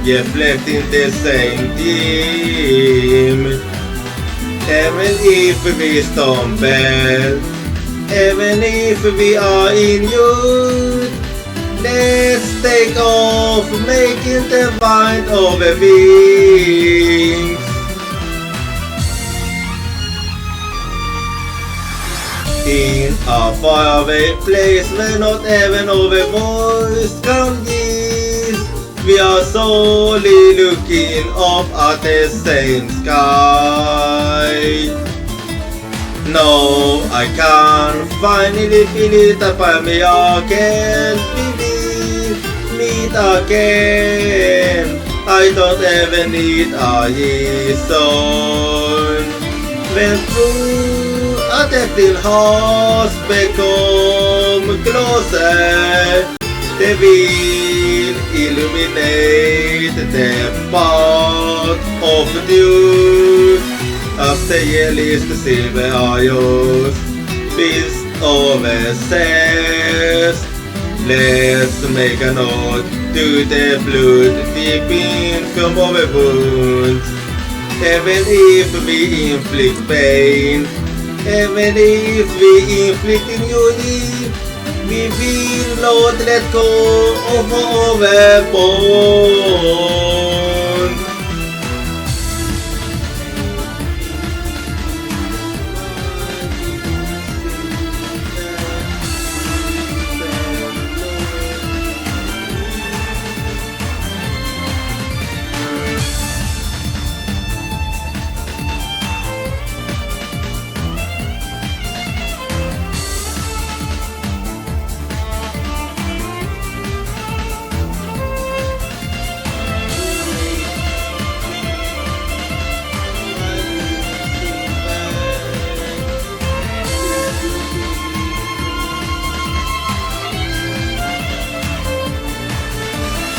reflecting the same theme. Even if we stumble, even if we are in youth, let's take off, making the mind of a wings. In a faraway place where not even our voice can give, we are solely looking up at the same sky. No, I can finally feel it upon me again. We will meet again. I don't even need a reason. When through a tempting hearts become closer, they will illuminate the path of truth. After yearliest silver arrows, beast overseas. Let's make a note to the blood deep in from our wounds. Even if we inflict pain, even if we inflict injury, we will not let go of our bond.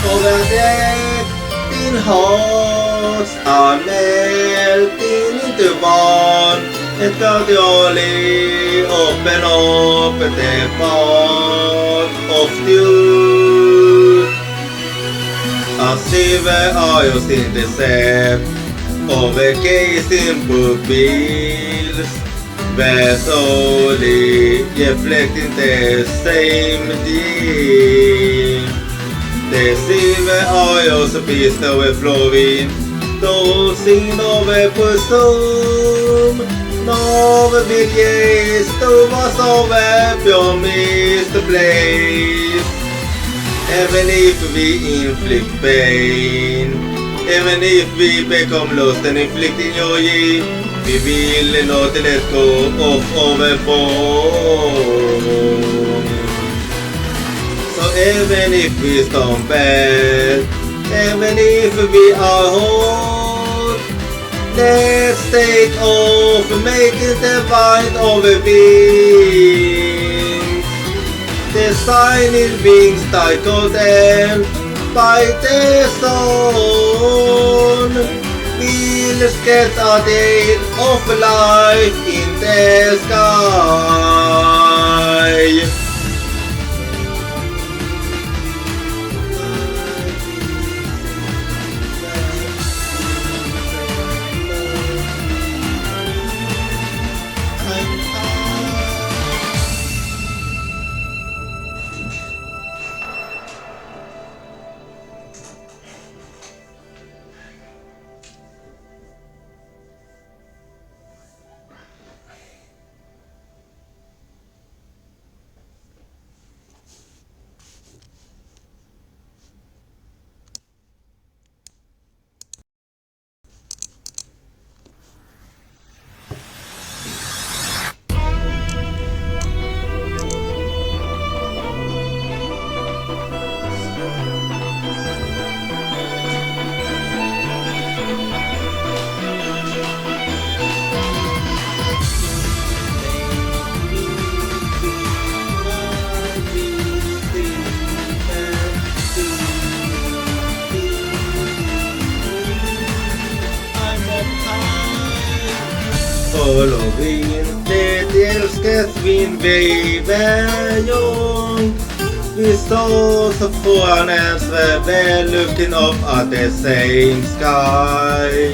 Over in hearts are melting into one, and gradually open up the path of truth. A silver arrows intercept over gazing pupils, where solely reflecting the same theme. The silver arrows beast overflowing, dosing over bosom. No millions to us over your misplaced. Even if we inflict pain, even if we become lost and inflicting joy, we will not let go of our bond. So even if we stumble, even if we are hot, let's take off, making the bind of a wings. The shining wings titled them by the sun will get a day of life in the sky. Following the älskas vind väver jag, We saw the foreigners were there looking up at the same sky.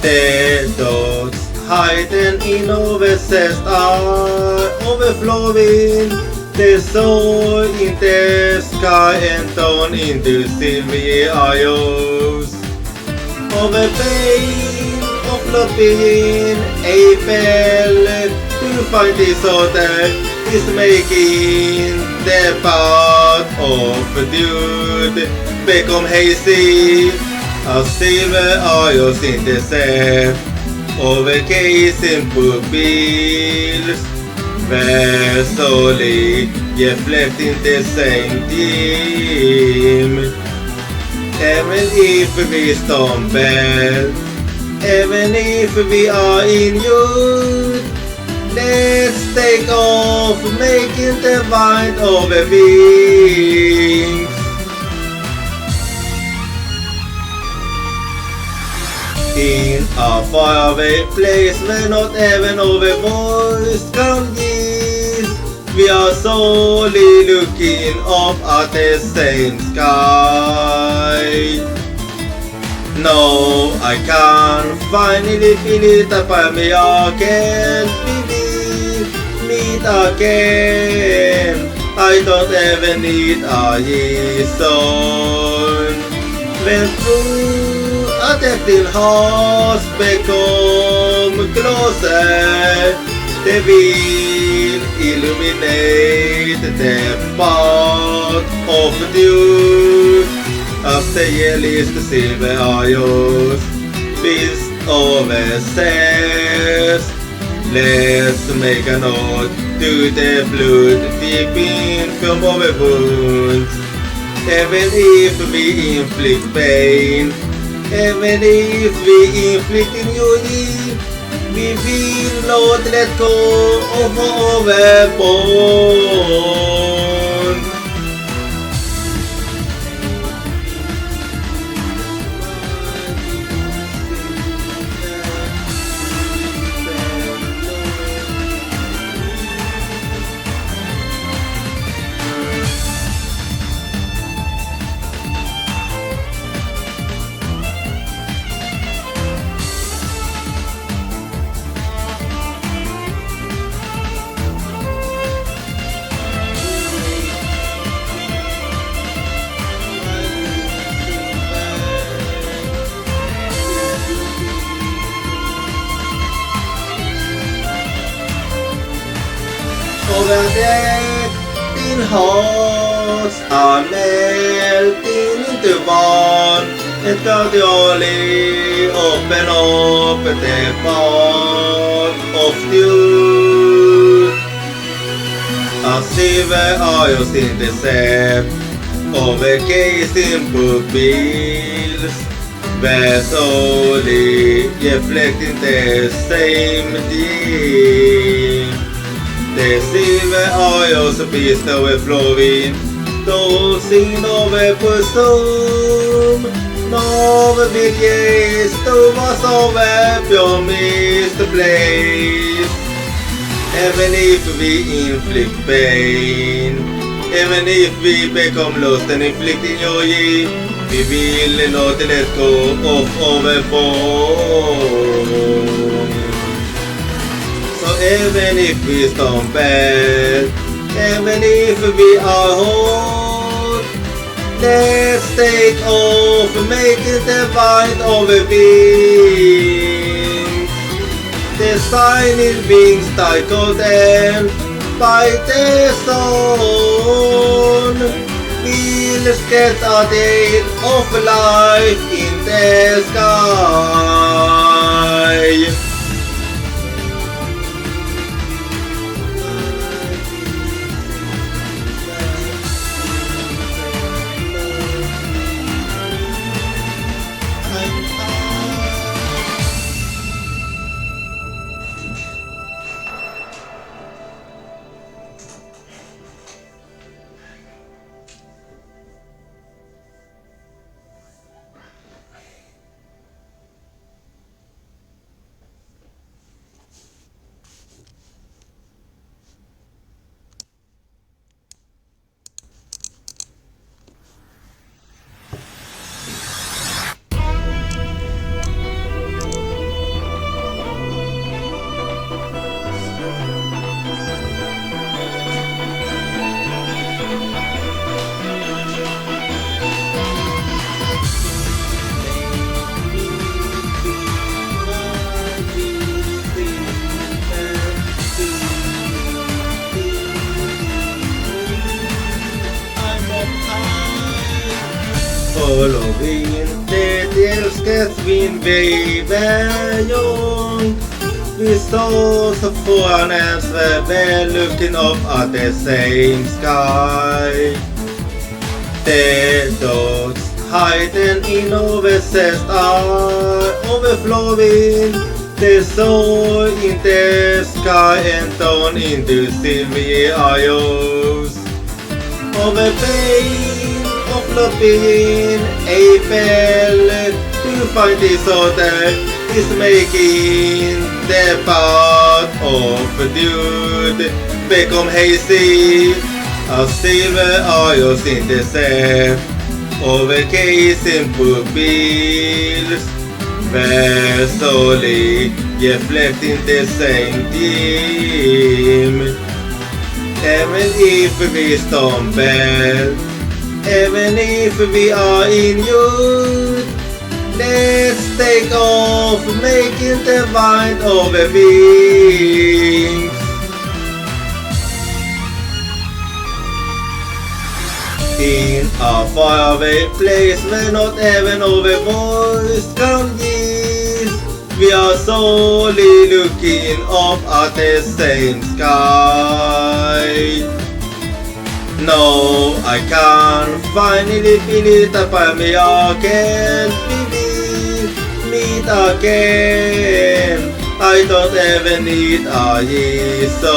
The dogs hiding in our chest are overflowing. They saw in the sky and turned into silvery eyes. Over pain of not being able to find this other is making the path of dude become hazy. As silver eyes in the sea, overcasing pupils, where slowly reflecting the same theme. Even if we stumble, even if we are in youth, let's take off, making the wind of a wings. In a faraway place where not even our voice can reach, we are solely looking up at the same sky. Now I can finally feel it upon me again. We will meet again. I don't ever need a reason. When through a tempting hearts become closer, they will illuminate the path of you. As the yellow silver eyes beast overseas, let's make a note to the blood deep in from our wounds. Even if we inflict pain, even if we inflict injury, we will not let go of our bond. Over there, in hearts are melting into one, and gradually open up the path of truth. As silver eyes intercept, overcasing pupils, where slowly reflecting the same theme. The silver eyes beast overflowing, those in overpursued. No will yes to us over your misplaced. Even if we inflict pain, even if we become lost and inflicting joy, we will not let go of our bond. So even if we stumble, even if we are hot, let's take off, making the wind of a wings. The shining wings titled them by the sun. We'll get a day of life in the sky. Halloween, det älskas min väverjong. We saw so far and we're looking up at the same sky. The dogs hiding in overcessed are overflowing. The soul in the sky and down into silvery eyes. Over pain of looking April to find disorder is making the path of dude become hazy as silver eyes in the sea overcasing pupils where slowly reflecting the same theme. Even if we stumble, even if we are in youth, let's take off making the mind over wings. In a faraway place where not even our voice can reach, we are solely looking up at the same sky. No, I can finally feel it upon me again. We will meet again. I don't ever need a reason.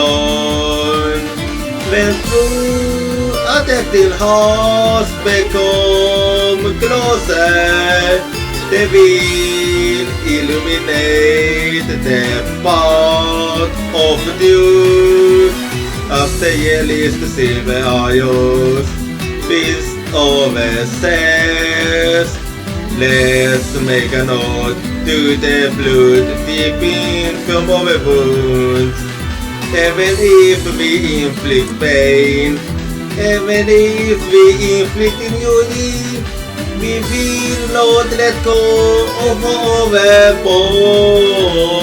When through a tempting hearts become closer, they will illuminate the path of you. As the yellowest silver eyes beast overseas. Let's make a note to the blood deep in from our wounds. Even if we inflict pain, even if we inflict injury, we will not let go of our bond.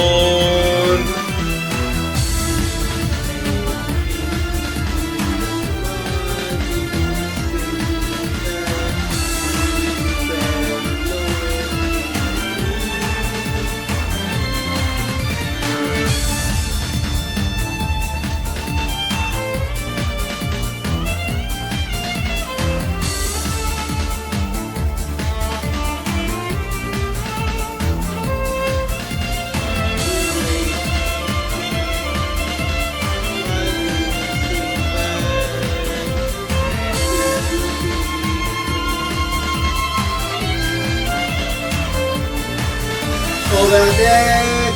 Over there,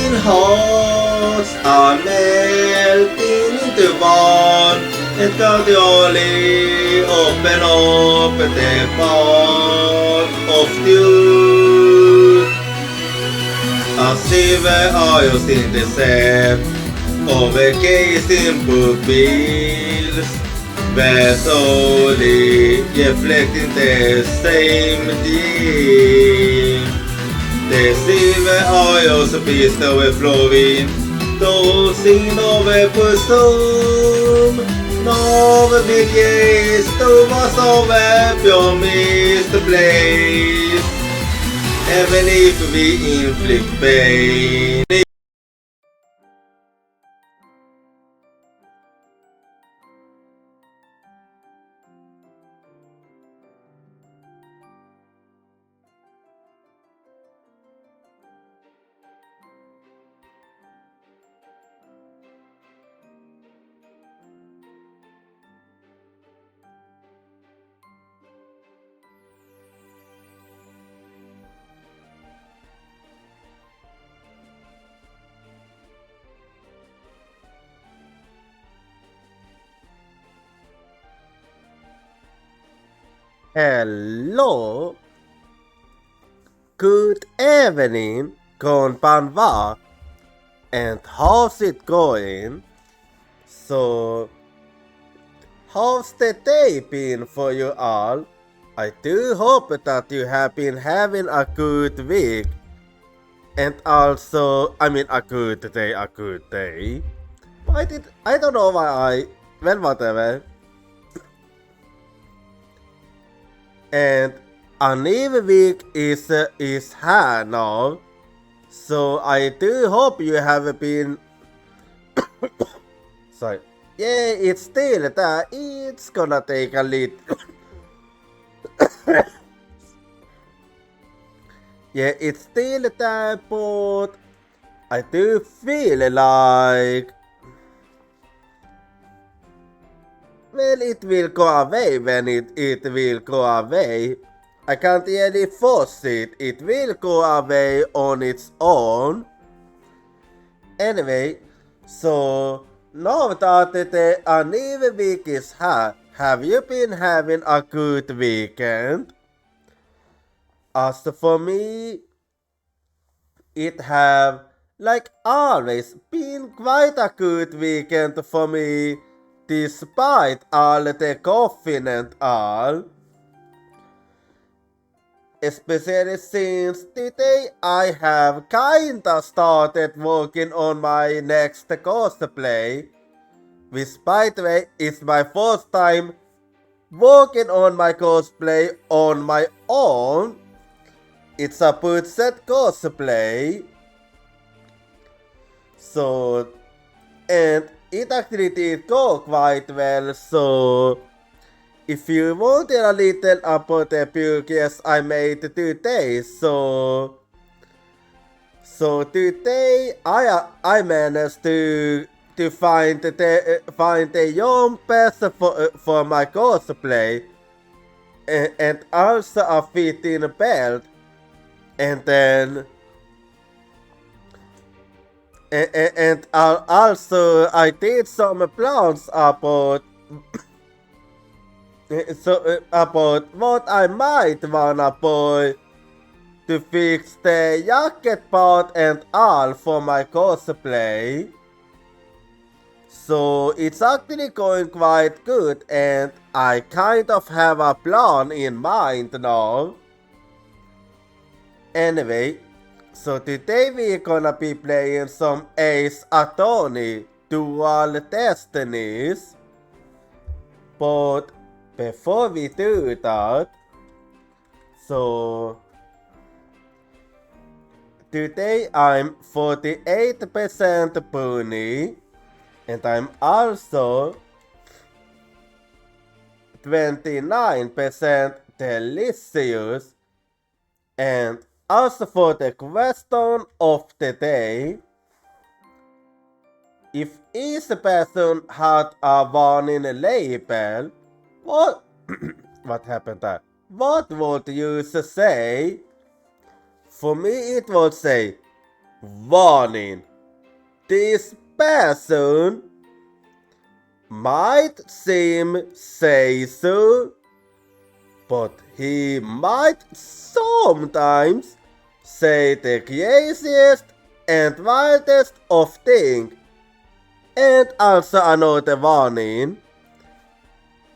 in hearts are melting into one, and gradually open up the path of truth. As silver eyes in the sea, overgazing pupils, where slowly reflecting the same dream. The silver eyes beast overflowing, those in overpursued. No begins to pass over your misplaced. Even if we inflict pain. Hello, good evening, konbanwa, and how's it going? So, how's the day been for you all? I do hope that you have been having a good week, and also, I mean a good day. I don't know why well, whatever. And a new week is here now. So I do hope you have been. Sorry. Yeah, it's still there. It's gonna take a little. Yeah, it's still there, but I do feel like. Well, it will go away when it will go away. I can't really force it. It will go away on its own. Anyway, so now that a new week is here, have you been having a good weekend? As for me, it have, like always, been quite a good weekend for me, despite all the coughing and all. Especially since today I have kinda started working on my next cosplay, which by the way is my first time working on my cosplay on my own. It's a budget cosplay. So, and it actually did go quite well, so if you wanted a little about the purchase I made today, so today I managed to find the young best for my cosplay, and also a fitting belt, and then and also I did some plans about about what I might wanna buy to fix the jacket part and all for my cosplay. So it's actually going quite good, and I kind of have a plan in mind now. Anyway, so today we're gonna be playing some Ace Attorney Dual Destinies. But before we do that, so today I'm 48% bunny, and I'm also 29% delicious. And also for the question of the day, if each person had a warning label, what what happened there? What would you say? For me it would say, warning, this person might seem say so, but he might sometimes say the craziest and wildest of things. And also another warning,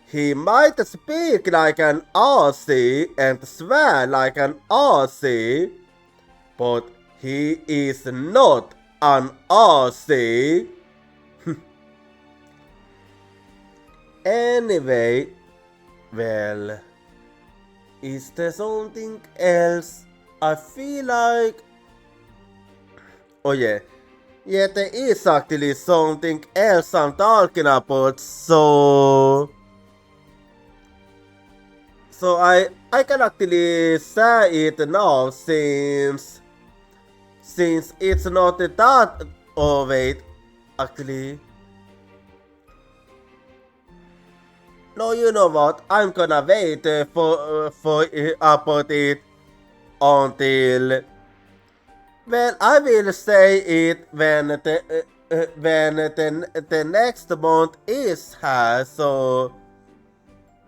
he might speak like an Aussie and swear like an Aussie, but he is not an Aussie. Anyway, well, is there something else? I feel like... Oh yeah. Yeah, there is actually something else I'm talking about, so I can actually say it now, since it's not that... Oh wait, actually... No, you know what? I'm gonna wait for about it until... Well, I will say it when the next month is here, so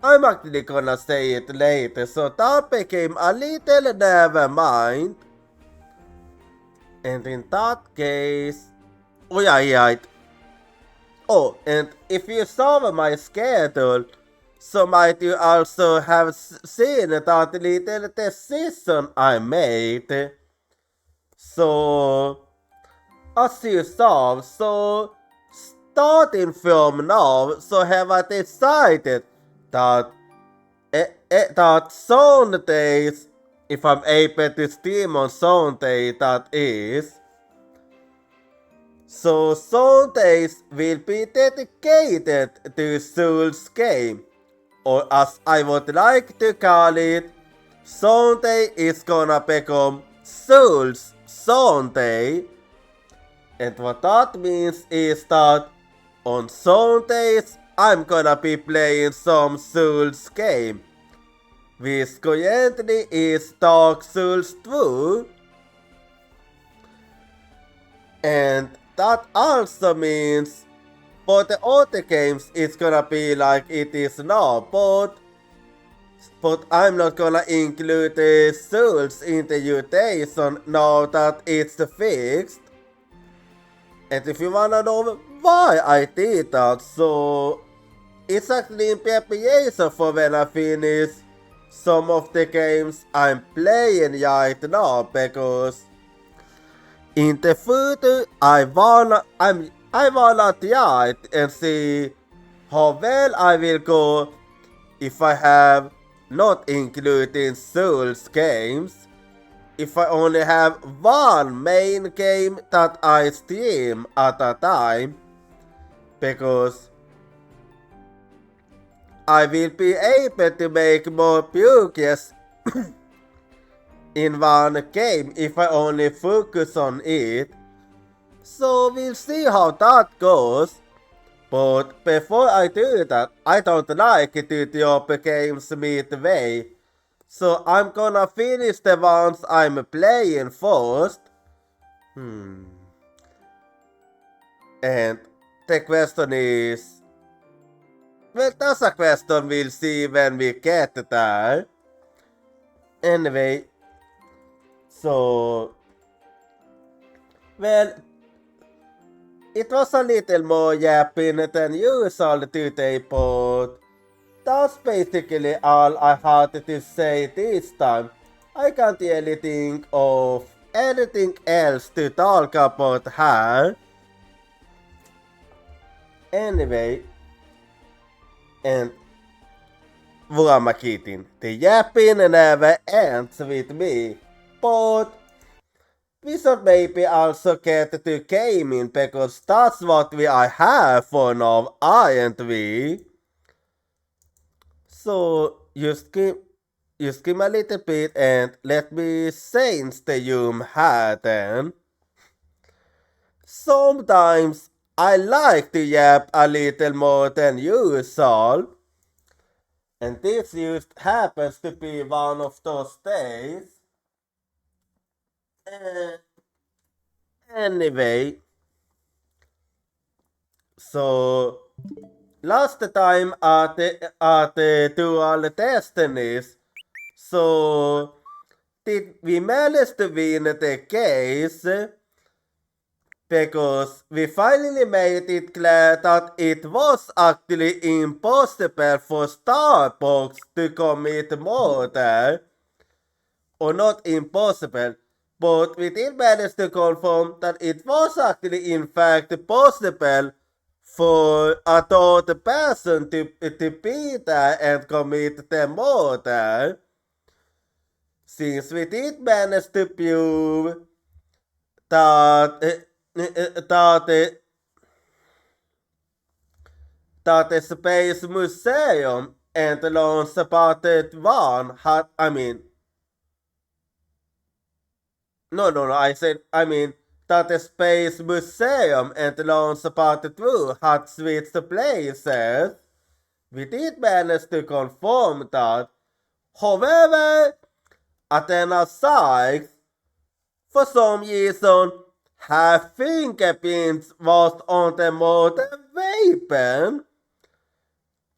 I'm actually gonna say it later. So that became a little never mind. And in that case, oh yeah. Oh, and if you saw my schedule, so might you also have seen that little decision I made. So, as you saw, so starting from now, so have I decided that that zone days, if I'm able to stream on zone day, that is. So zone days will be dedicated to Souls game, or as I would like to call it, zone day is gonna become Souls zone day. And what that means is that on zone days I'm gonna be playing some Souls game, which currently is Dark Souls 2. And that also means for the other games it's gonna be like it is now, but I'm not gonna include the Souls in the mutation now that it's fixed. And if you wanna know why I did that, so it's actually in preparation for when I finish some of the games I'm playing right now, because in the future I wanna try it and see how well I will go if I have not including Souls games. If I only have one main game that I stream at a time, because I will be able to make more progress in one game if I only focus on it. So we'll see how that goes. But before I do that, I don't like to drop games midway. So I'm gonna finish the ones I'm playing first. And the question is... Well, that's a question we'll see when we get there. Anyway, so... Well, it was a little more yapping than usual today, but that's basically all I had to say this time. I can't really think of anything else to talk about here. Anyway, and what am I kidding? The yapping never ends with me, but we should maybe also get to gaming, because that's what we are here for now, aren't we? So just give me a little bit and let me change the room here then. Sometimes I like to yap a little more than usual, and this just happens to be one of those days. Anyway, so last time at the dual Destinies, so did we manage to win the case? Because we finally made it clear that it was actually impossible for Starbucks to commit murder. Or not impossible, but we did manage to confirm that it was actually in fact possible for a third person to be there and commit the murder. Since we did manage to prove that that the Space Museum and Launch Part 1 had, that the Space Museum and Launch Part 2 had switched places. We did manage to confirm that. However, Athena Sykes, for some reason, her fingerprints was on the modern weapon.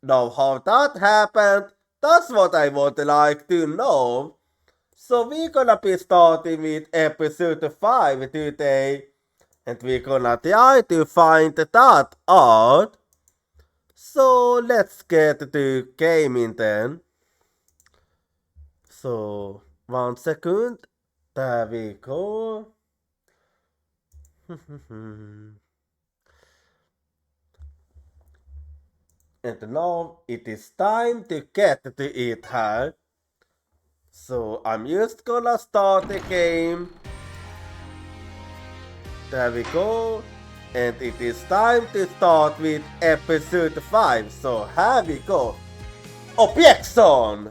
Now how that happened, that's what I would like to know. So we're gonna be starting with episode 5 today, and we're gonna try to find that out. So let's get to gaming then. So 1 second, there we go. And now it is time to get to it here. So I'm just gonna start the game. There we go. And it is time to start with episode 5. So here we go. Objection!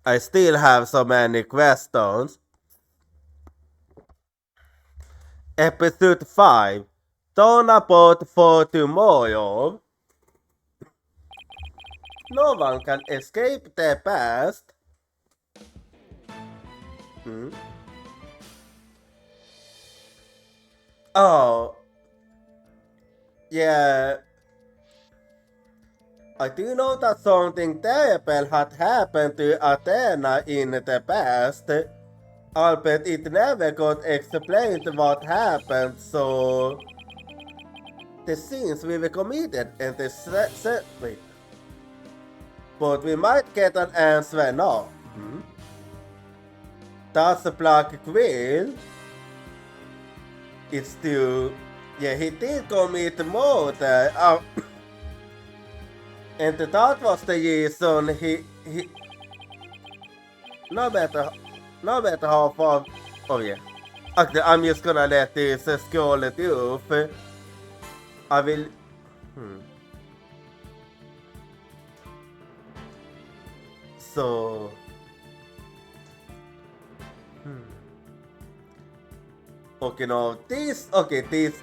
I still have so many questions. Episode 5. Turn about for tomorrow. No one can escape their past. Oh, yeah. I do know that something terrible had happened to Athena in the past. Albeit it never got explained what happened, so the sins we were committed and the wait. But we might get an answer now. That's the Black Quill. It's still... Yeah, he did commit murder. And that was the reason he... No matter how far... Oh yeah. Okay, I'm just gonna let this scroll it up. I will... So... Okay, now this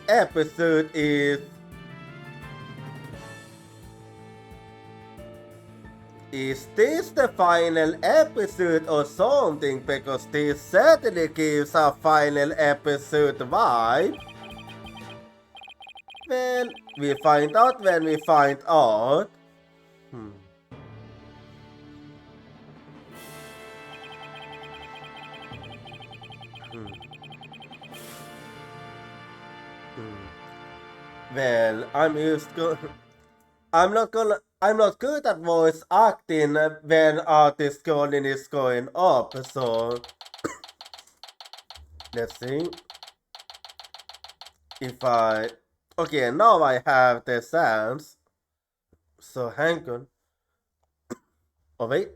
episode is... Is this the final episode or something? Because this certainly gives a final episode vibe. Well, we find out when we find out. Well, I'm not good at voice acting when artist calling is going up, so let's see. If I... Okay, now I have the sounds. So hang on. Oh wait.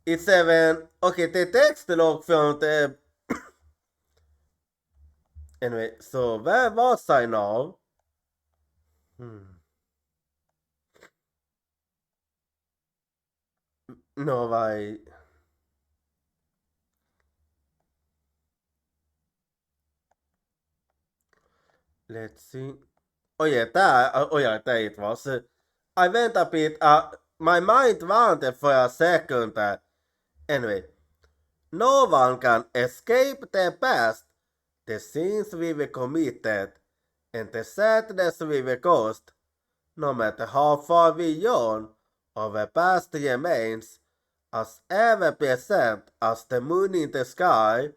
It's even... Okay, the text log from the... Anyway, so where was I now? No, let's see. Oh yeah, there it was. I went a bit... my mind wandered for a second. Anyway. No one can escape the past, the sins we were committed, and the sadness we were caused. No matter how far we yawn, our past remains as ever present as the moon in the sky.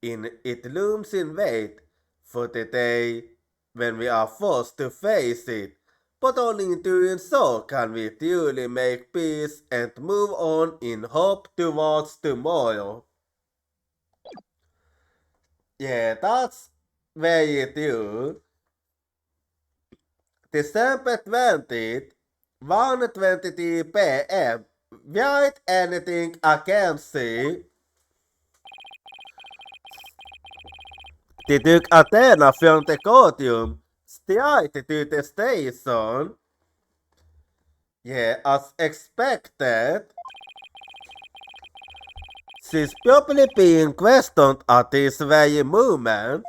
It looms in wait for the day when we are forced to face it, but only in doing so can we truly make peace and move on in hope towards tomorrow. Yeah, that's very true. December 20th, 1:23 p.m. Write anything I can see. They took Athena from the courtroom straight to the station. Yeah, as expected. She's probably being questioned at this very moment.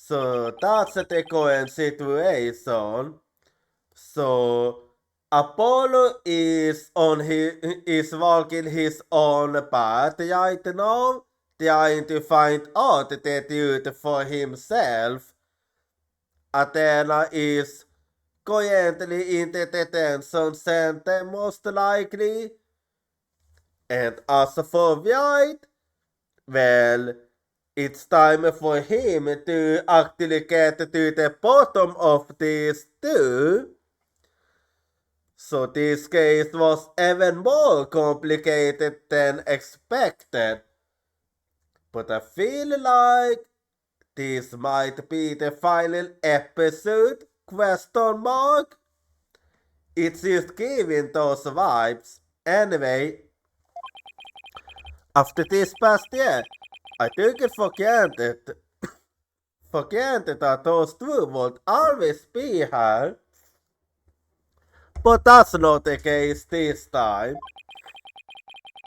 So that's the current situation. So Apollo is walking his own path right now, trying to find out the truth for himself. Athena is currently in the detention center, most likely. And as for White, well, it's time for him to actually get to the bottom of this too. So this case was even more complicated than expected. But I feel like this might be the final episode? Question mark? It's just giving those vibes. Anyway, after this past year, I took it for granted that those two would always be here. But that's not the case this time.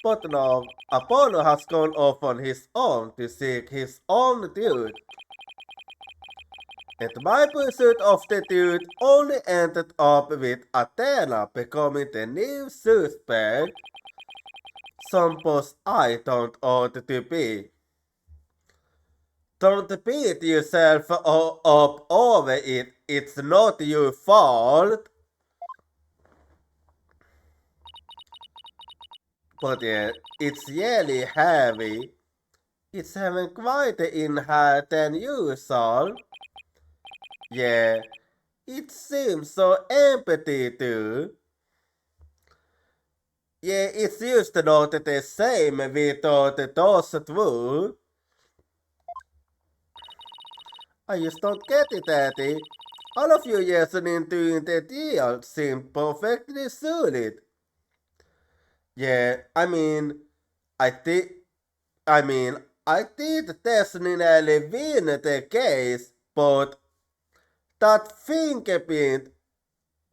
But now, Apollo has gone off on his own to seek his own dude. And my pursuit of the dude only ended up with Athena becoming the new suspect. Some post I don't ought to be. Don't beat yourself up over it, it's not your fault. But yeah, it's really heavy. It's having quite an inhale than usual. Yeah, it seems so empty too. Yeah, it's just not the same without those two. I just don't get it, Daddy. All of you listening to the deal seem perfectly solid. Yeah, I think, I mean, I did definitely win the case, but that fingerprint,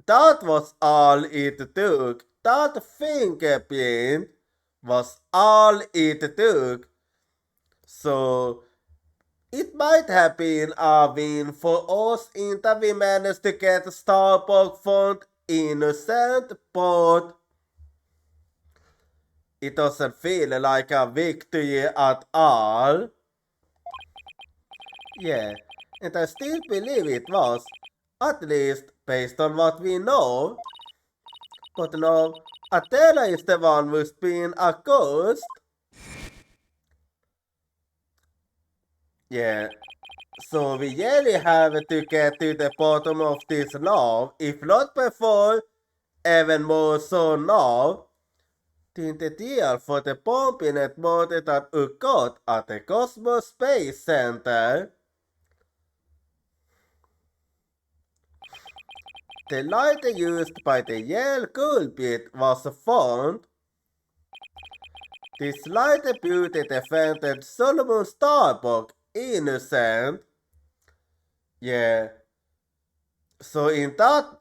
that was all it took. That fingerprint was all it took. So, it might have been a win for us in that we managed to get Starbucks found innocent, but it doesn't feel like a victory at all. Yeah, and I still believe it was, at least based on what we know. But no, Athena is the one who's been accused. Yeah, so we really have to get to the bottom of this now, if not before, even more so now. The deal for the bombing and murder that occurred at the Cosmos Space Center. The lighter used by the Yale culprit was found. This lighter beauty defended Solomon Starbuck innocent. Yeah. So in that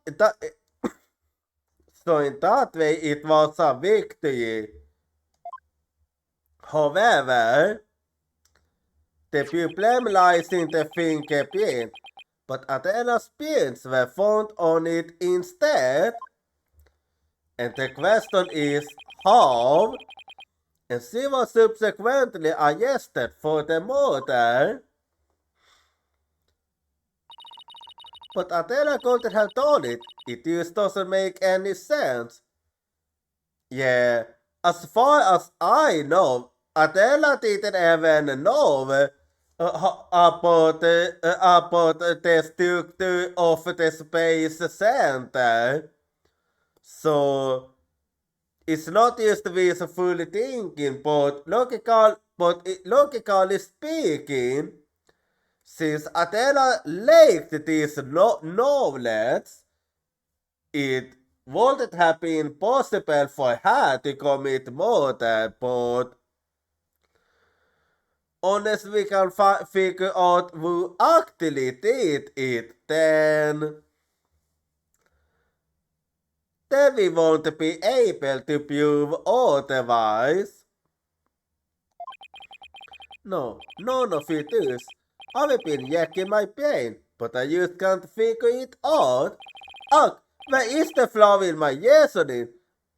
way it was a victory. However, the problem lies in the fingerprint, but Athena's prints were found on it instead. And the question is how? And she was subsequently arrested for the murder. But Athena couldn't have done it. It just doesn't make any sense. Yeah, as far as I know, Athena didn't even know about the structure of the space center. So it's not just wishful thinking, but logically speaking, since Athena lacked this knowledge, it wouldn't have been possible for her to commit murder, but unless we can figure out who actually did it, then we won't be able to prove otherwise. No, none of it is. I've been yakking my brain, but I just can't figure it out. Ugh, where is the flaw in my reasoning?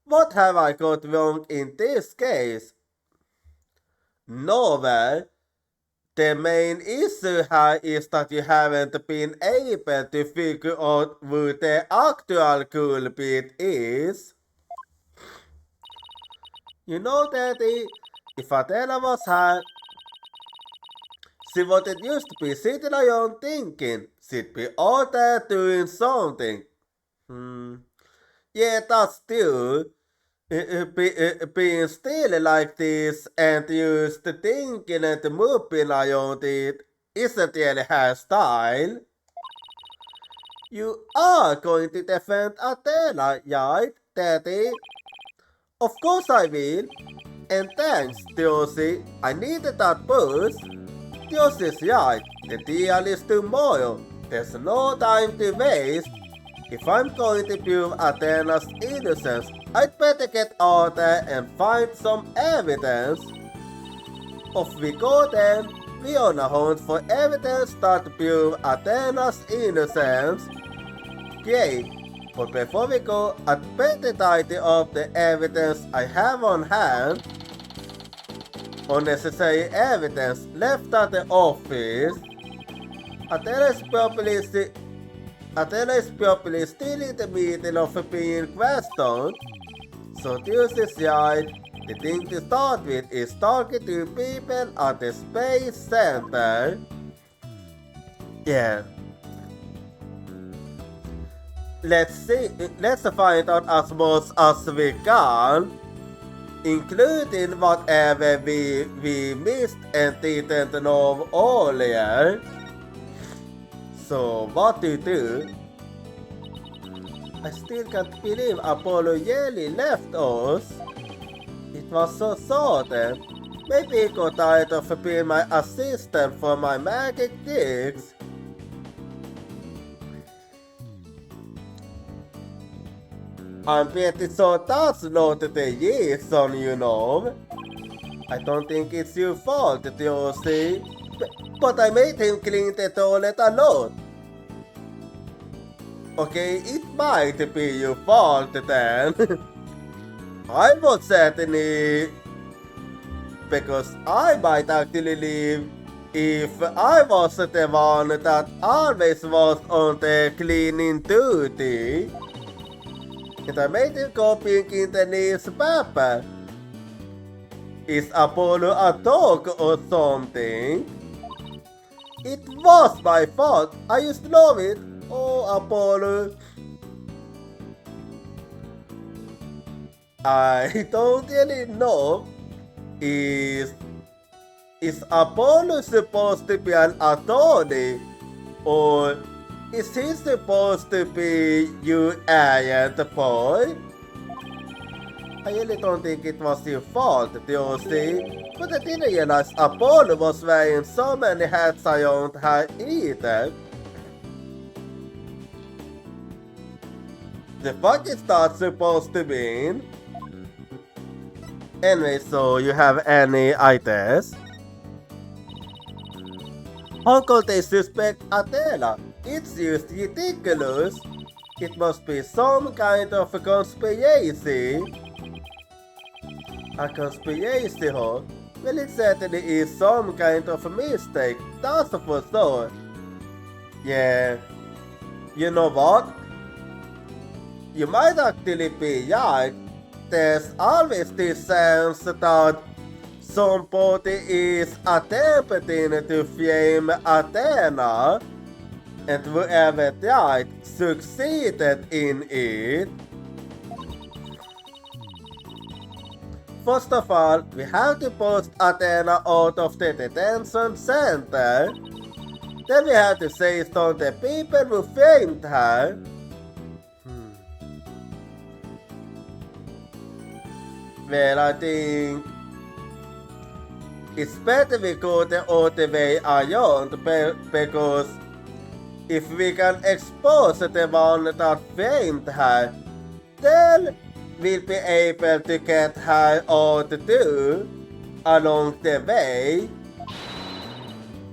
What have I got wrong in this case? Nowhere. The main issue here is that you haven't been able to figure out who the actual culprit is. You know, Daddy, if Adela was here, she wouldn't used to be sitting around thinking. She'd be out there doing something. Yeah, that's still being still like this and used to thinking and moving around it isn't really her style. You are going to defend Athena, right, Daddy? Of course I will. And thanks, Josie. I needed that boost. Josie's right. The deal is tomorrow. There's no time to waste. If I'm going to prove Athena's innocence, I'd better get out there and find some evidence. Off we go then. We on a hunt for evidence that prove Athena's innocence. Great. But before we go, I'd better tidy up the evidence I have on hand. Unnecessary evidence left at the office. Athena is probably still in the middle of being questioned. So Tuesday's right. The thing to start with is talking to people at the Space Center. Yeah. Let's find out as much as we can, including whatever we missed and didn't know earlier. So what to do? I still can't believe Apollo really left us. It was so sudden. Maybe he got tired of being my assistant for my magic tricks. I'm pretty sure that's not the reason, you know. I don't think it's your fault, Josie. But I made him clean the toilet a lot. Okay, it might be your fault then. I would certainly... Because I might actually leave if I was the one that always was on the cleaning duty. And I made him go pink in the newspaper. Is Apollo a dog or something? It was my fault. I used to love it. Oh, Apollo. I don't really know. Is Apollo supposed to be an attorney? Or is he supposed to be your errand boy? I really don't think it was your fault, Josie. But I didn't realize Apollo was wearing so many hats around her either. The fuck is that supposed to mean? Anyway, so you have any ideas? How could they suspect Athena? It's just ridiculous. It must be some kind of a conspiracy. A conspiracy, huh? Well, it certainly is some kind of a mistake, that's for sure. Yeah. You know what? You might actually be right. There's always this sense that somebody is attempting to frame Athena, and whoever tried succeeded in it. First of all, we have to post Athena out of the detention center. Then we have to chase down the people who framed her. Well, I think it's better we go the other way around, because if we can expose the one that framed her, then we'll be able to get her out too, along the way.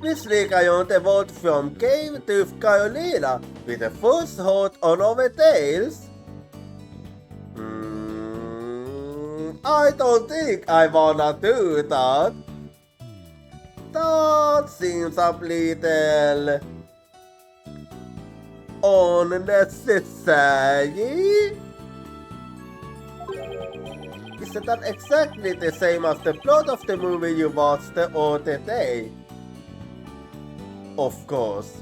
We sneak around the world from Cave to Carolina with a first hot on our tails. I don't think I wanna do that. That seems a little unnecessary. Isn't that exactly the same as the plot of the movie you watched the other day? Of course.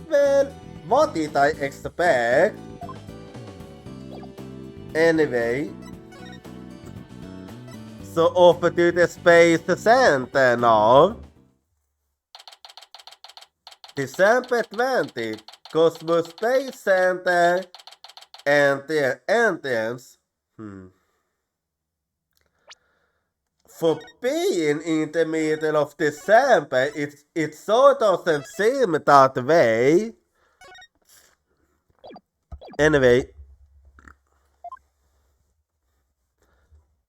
Well, what did I expect? Anyway, so off to the Space Center now. December 20, Cosmos Space Center and the entrance. For being in the middle of December, it so doesn't seem that way. Anyway.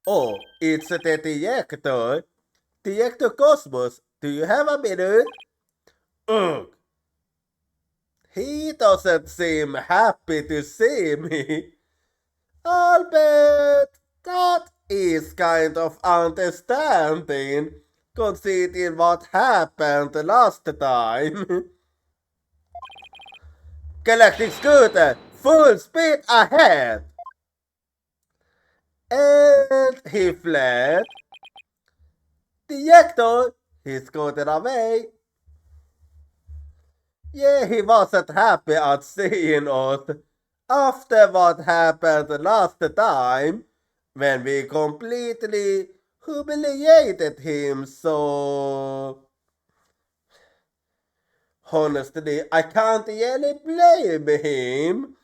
Oh, it's the director. Director Cosmos, do you have a minute? Ugh. He doesn't seem happy to see me. Albert, that is kind of understanding, considering what happened last time. Galactic Scooter, full speed ahead! And he fled. Director, he scooted away. Yeah, he wasn't happy at seeing us after what happened last time when we completely humiliated him, so honestly, I can't really blame him.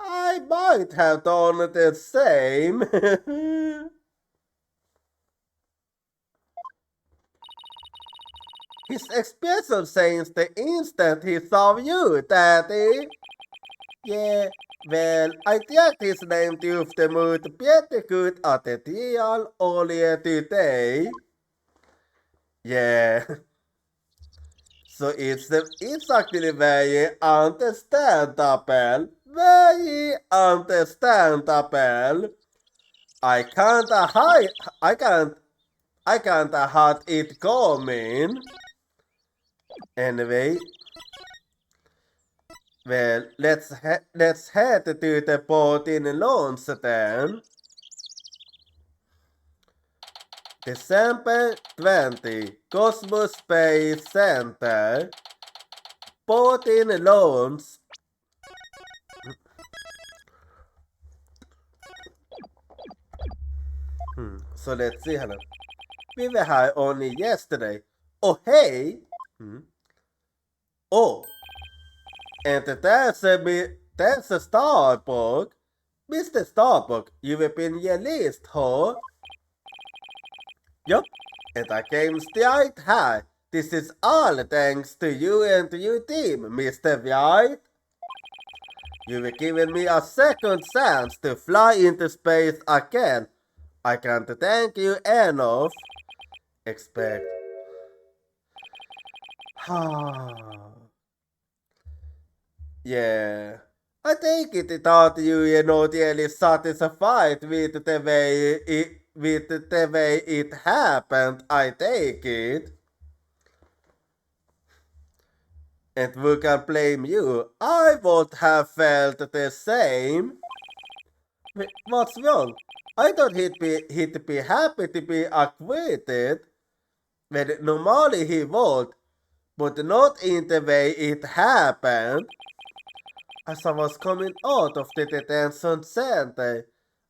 I might have done the same. His expression changed the instant he saw you, Daddy. Yeah, well, I checked his name to the mood pretty good at the deal earlier today. Yeah. So it's actually very understandable. Very understandable. I can't hide it coming. Anyway, well, let's head to the port in launch then. December 20, Cosmos Space Center. Port in launch. So let's see, hello. We were high only yesterday. Oh, hey! Oh, and there's a Starbuck. Mr. Starbuck, you've been released, huh? Yup, and I came straight high. This is all thanks to you and your team, Mr. White. You've given me a second chance to fly into space again. I can't thank you enough. Expect. Yeah. I take it that you're not really satisfied with the way it happened, I take it. And we can blame you. I would have felt the same. Wait, what's wrong? I thought he'd be happy to be acquitted. Well, normally he would, but not in the way it happened. As I was coming out of the detention center,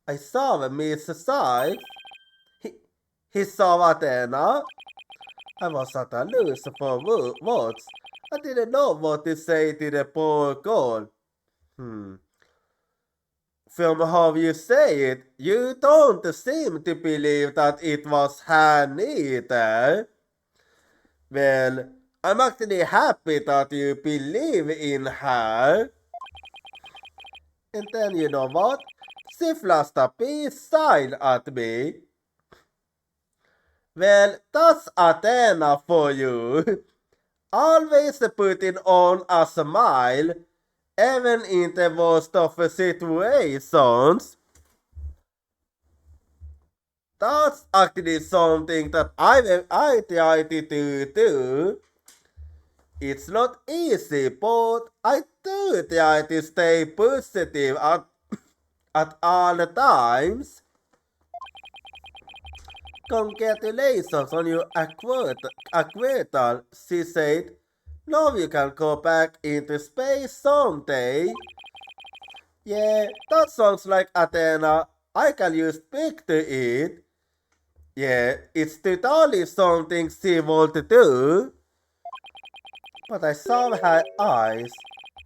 I saw Miss Sykes. He saw Athena. I was at a loss for words. I didn't know what to say to the poor girl. From how you say it, you don't seem to believe that it was her neither. Well, I'm actually happy that you believe in her. And then you know what? She flashed a peace sign at me. Well, that's Athena for you. Always putting on a smile, even in the worst of situations. That's actually something that I try to do too. It's not easy, but I do try to stay positive at all times. Congratulations on your acquittal, she said. Now you can go back into space someday. Yeah, that sounds like Athena. I can use pig to eat. Yeah, it's totally something she want to do. But I saw her eyes.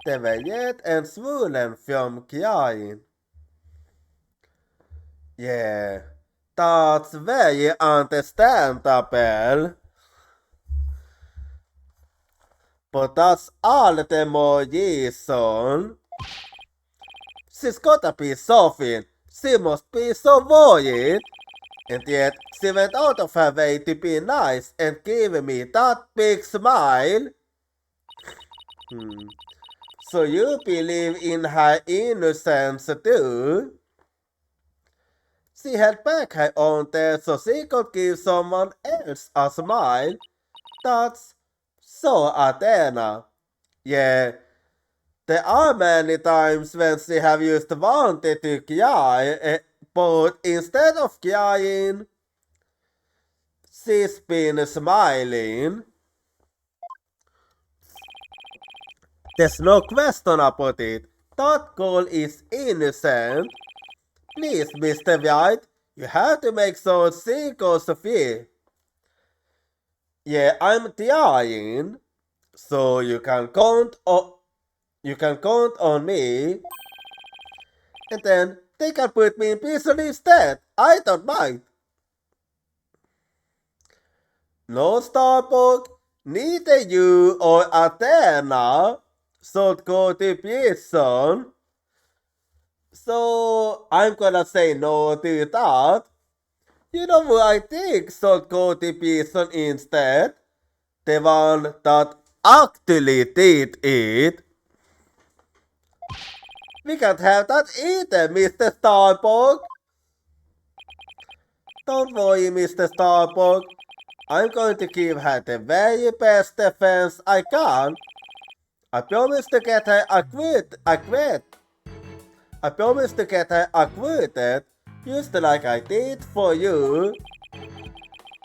They were red and swollen from crying. Yeah, that's very understandable. But that's all the more reason. She's gotta be Sophie. She must be so worried. And yet, she went out of her way to be nice and give me that big smile. So you believe in her innocence too? She held back her own tears so she could give someone else a smile. That's so Athena. Yeah, there are many times when she have used wanted to cry, but instead of crying, she's been smiling. There's no question about it. That girl is innocent. Please, Mr. White, you have to make sure she goes free. Yeah, I'm trying. So you can count on me. And then they can put me in prison instead. I don't mind. No, Starbuck, neither you or Athena should go to prison. So I'm gonna say no to that. You know who I think should go to prison instead? The one that actually did it. We can't have that either, Mr. Starbuck. Don't worry, Mr. Starbuck. I'm going to give her the very best defense I can. I promise to get her acquitted. I promise to get her acquitted, just like I did for you.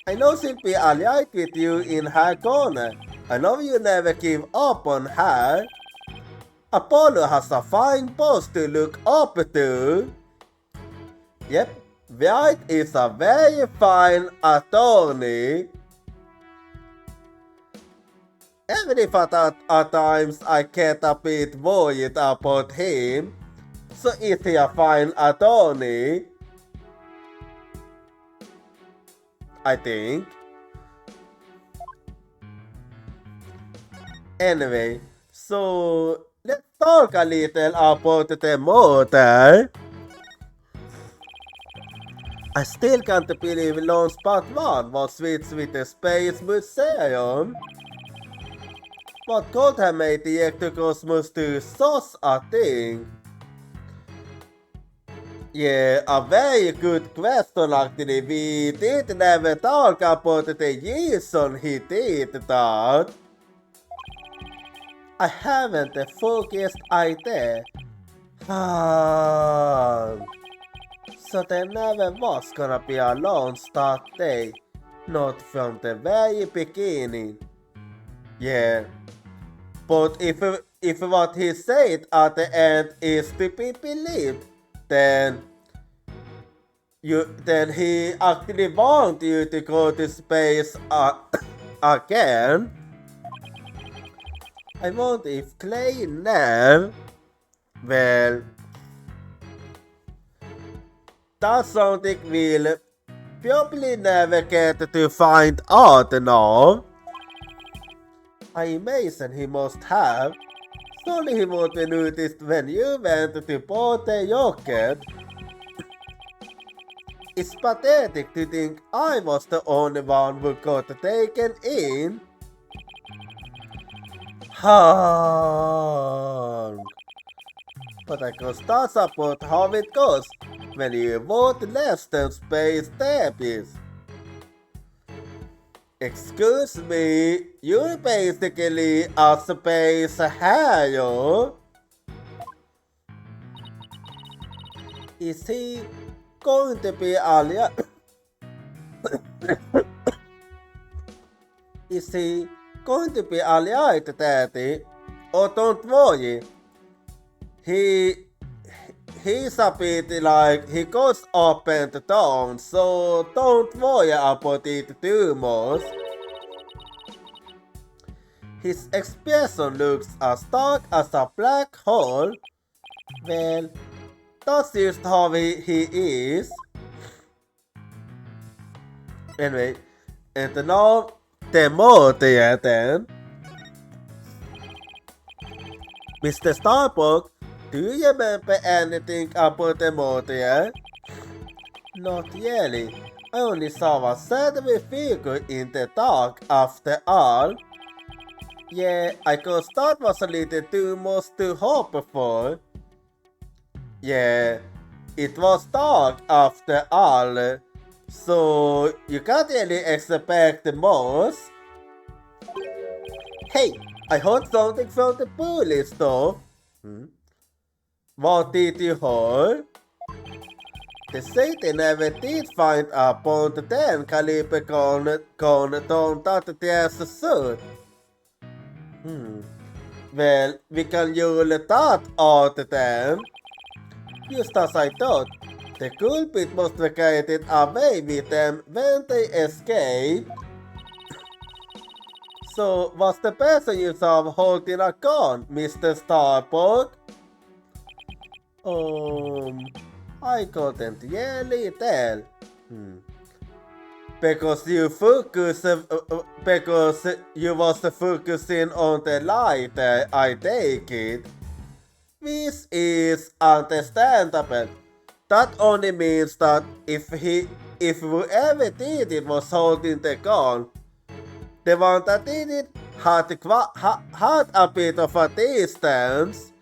I know she'll be alright with you in her corner. I know you never give up on her. Apollo has a fine boss to look up to. Yep, White is a very fine attorney. Even if at times I get a bit worried about him, so is he a fine attorney? I think. Anyway, so let's talk a little about the motor. I still can't believe Launch Part 1 was switched with the Space Museum. What could have made the Ectocosmos do such a thing? Yeah, a very good question actually. We did never talk about the reason he did that. I haven't the foggiest idea. So there never was gonna be a launch that day. Not from the very beginning. Yeah. But if what he said at the end is to be believed, then he actually wants you to go to space again. I wonder if Clay Nev, well, that's something we'll probably never get to find out now. I imagine he must have. Surely he would have noticed when you went to board the rocket. It's pathetic to think I was the only one who got taken in. But I guess that's about how it goes when you vote less than space debris. Excuse me, you're basically a space hero. Is he going to be alright? Is he going to be alright, Daddy? Oh, don't worry. he's a bit like he goes up and down, so don't worry about it too much. His expression looks as dark as a black hole. Well, that's just how he is. Anyway, and now the Mortier then. Mr. Starbuck, do you remember anything about the Mortier? Not really. I only saw a shadowy figure in the dark after all. Yeah, I guess that was a little too much to hope for. Yeah, it was dark after all, so you can't really expect the most. Hey, I heard something from the police though. What did you hear? They say they never did find a .10 caliber gun down that there's suit. Well, we can use that out then. Just as I thought, the culprit must have getting away with them when they escaped. So, was the person you saw holding a gun, Mr. Starbuck? I couldn't really tell. Because you was focusing on the light, I take it. This is understandable. That only means that if whoever did it was holding the gun, the one that did it had a bit of a distance.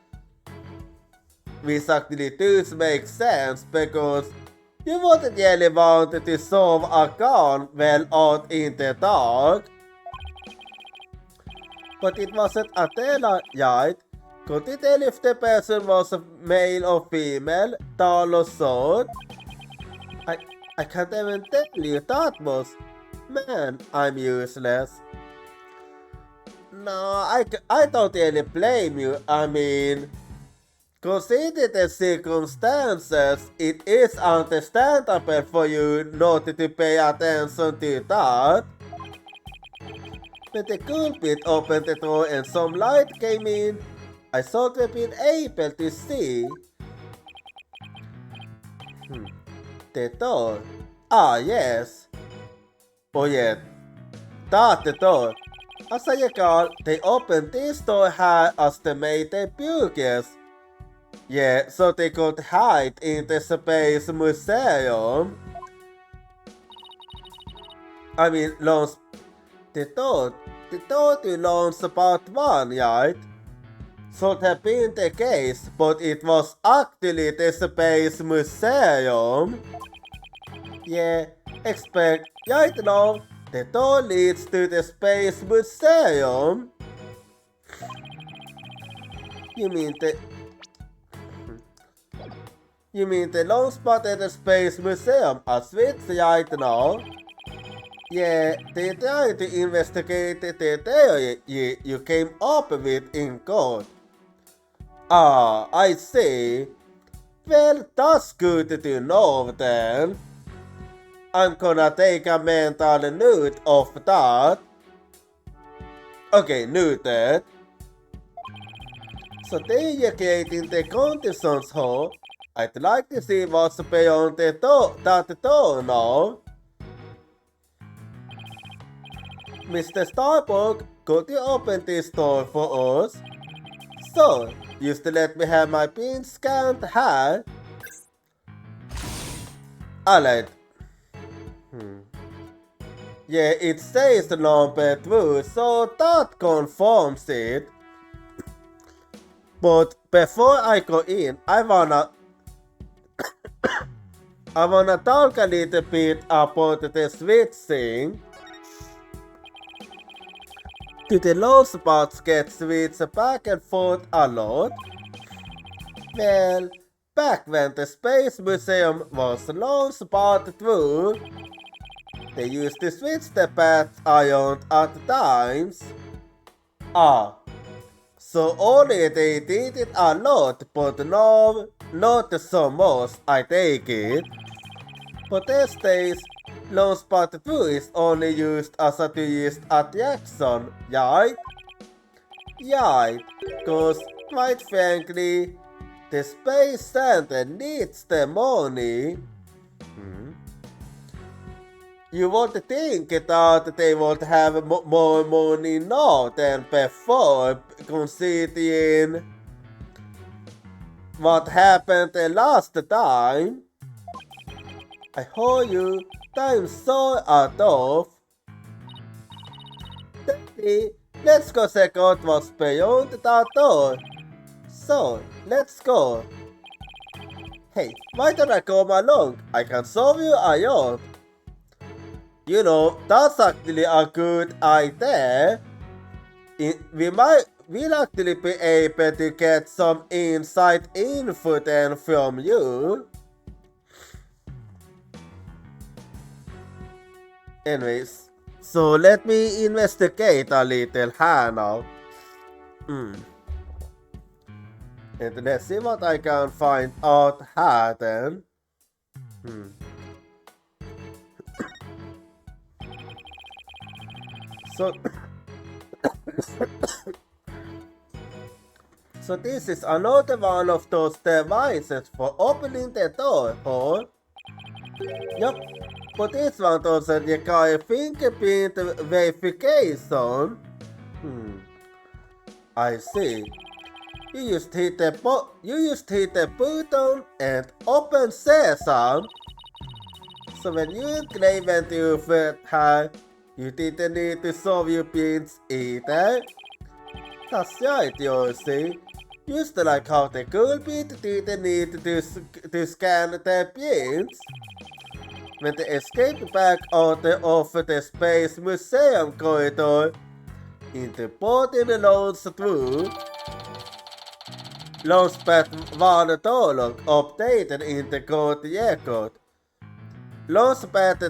Which actually does make sense because you wouldn't really want to solve a gun well out in the dark. But it wasn't a teller yet. Could you tell if the person was a male or female, tall or short? I can't even tell you that much. Man, I'm useless. No, I don't really blame you. I mean, consider the circumstances, it is understandable for you not to pay attention to that. When the culprit opened the door and some light came in, I thought we'd been able to see. The door. Ah, yes. Oh yeah, that's the door. As I recall, they opened this door high as they made their burgers. Yeah, so they could hide in the Space Museum. I mean, the door to Launch Part 1, right? Should have been the case, but it was actually the Space Museum. Yeah, expect, right now, the door leads to the Space Museum. You mean the launch spot at the Space Museum as Switch right now? Yeah, they tried to investigate the theory you came up with in court. Ah, I see. Well, that's good to know then. I'm gonna take a mental note of that. Okay, noted. So they are creating the conditions hole. I'd like to see what's beyond that door now. Mr. Starbuck, could you open this door for us? So, used to let me have my pin scanned, huh? Alright. Yeah, it says the number 2, so that confirms it. But before I go in, I wanna talk a little bit about the switch thing. Do the launch spots get switched back and forth a lot? Well, back when the Space Museum was launched Part 2, they used to switch the paths around at times. Ah, So only they did it a lot, but no, not so much, I take it. But these days, Launchpad 2 is only used as a tourist attraction, right? Yeah, cause quite frankly, the Space Center needs the money. You would think that they would have more money now than before, considering what happened the last time. I heard you, time so out of. Daddy, let's go check out what's beyond that door. So, let's go. Hey, why don't I come along? I can show you a yacht. You know, that's actually a good idea. We'll actually be able to get some inside info then from you. Anyways, so let me investigate a little here now. And let's see what I can find out here then. So, so this is another one of those devices for opening the door, huh? Yup, but this one doesn't require fingerprint verification. I see. You just hit the button and open sesame. So when you claim and you felt high, you didn't need to solve your pins either. That's right, you see. Just like how the cool bit didn't need to scan the pins. When they escaped back out of the Space Museum corridor into boarding loads through, Launchpad 1 dialog updated in the code record. Launchpad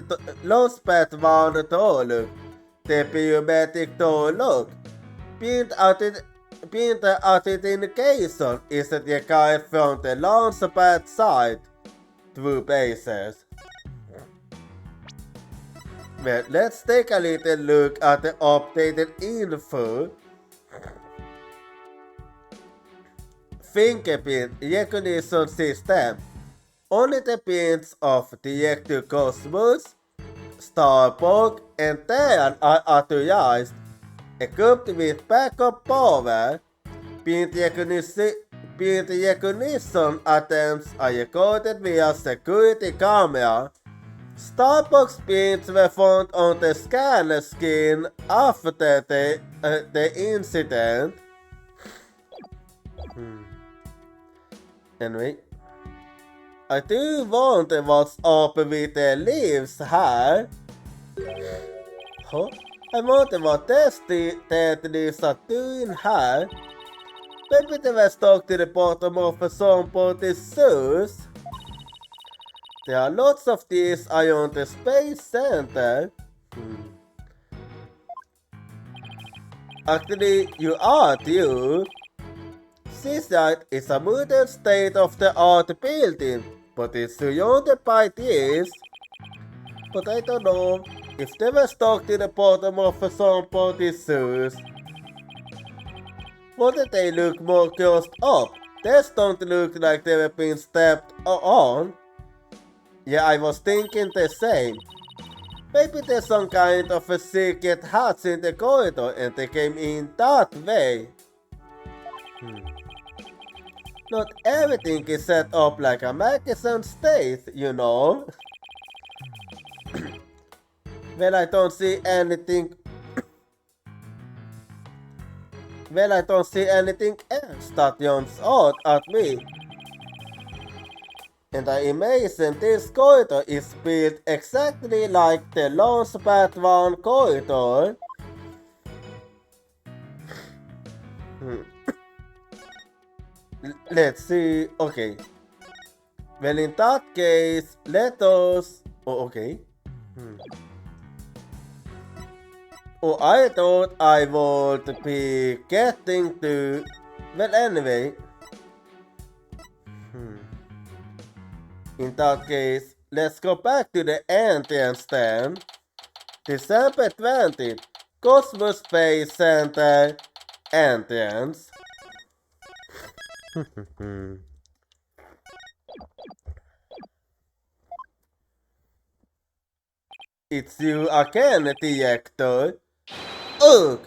1 dialog, the biometric dialog, pinned authentication is required from the Launchpad side through bases. Well, let's take a little look at the updated info. Fingerprint recognition system. Only the pins of Director Cosmos, Starbuck, and Terran are authorized, equipped with backup power. Pin recognition attempts are recorded via security camera. Starbucks pins were found on the scanner screen after the incident. Anyway, I do wonder what's up with the leaves here. Huh? I wonder what the leaves are doing here. Maybe they were stuck to the bottom of somebody's shoes. There are lots of these around the Space Center. Actually, you are due. Seaside is a modern state-of-the-art building, but it's surrounded by this. But I don't know if they were stuck to the bottom of somebody's shoes. Wouldn't they look more closed up? These don't look like they were being stepped on. Yeah, I was thinking the same. Maybe there's some kind of a secret hatch in the corridor and they came in that way. Not everything is set up like a magazine state, you know. Well, I don't see anything. Well, I don't see anything else that jumps out at me. And I imagine this corridor is built exactly like the Launchpad 1 corridor. Let's see. Okay. Well, in that case, let us. Oh, okay. Oh, I thought I would be getting to... Well, anyway. In that case, let's go back to the entrance then. December 20th, Cosmos Space Center entrance. It's you again, Director. Ugh!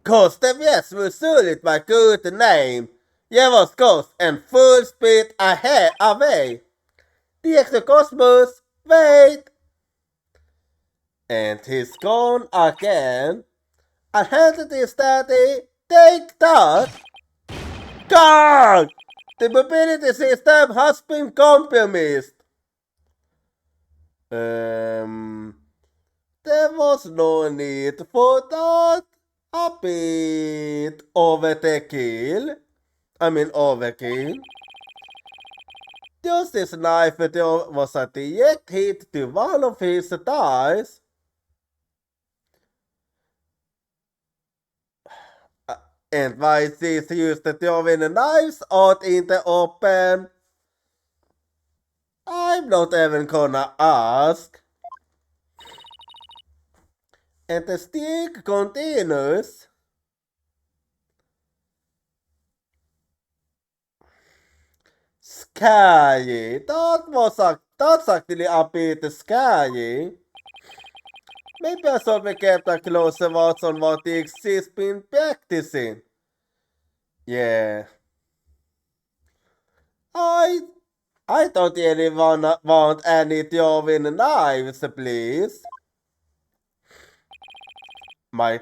Gustav Jesper Sulit, my good name. Jag was ghost and full speed ahead away. Director Cosmos, wait! And he's gone again. Identity study, take that! God! The mobility system has been compromised. There was no need for that. A bit overkill. Overkill. Just this knife was a direct hit to one of his thighs. And why these used to throwing knives out in the open? I'm not even gonna ask. And the stick continues. Scary. That's actually a bit scary. Maybe I should be kept a closer watch on what the has been practicing. Yeah. I don't really want any throwing knives, please. My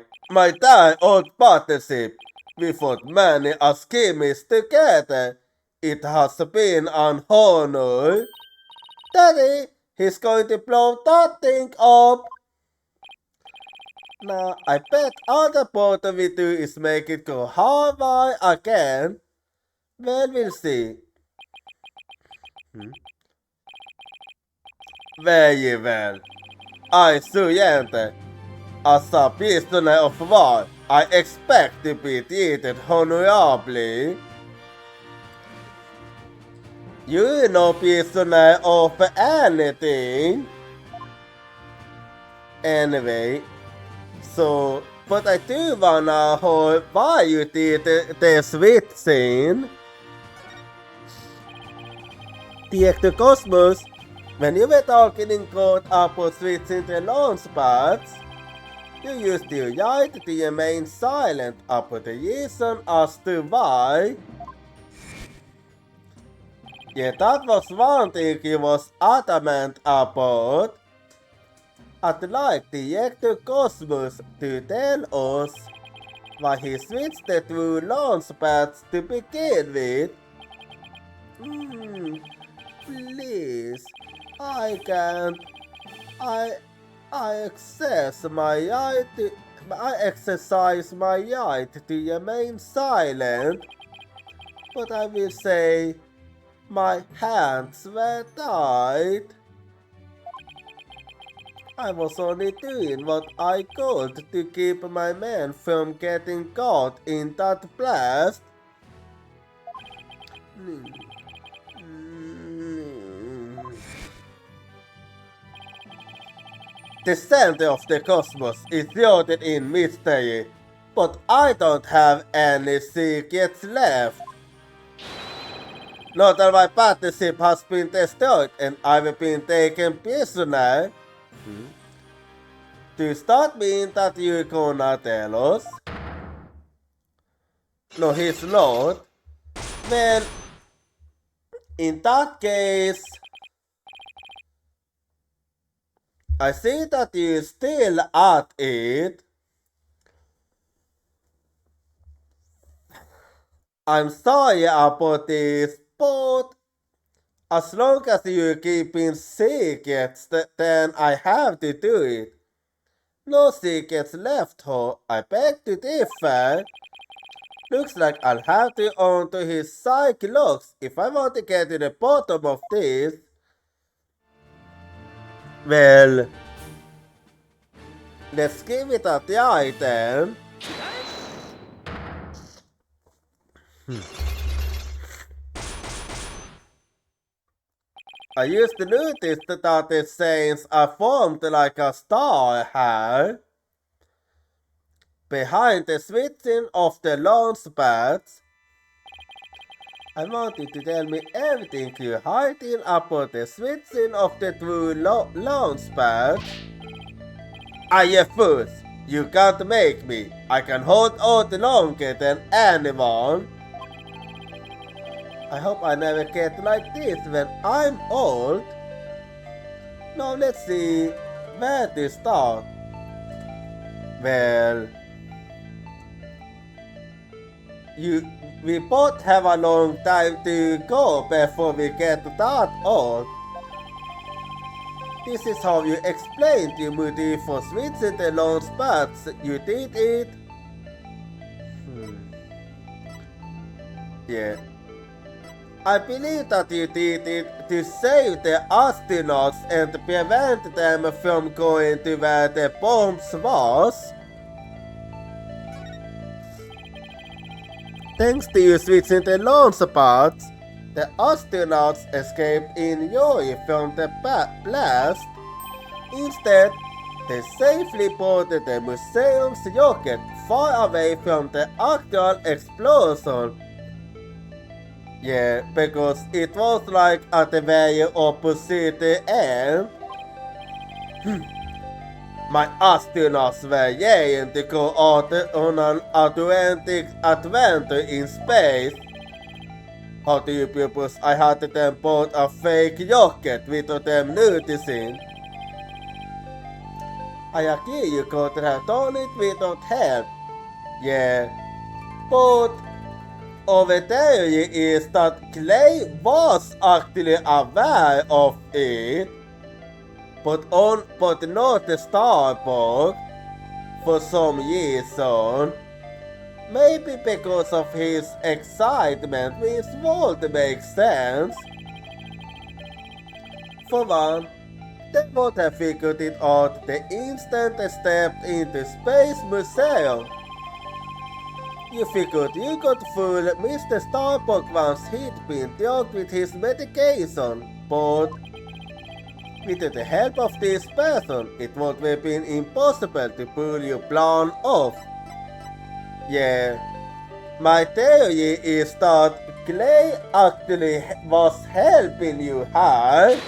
old partnership, we fought many schemes together. It has been an honor. Daddy, he's going to blow that thing up. Now, I bet all the part of it do is make it go Hawaii again. Well, we'll see. Very well. I surrender. As a prisoner of war, I expect to be treated honorably. You're no prisoner of anything. Anyway, so, but I do wanna know why you did the sweet scene. Director Cosmos, when you were talking in code about switching the launch pads, you used your right to remain silent about the reason as to why. Yeah, that was one thing he was adamant about. I'd like Director Cosmos to tell us why he switched the two launch pads to begin with. Please, I can't. I exercise my right to remain silent, but I will say my hands were tied. I was only doing what I could to keep my men from getting caught in that blast. The center of the cosmos is shrouded in mystery, but I don't have any secrets left. Not that my partnership has been destroyed and I've been taken prisoner. Does that mean that you're gonna tell us? No, he's not. Well, in that case, I see that you're still at it. I'm sorry about this, but as long as you're keeping secrets, then I have to do it. No secrets left, ho. I beg to differ. Looks like I'll have to own to his psych logs if I want to get to the bottom of this. Well, Let's give it a try then. I used to notice that the saints are formed like a star here. Behind the switching of the launch pads. I want you to tell me everything you're hiding about the switching of the two launch pads. I am first. You can't make me. I can hold out longer than anyone. I hope I never get like this when I'm old. Now let's see where to start. Well, we both have a long time to go before we get that old. This is how you explained you Moody for switching the launch pads. You did it. Yeah. I believe that you did it to save the astronauts and prevent them from going to where the bombs was. Thanks to you switching the launch pads, the astronauts escaped in joy from the blast. Instead, they safely boarded the museum's rocket far away from the actual explosion. Yeah, because it was like at the very opposite end. My astronauts were yearning to go out on an adventure in space. How do you propose I had them board a fake rocket without them noticing? I agree you could have done it without help. Yeah, but our theory is that Clay was actually aware of it, but not the Starbuck for some reason. Maybe because of his excitement, which would make sense. For one, they would have figured it out the instant they stepped into Space Museum. You figured you could fool Mr. Starbuck once he'd been drugged with his medication, but with the help of this person, it would have been impossible to pull your plan off. Yeah, my theory is that Clay actually was helping you here,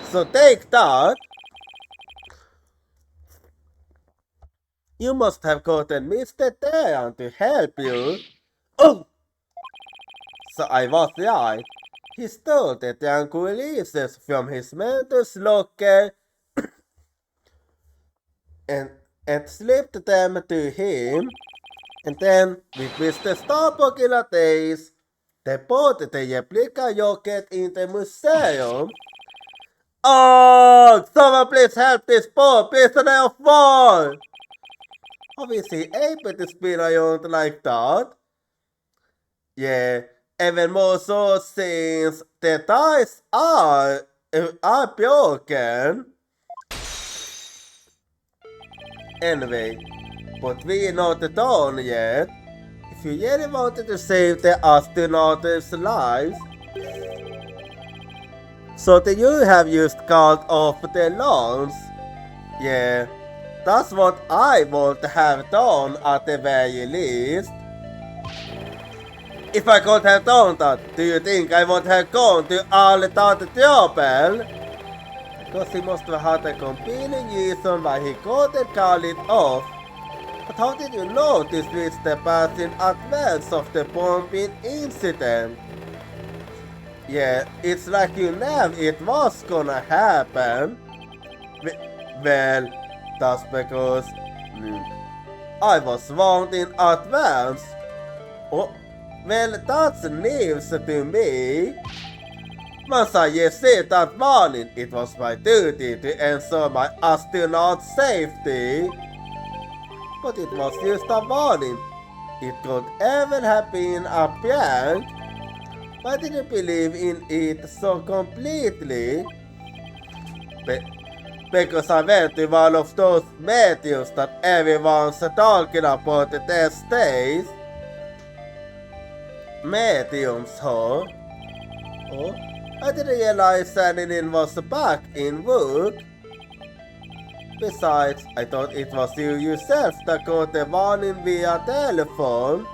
so take that. You must have gotten Mr. Dayan to help you. Oh! So I was right. He stole the tranquilizers from his mentor's locker and slipped them to him. And then, with Mr. Starbuck in a daze, they brought the replica rocket in the museum. Oh! Someone please help this poor prisoner of war! How is he able to spin around like that? Yeah, even more so since the dice are broken. Anyway, but we're not done yet. If you really wanted to save the astronauts' lives, so that you have used card of the launch. Yeah, that's what I would have done at the very least. If I could have done that, do you think I would have gone to all that trouble? Because he must have had a compelling reason why he couldn't call it off. But how did you know this reached the path in advance of the bombing incident? Yeah, it's like you knew it was gonna happen. Well, that's because I was warned in advance. Oh, well, that's news to me. Once I received that warning, it was my duty to ensure my astronaut safety. But it was just a warning. It could even have been a prank. Why did you believe in it so completely? because I went to one of those meetings that everyone's talking about these days. Meetings, huh? Oh, I didn't realize Saninin was back in work. Besides, I thought it was you yourself that got the warning via telephone.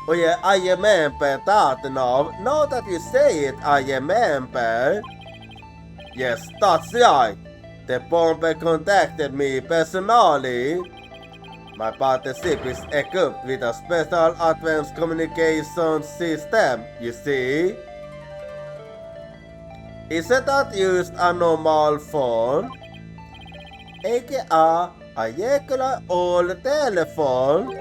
Oh yeah, I remember that now. Now that you say it, I remember. Yes, that's right. The bomber contacted me personally. My partnership is equipped with a special advanced communication system, you see. Isn't that used a normal phone? aka a regular old telephone?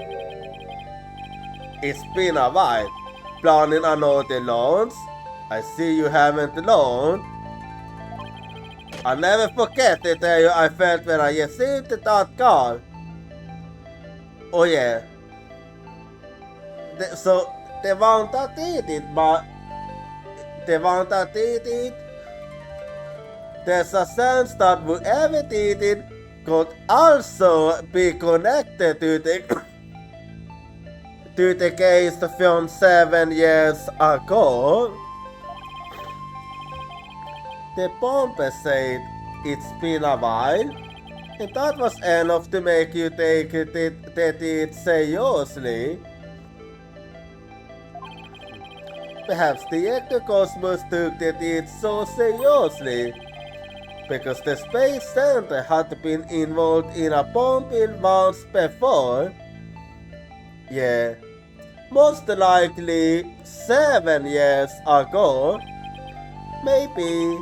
It's been a while. Planning another launch? I see you haven't launched. I'll never forget the day I felt when I received that call. Oh yeah. So the one that did it, but the one that did it, there's a sense that whoever did it could also be connected to the to the case from 7 years ago. The bomber said it's been a while, and that was enough to make you take it seriously. Perhaps the Ectocosmos took the deed so seriously because the Space Center had been involved in a bombing once before. Yeah, most likely 7 years ago. Maybe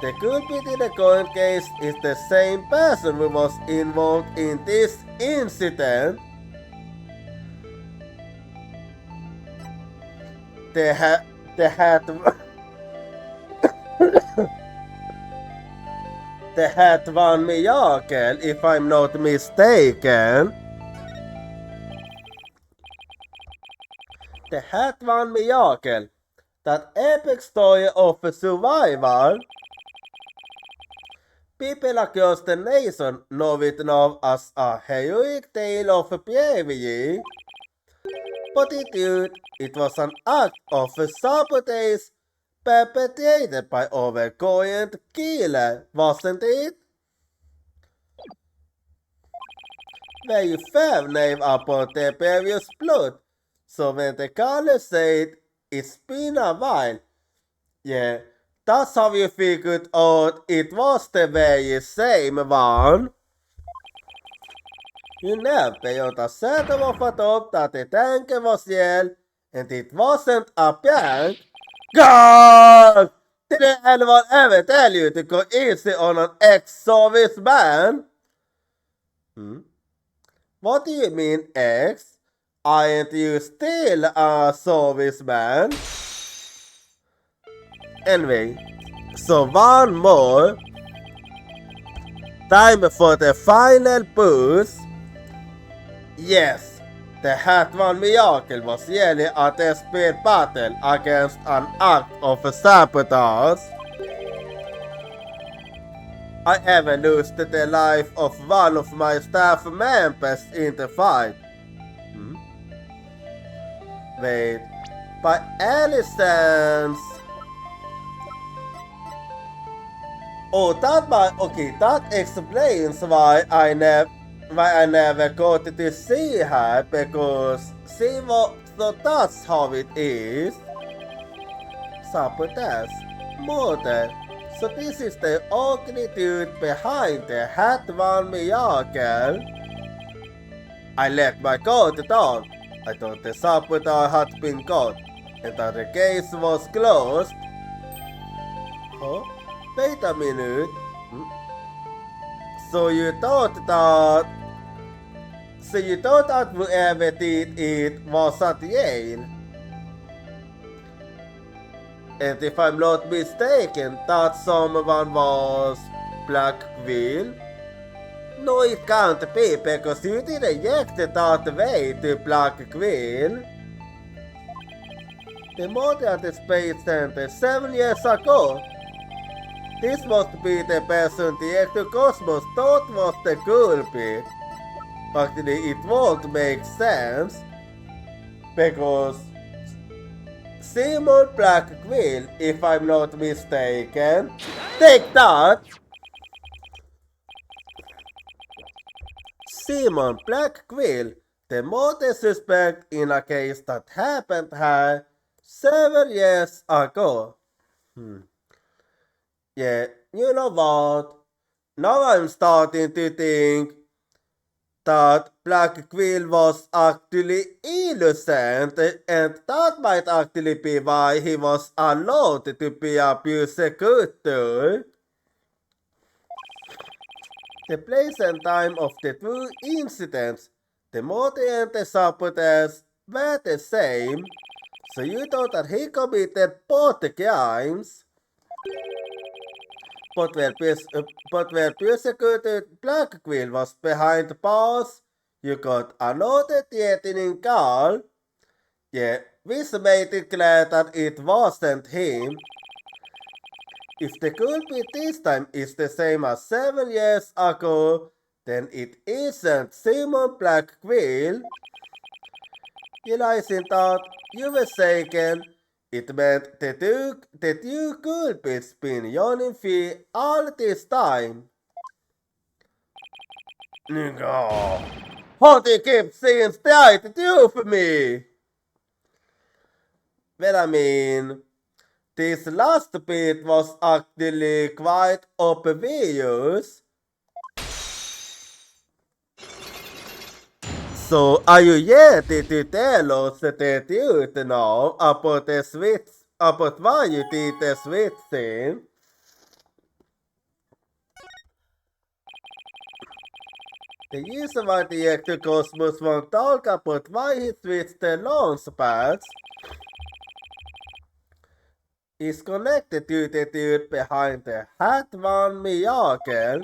the culprit in the current case is the same person who was involved in this incident. They had they had one miracle, if I'm not mistaken. They had one miracle. That epic story of survival. People across the nation know it now as a heroic tale of bravery. But in truth, it was an act of sabotage perpetrated by our current killer, wasn't it? Very fair name about the previous plot. So when the caller said, it's been a while, yeah, that's how you figured out it was the very same one. You know, beyond a shadow of a doubt that the tanker was real, and it wasn't a prank. God! Didn't anyone ever tell you to go easy on an ex-service man? What do you mean, ex? Aren't you still a serviceman? Anyway, so one more time for the final boost. Yes, the Hat-1 Miracle was really a desperate battle against an act of sabotage. I even lost the life of one of my staff members in the fight. Wait, by any sense... Oh, that explains why I never got to see her, because so that's how it is. Sabotage, murder. So this is the ugly dude behind the Hat-1 Miracle. I let my guard down. I thought the saboteur had been caught, and that the case was closed. Huh? Wait a minute. So you thought that whoever did it was at Yale? And if I'm not mistaken, that someone was Black Quill? No, it can't be, because you didn't react that way to Black Quill. The murder at the Space Center 7 years ago. This must be the person the Ectocosmos thought was the culprit. But it won't make sense because Simon Black Quill, if I'm not mistaken, take that! Simon Black Quill, the motive suspect in a case that happened here 7 years ago. Yeah, you know what? Now I'm starting to think that Black Quill was actually innocent, and that might actually be why he was allowed to be a prosecutor. The place and time of the two incidents, the motive and the sabotage, were the same, so you thought that he committed both the crimes. But where prosecutor Black Quill was behind bars, you got another threatening call. Yeah, which made it clear that it wasn't him. If the culprit this time is the same as 7 years ago, then it isn't Simon Black Quill. Realizing that you were shaken, it meant the two culprits been yawning free all this time. Nigga, how do you keep saying straight to do for me? Well, I mean, this last bit was actually quite obvious. So, are you ready to tell us the truth now about the switch, about why you did the switch thing? The reason why the Ectocosmos won't talk about why he switched the launch pads is connected to the dude behind the Hat One Miracle.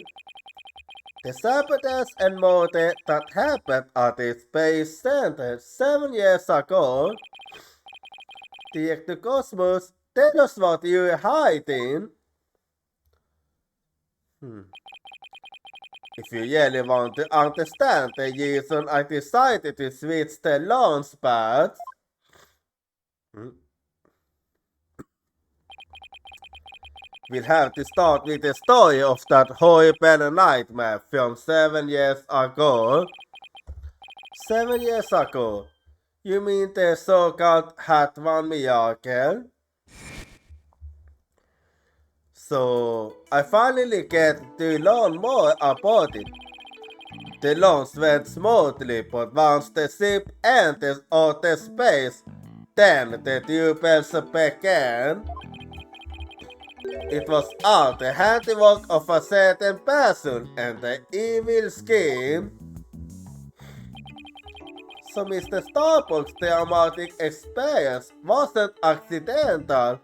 The sabotage and murder that happened at the Space Center 7 years ago. The Ectocosmos, tell us what you're hiding. If you really want to understand the reason I decided to switch the launch pads, we'll have to start with the story of that horrible nightmare from 7 years ago. 7 years ago? You mean the so-called Hat One Miracle? So, I finally get to learn more about it. The launch went smoothly, but once the ship entered outer space, then the troubles began. It was all the handiwork of a certain person and the evil scheme. So Mr. Starbuck's traumatic experience wasn't accidental.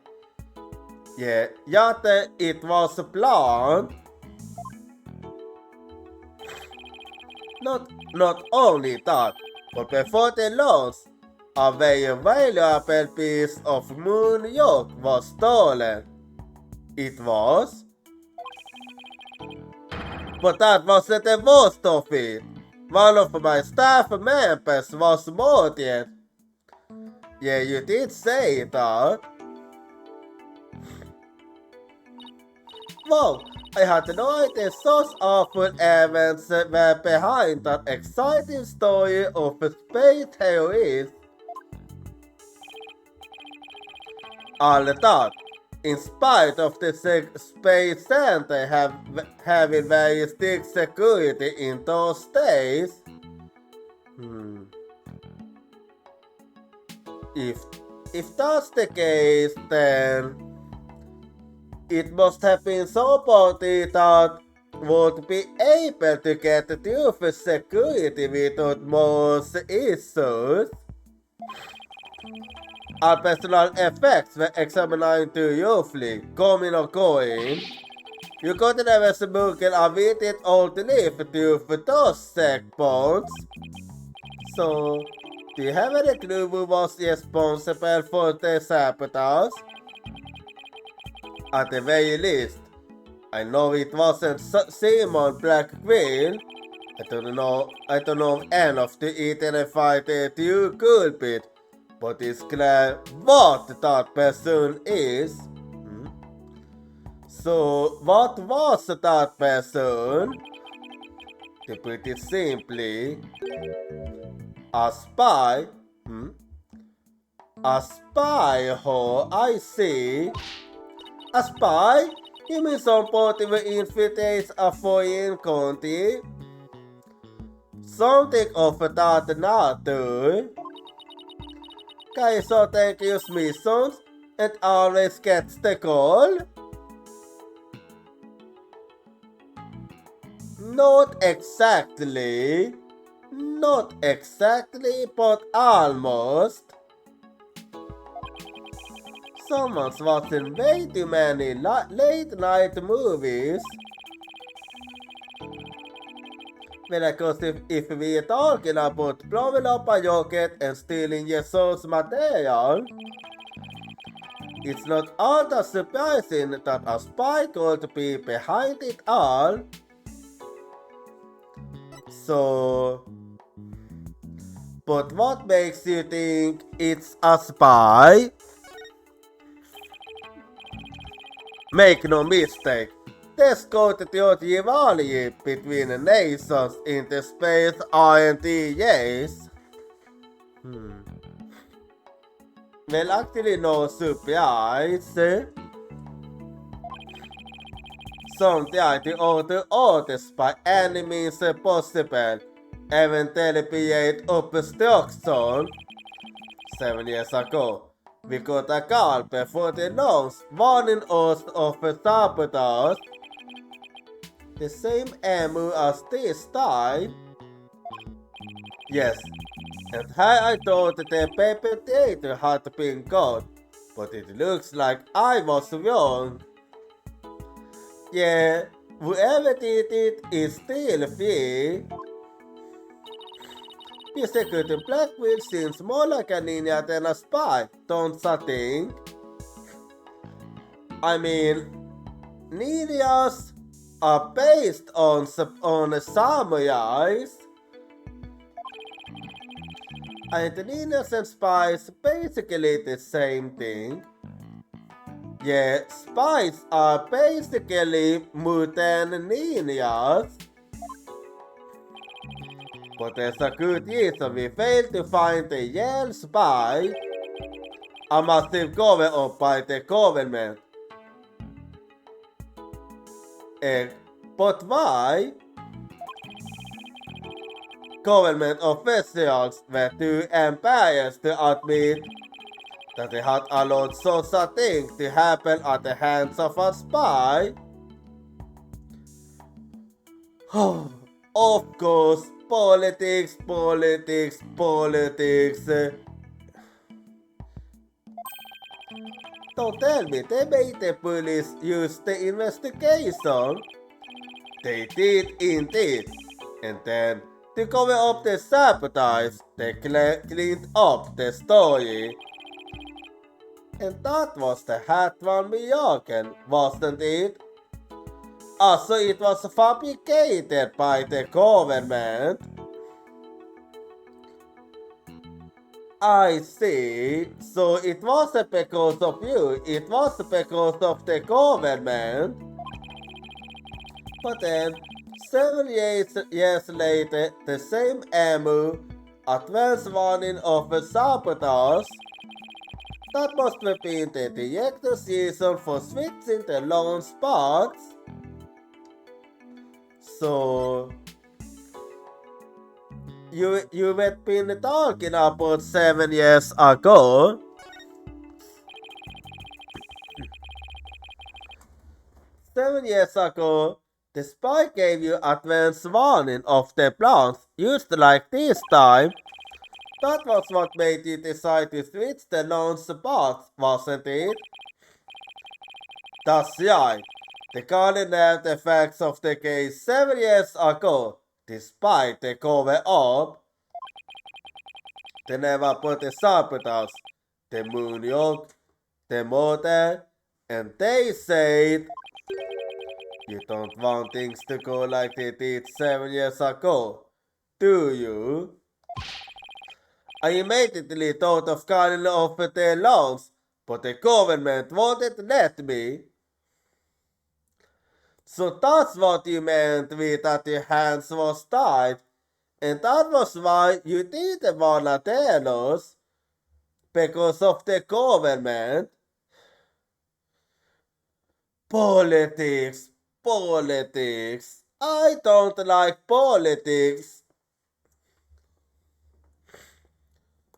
Yeah, yet it was planned. Not only that, but before the launch, a very valuable piece of moon rock was stolen. It was? But that wasn't the worst of it. One of my staff members was murdered. Yeah, you did say that. Wow, I had no idea such awful events were behind that exciting story of space terrorists. All that, in spite of the Space Center having very strict security in those days. If that's the case, then it must have been somebody that would be able to get through the security without most issues. Our personal effects were examined too roughly, coming or going. You couldn't ever smuggle a withered old leaf through those checkpoints. So, do you have any clue who was responsible for the sabotage? At the very least, I know it wasn't Simon Black Queen. I don't know any of the identified you culprit, but it's clear what that person is. So, what was that person? To put it simply, a spy. A spy, ho, I see. A spy? You mean somebody who infiltrates a foreign country? Something of that nature. Kaiser takes his missions and always gets the call? Not exactly. Not exactly, but almost. Someone's watching way too many late night movies. Well, because if we are talking about blowing up a rocket and stealing your source material, it's not all that surprising that a spy could be behind it all. So, but what makes you think it's a spy? Make no mistake, there's going to be a rivalry between the nations in the space R&Ds. Well, actually no surprise. Some try to order orders by any means possible, eventually create obstruction. 7 years ago, we got a call before the launch warning us of a sabotage. The same ammo as this time. Yes, and I thought the perpetrator had been caught, but it looks like I was wrong. Yeah, whoever did it is still free. The secret Blackwill seems more like a ninja than a spy, don't you think? I mean, ninjas are based on samurais. And ninjas and spies basically the same thing. Yeah, spies are basically mutant ninjas. But there's a good reason we failed to find the Yale spy. A massive cover up by the government. But why? Government officials were too embarrassed to admit that they had allowed such a thing to happen at the hands of a spy. Of course, politics. Don't tell me they made the police use the investigation. They did indeed. And then, to cover up the sabotage, they cleaned up the story. And that was the Hat One miracle, wasn't it? Also, it was fabricated by the government. I see. So it wasn't because of you, it was because of the government. But then, 7 years later, the same ammo, advanced warning of a sabotage. That must have been the director's reason for switching the launch spots. So, you had been talking about 7 years ago. Seven years ago, the spy gave you advance warning of the plans used like this time. That was what made you decide to switch the launch spots, wasn't it? That's right. The cardinal effects of the case 7 years ago, despite the cover-up, they never put the sabotage, the moonyoke, the motor, and they said You don't want things to go like they did 7 years ago, do you? I immediately thought of calling off their loans, but the government wouldn't let me. So that's what you meant with that your hands was tied, and that was why you didn't wanna tell us, because of the government. Politics, politics. I don't like politics.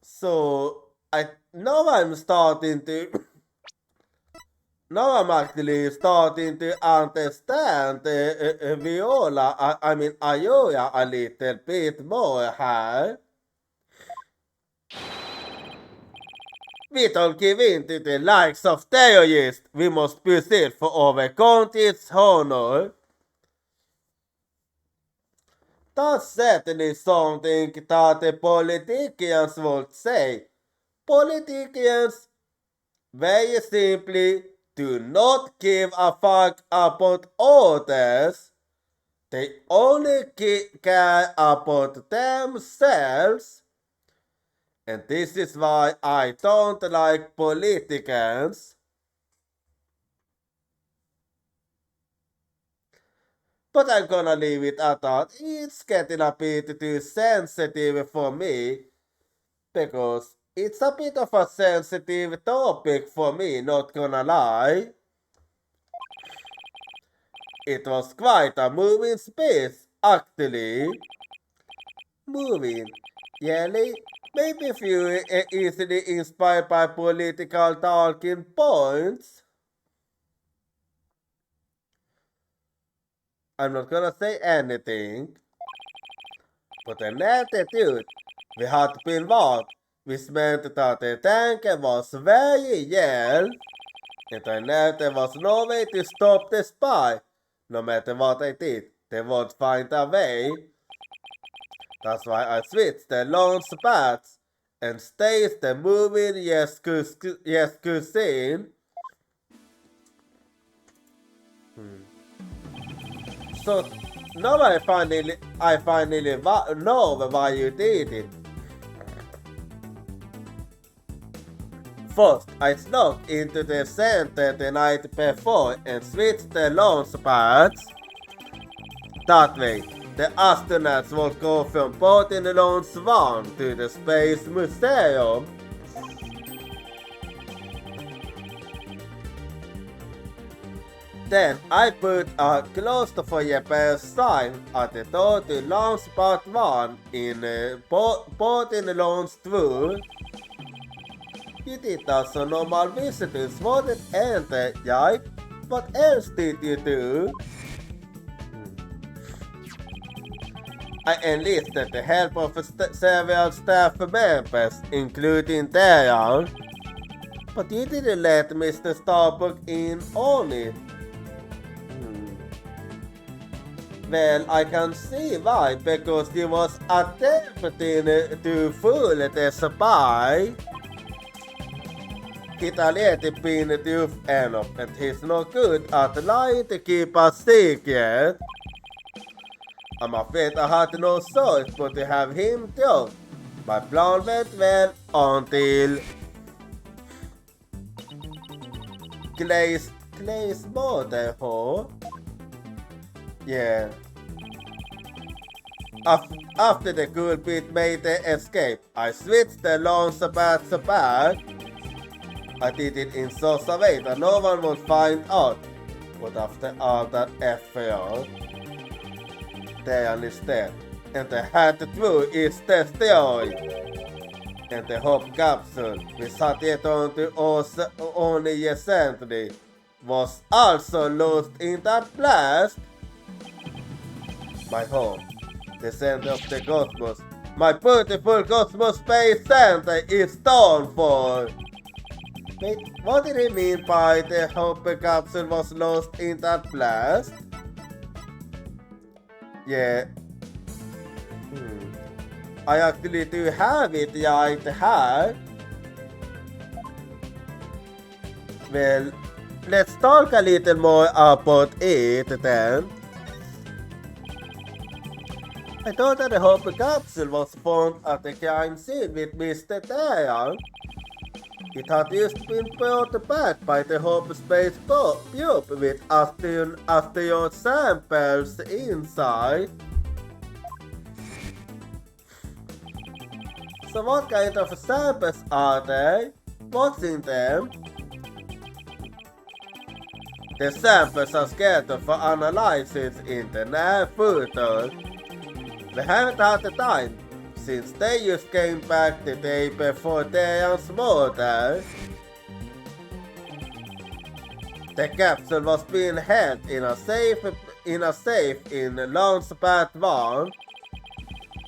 So I'm starting to now I'm actually starting to understand Viola, I mean Ayoya a little bit more here. We don't give in to the likes of terrorists. We must proceed for our country's honor. That's certainly something that the politicians would say. Politicians, very simply, do not give a fuck about others. They only care about themselves. And this is why I don't like politicians. But I'm gonna leave it at that. It's getting a bit too sensitive for me. Because it's a bit of a sensitive topic for me, not gonna lie. It was quite a moving space, actually. Moving. Yeah, maybe if you easily inspired by political talking points. I'm not gonna say anything. But an attitude we had been what, which meant that the tank was very yell, and I knew there was no way to stop the spy. No matter what I did, they would find a way. That's why I switched the launch pads and staged the moving yes cuisine. So now I finally know why you did it. First, I snuck into the center the night before and switched the launch pads. That way, the astronauts would go from boarding launch 1 to the Space Museum. Then I put a claustrophobic sign at the door to launch part 1 in boarding launch 2. You did that so normal visitors wouldn't enter, right? What else did you do? I enlisted the help of several staff members, including Daryl. But you didn't let Mr. Starbuck in on it. Well, I can see why, because he was attempting to fool the spy. He'd already been tough enough, and he's not good at lying to keep a secret. I'm afraid I had no choice but to have him killed. My plan went well until Clay's mother, huh? Yeah. After the culprit made the escape, I switched the launch pads back. I did it in such a way that no one would find out. But after all that effort, Diane is dead, and the hat through is destroyed. And the Hope capsule, which had yet on to us only recently, was also lost in that blast. My home, the center of the cosmos, my beautiful Cosmos Space Center is done for. Wait, what did he mean by the Hope capsule was lost in that blast? Yeah. I actually do have it right here. Well, let's talk a little more about it then. I thought that the Hopper capsule was found at the crime scene with Mr. Taran. It had just been brought back by the Hopper Space Probe with asteroid samples inside. So what kind of samples are they? What's in them? The samples are scattered for analysis in the near future. We haven't had the time, since they just came back the day before Taran's murder. The capsule was being held in a safe in Launchpad 1,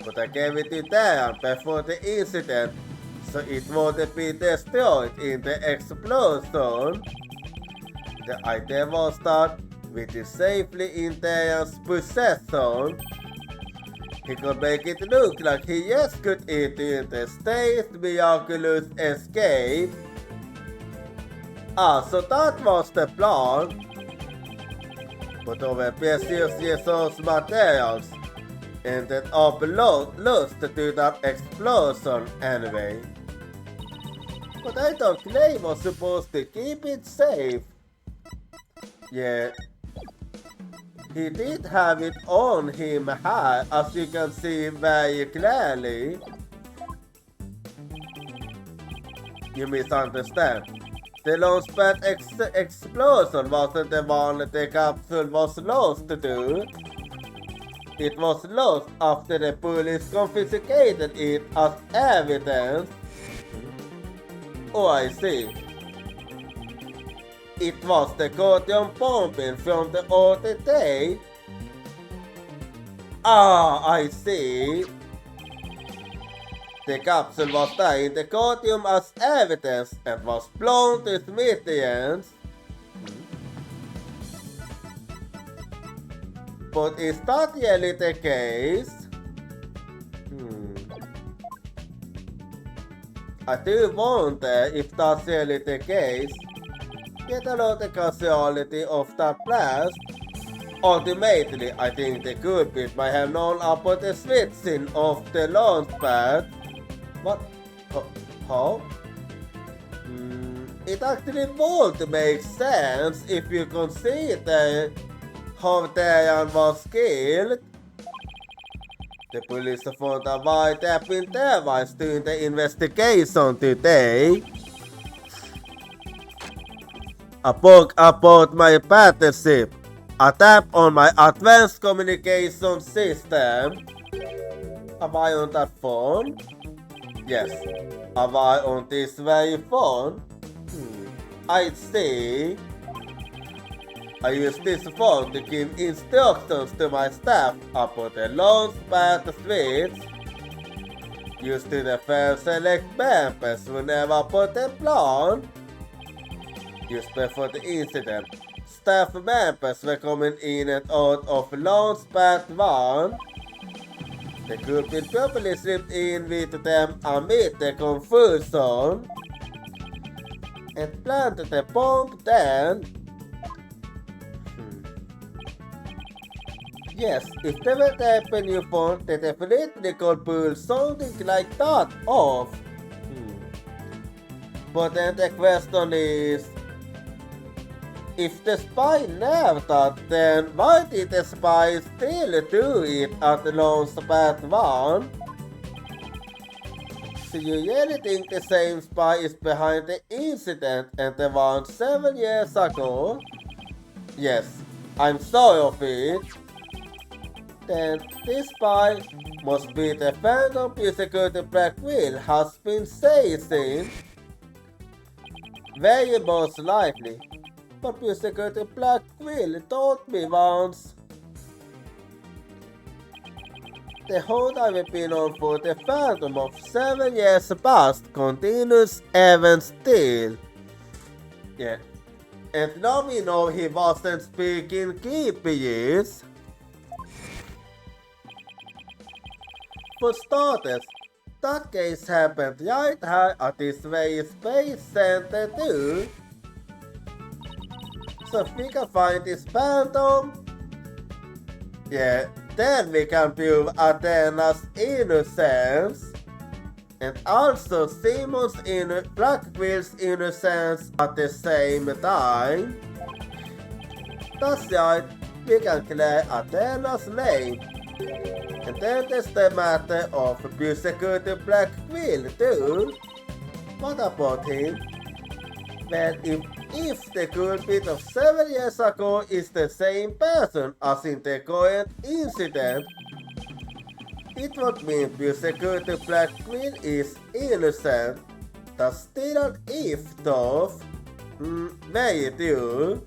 but I gave it to Taran before the incident, so it wouldn't be destroyed in the explosion. The idea was that, with it safely in Taran's possession, he could make it look like he just could into the state miraculous escape. So that was the plan. But over precious resource materials ended up lost to that explosion anyway. But I thought Clay was supposed to keep it safe. Yeah. He did have it on him high, as you can see very clearly. You misunderstand. The launchpad explosion wasn't the one the capsule was lost to. It was lost after the police confiscated it as evidence. Oh, I see. It was the Cotium pumping from the other day. I see. The capsule was there in the Cotium as evidence and was blown to smithereens. But is that really the case? I do wonder if that's really the case. Get a lot of causality of that blast. Ultimately, I think the culprit might have known about the switching of the launch pad. What? How? It actually would make sense if you consider how Taran was killed. The police found a white tapping device during the investigation today. A book about my partnership. A tap on my advanced communication system. Am I on that phone? Yes. Am I on this very phone? I see. I use this phone to give instructions to my staff about the launch pad switch. Used to the first select members who never put a plan. Just before the incident, staff members were coming in and out of Launchpad 1. The culprit probably slipped in with them amid the confusion and planted the bomb then. Yes, if they were tapping your phone, they definitely could pull something like that off. But then the question is, if the spy knew that, then why did the spy still do it at Launchpad 1? So you really think the same spy is behind the incident and the one 7 years ago? Yes, I'm sure of it. Then this spy must be the Phantom Security Black Wheel has been saying. Very most likely. But Security Black Wheel told me once. The hold I've been on for the Phantom of 7 years past continues even still. Yeah. And now we know he wasn't speaking GPS. For starters, that case happened right here at this very space center too. So if we can find this phantom, yeah, then we can prove Athena's innocence. And also Simon's Blackbeard's innocence at the same time. That's right, we can clear Athena's name. And then there's the matter of prosecuting Blackbeard too. What about him? Well, if the culprit of 7 years ago is the same person as in the current incident, it would mean prosecuting Blackbeard is innocent. That's still an if though. Very true.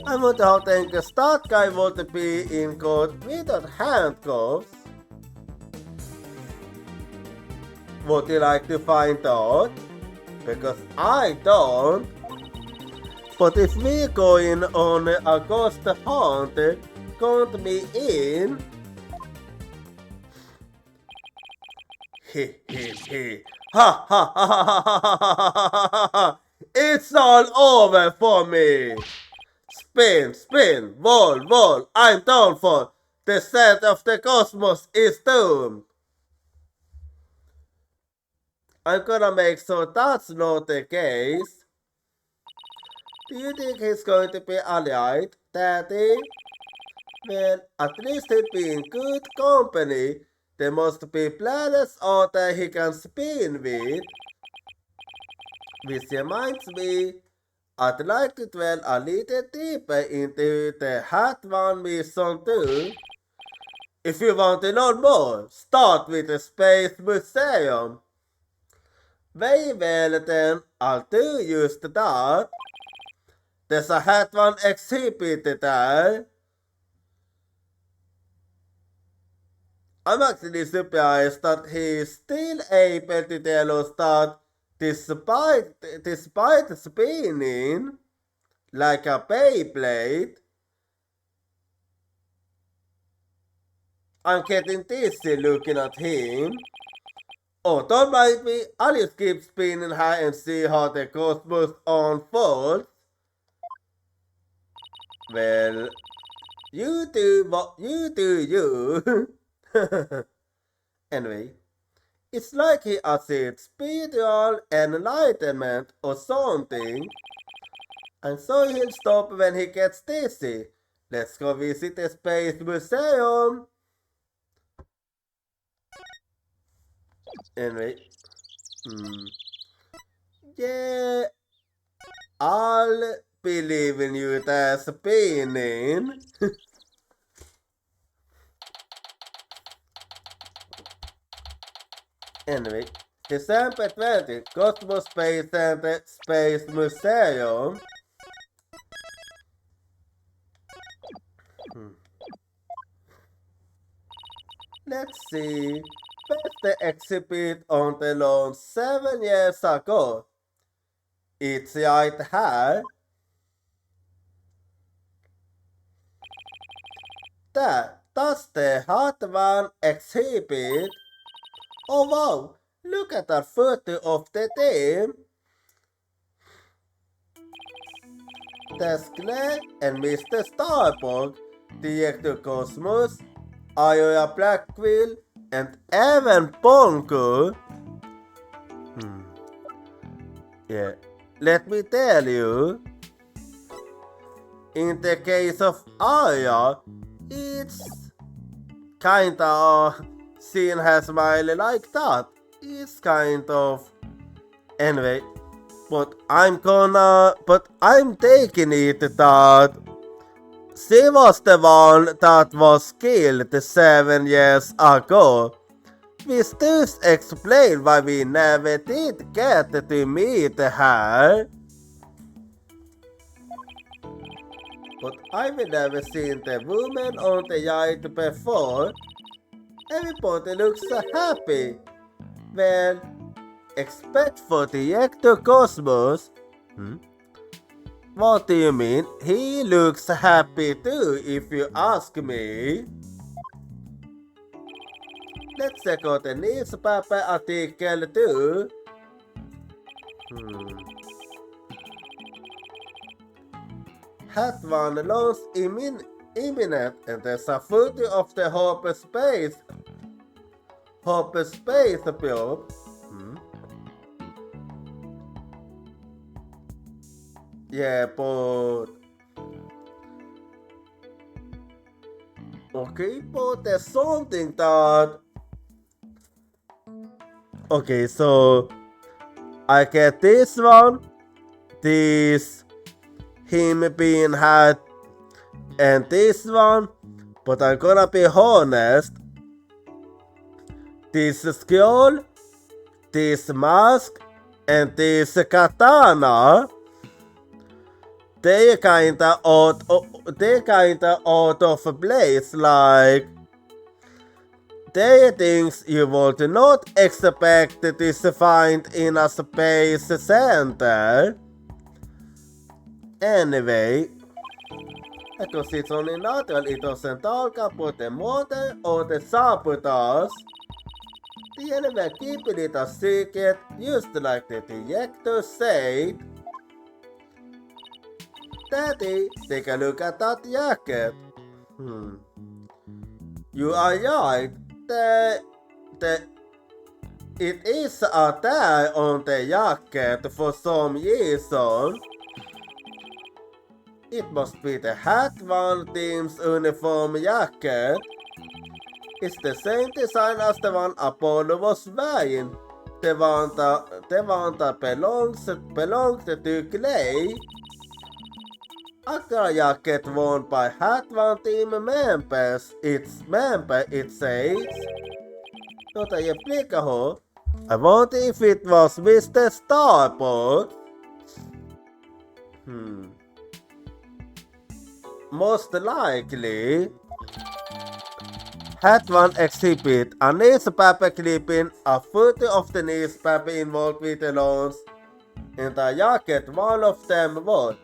I wonder how dangerous that guy would be in court without handcuffs. Would you like to find out? Because I don't. But if we going on a ghost hunt, count me in. He. Ha ha ha ha ha ha ha ha. It's all over for me. Spin, roll, I'm down for. The center of the cosmos is doomed. I'm gonna make sure that's not the case. Do you think he's going to be alright, Daddy? Well, at least he'll be in good company. There must be planets out there he can spin with. Which reminds me, I'd like to dwell a little deeper into the Hat One mission too. If you want to know more, start with the Space Museum. Very well then, I'll do just that. There's a Hat One exhibit there. I'm actually surprised that he's still able to tell us that despite spinning like a Beyblade, I'm getting dizzy looking at him. Oh, don't mind me, I'll just keep spinning her and see how the cosmos unfolds. Well, you do what you do. Anyway, it's like he achieved spiritual enlightenment or something. And so he'll stop when he gets dizzy. Let's go visit the Space Museum. Anyway, yeah, I'll believe in you that's spinning. Anyway, December 20, Cosmos Space Center Space Museum. Let's see. First the exhibit on the lawn 7 years ago. It's right here. That's the Hot One exhibit. Oh wow, look at that photo of the team. There's Claire and Mr. Starbuck, Director Cosmos, Iowa Blackwell, and Evan Bonko. Yeah, let me tell you. In the case of Aya, it's kinda seeing her smile like that. It's kind of. Anyway, but I'm taking it that she was the one that was killed 7 years ago. Which does explain why we never did get to meet her. But I've never seen the woman on the yacht before. Everybody looks so happy. Well, except for Director Cosmos. What do you mean? He looks happy too, if you ask me. Let's check out the newspaper article too. had one launch imminent, and there's a photo of the hyperspace probe. Yeah, but okay, but there's something that okay, so I get this one, this him being had, and this one, but I'm gonna be honest, this skull, this mask, and this katana, they kinda out of place, like they are things you would not expect to find in a space center. Anyway, because it's only natural, it doesn't talk about the mother or the sabotage. The enemy keeping it a secret, just like the director said. Daddy, take a look at that jacket. You are right. It is a tie on the jacket for some reason. It must be the Hat One team's uniform jacket. It's the same design as the one Apollo was wearing. The one that belongs to Clay. Aqua jacket worn by Hat One team members. It says. Not a replica, huh? I wonder if it was Mr. Starboard. Most likely. Hat One exhibit a newspaper clipping, a photo of the newspaper involved with the loans. In the jacket, one of them was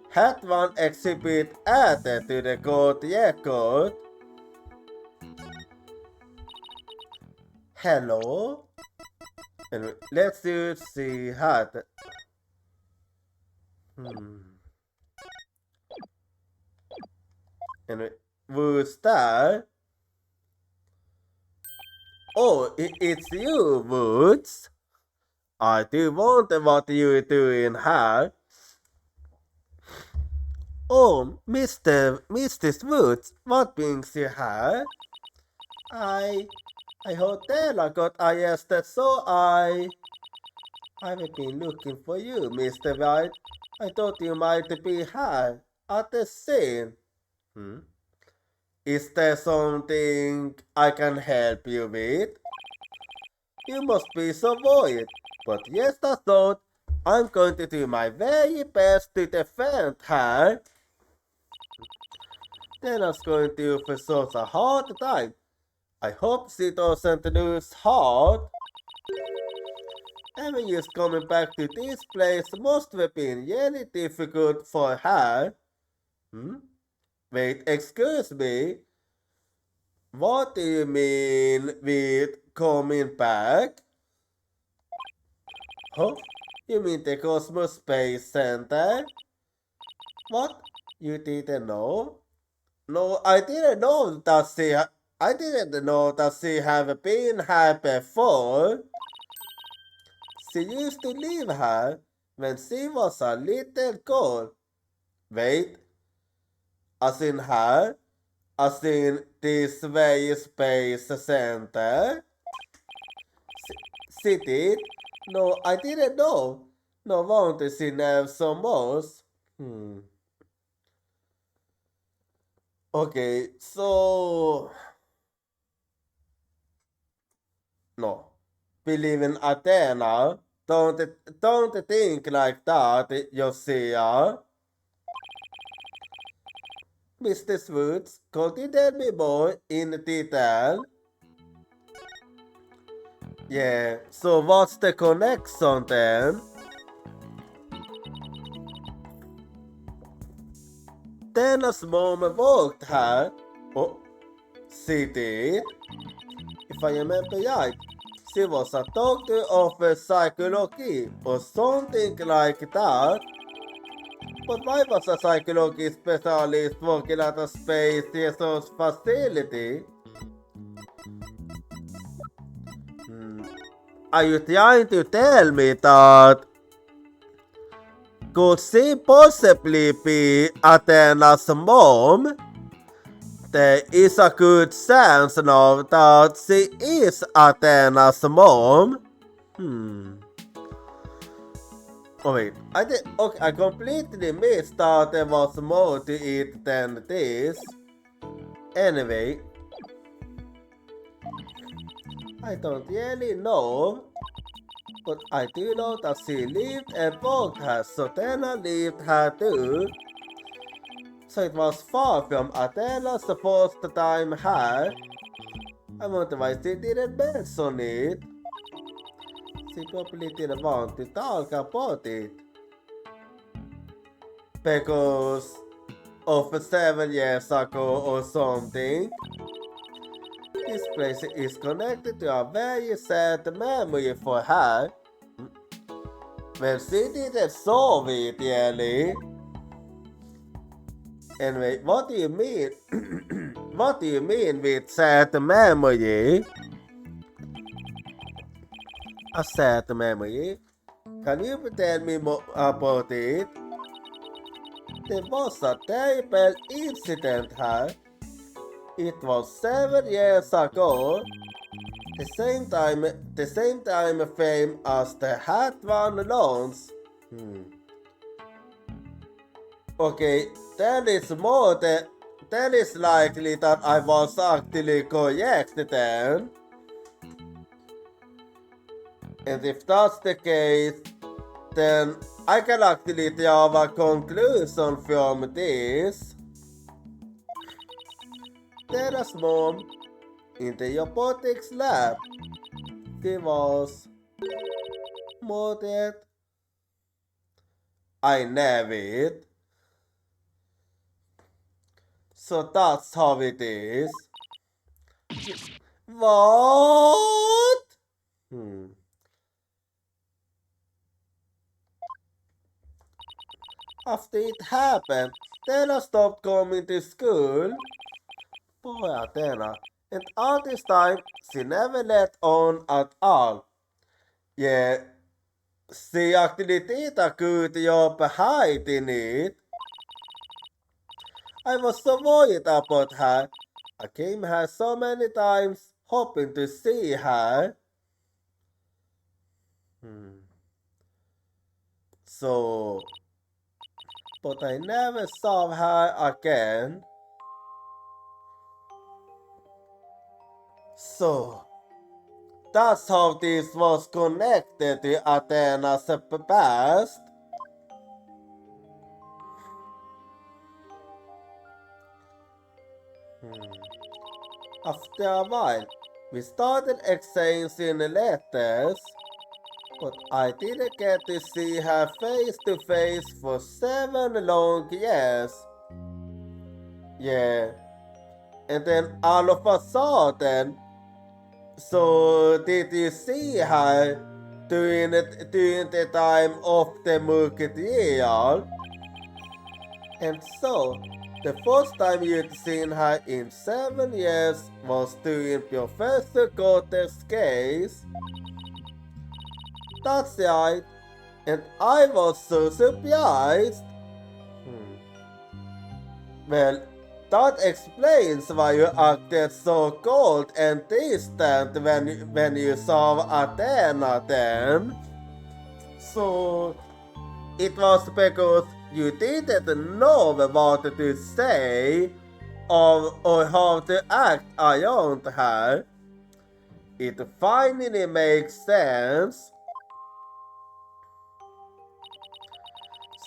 Hat One exhibit added to the court record. Hello? And let's see Hat. And who's that? Oh, it's you, Woods. I do wonder what you're doing here. Oh, Mrs. Woods, what brings you here? I hotel I got arrested, so I've been looking for you, Mr. White. I thought you might be here at the scene. Is there something I can help you with? You must be so worried, but yes, I thought I'm going to do my very best to defend her. Then I'm going to for such a hard time. I hope she doesn't lose heart. Having you coming back to this place must have been really difficult for her. Wait, excuse me. What do you mean with coming back? Huh? You mean the Cosmos Space Center? What? You didn't know? No, I didn't know that she have been here before. She used to live here when she was a little girl. Wait, as in her? As in this very space center? She did? No, I didn't know. No wonder she knows so much. Okay, so... No. Believe in Athena. Don't think like that, Josiah. Mr. Woods, could you tell me more in detail? Yeah, so what's the connection then? Dana's mom worked her. Oh, she did? If I remember right, she was a doctor of psychology or something like that. But why was a psychology specialist working at a space research facility? Are you trying to tell me that could she possibly be Athena's mom? There is a good chance now that she is Athena's mom. Oh wait, I completely missed that there was more to it than this. Anyway, I don't really know, but I do know that she lived and worked her, so Athena lived her too. So it was far from Athena's supposed time her. I wonder why she didn't mention it. She probably didn't want to talk about it. Because of 7 years ago or something. This place is connected to a very sad memory for her. Well, she didn't solve it really. Anyway, what do you mean? What do you mean with sad memory? A sad memory? Can you tell me more about it? There was a terrible incident here. It was 7 years ago. The same time frame as the hat one launch. Okay, that is likely that I was actually correct then. And if that's the case, then I can actually draw a conclusion from this. Tara's mom in the robotics lab. She was murdered. I knew it. So that's how it is. What? After it happened, Tara stopped coming to school. Poor Athena. And all this time, she never let on at all. Yeah, she actually did a good job hiding it. I was so worried about her. I came here so many times, hoping to see her. So, but I never saw her again. So, that's how this was connected to Athena's past. After a while, we started exchanging letters, but I didn't get to see her face to face for 7 long years. Yeah, and then all of a sudden, so did you see her during the time of the Mercurial? And so, the first time you'd seen her in 7 years was during Professor Gotter's case. That's right, and I was so surprised. Well, that explains why you acted so cold and distant when you saw Athena then. So, it was because you didn't know what to say or how to act around her. It finally makes sense.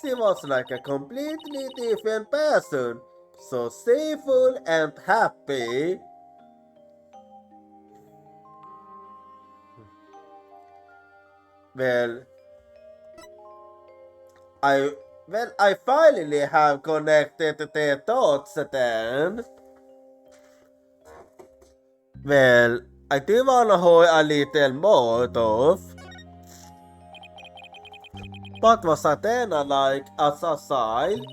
She was like a completely different person, so cheerful and happy. Well, I finally have connected the dots then. Well, I do wanna hold a little more though. But was Athena like as a child?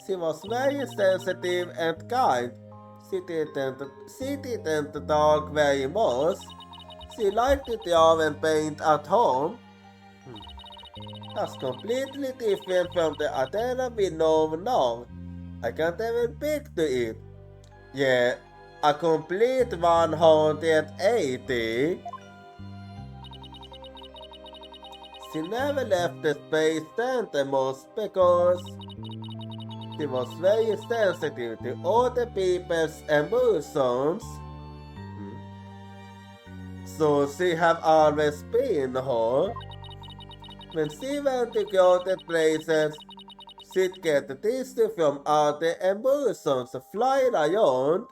She was very sensitive and kind. She didn't talk very much. She liked to draw and paint at home. That's completely different from the Athena we know now. I can't even picture it. Yeah, a complete 180. She never left the space center most because she was very sensitive to other people's emotions. So she have always been her. When she went to crowded places, she'd get the tissue from other emotions flying around.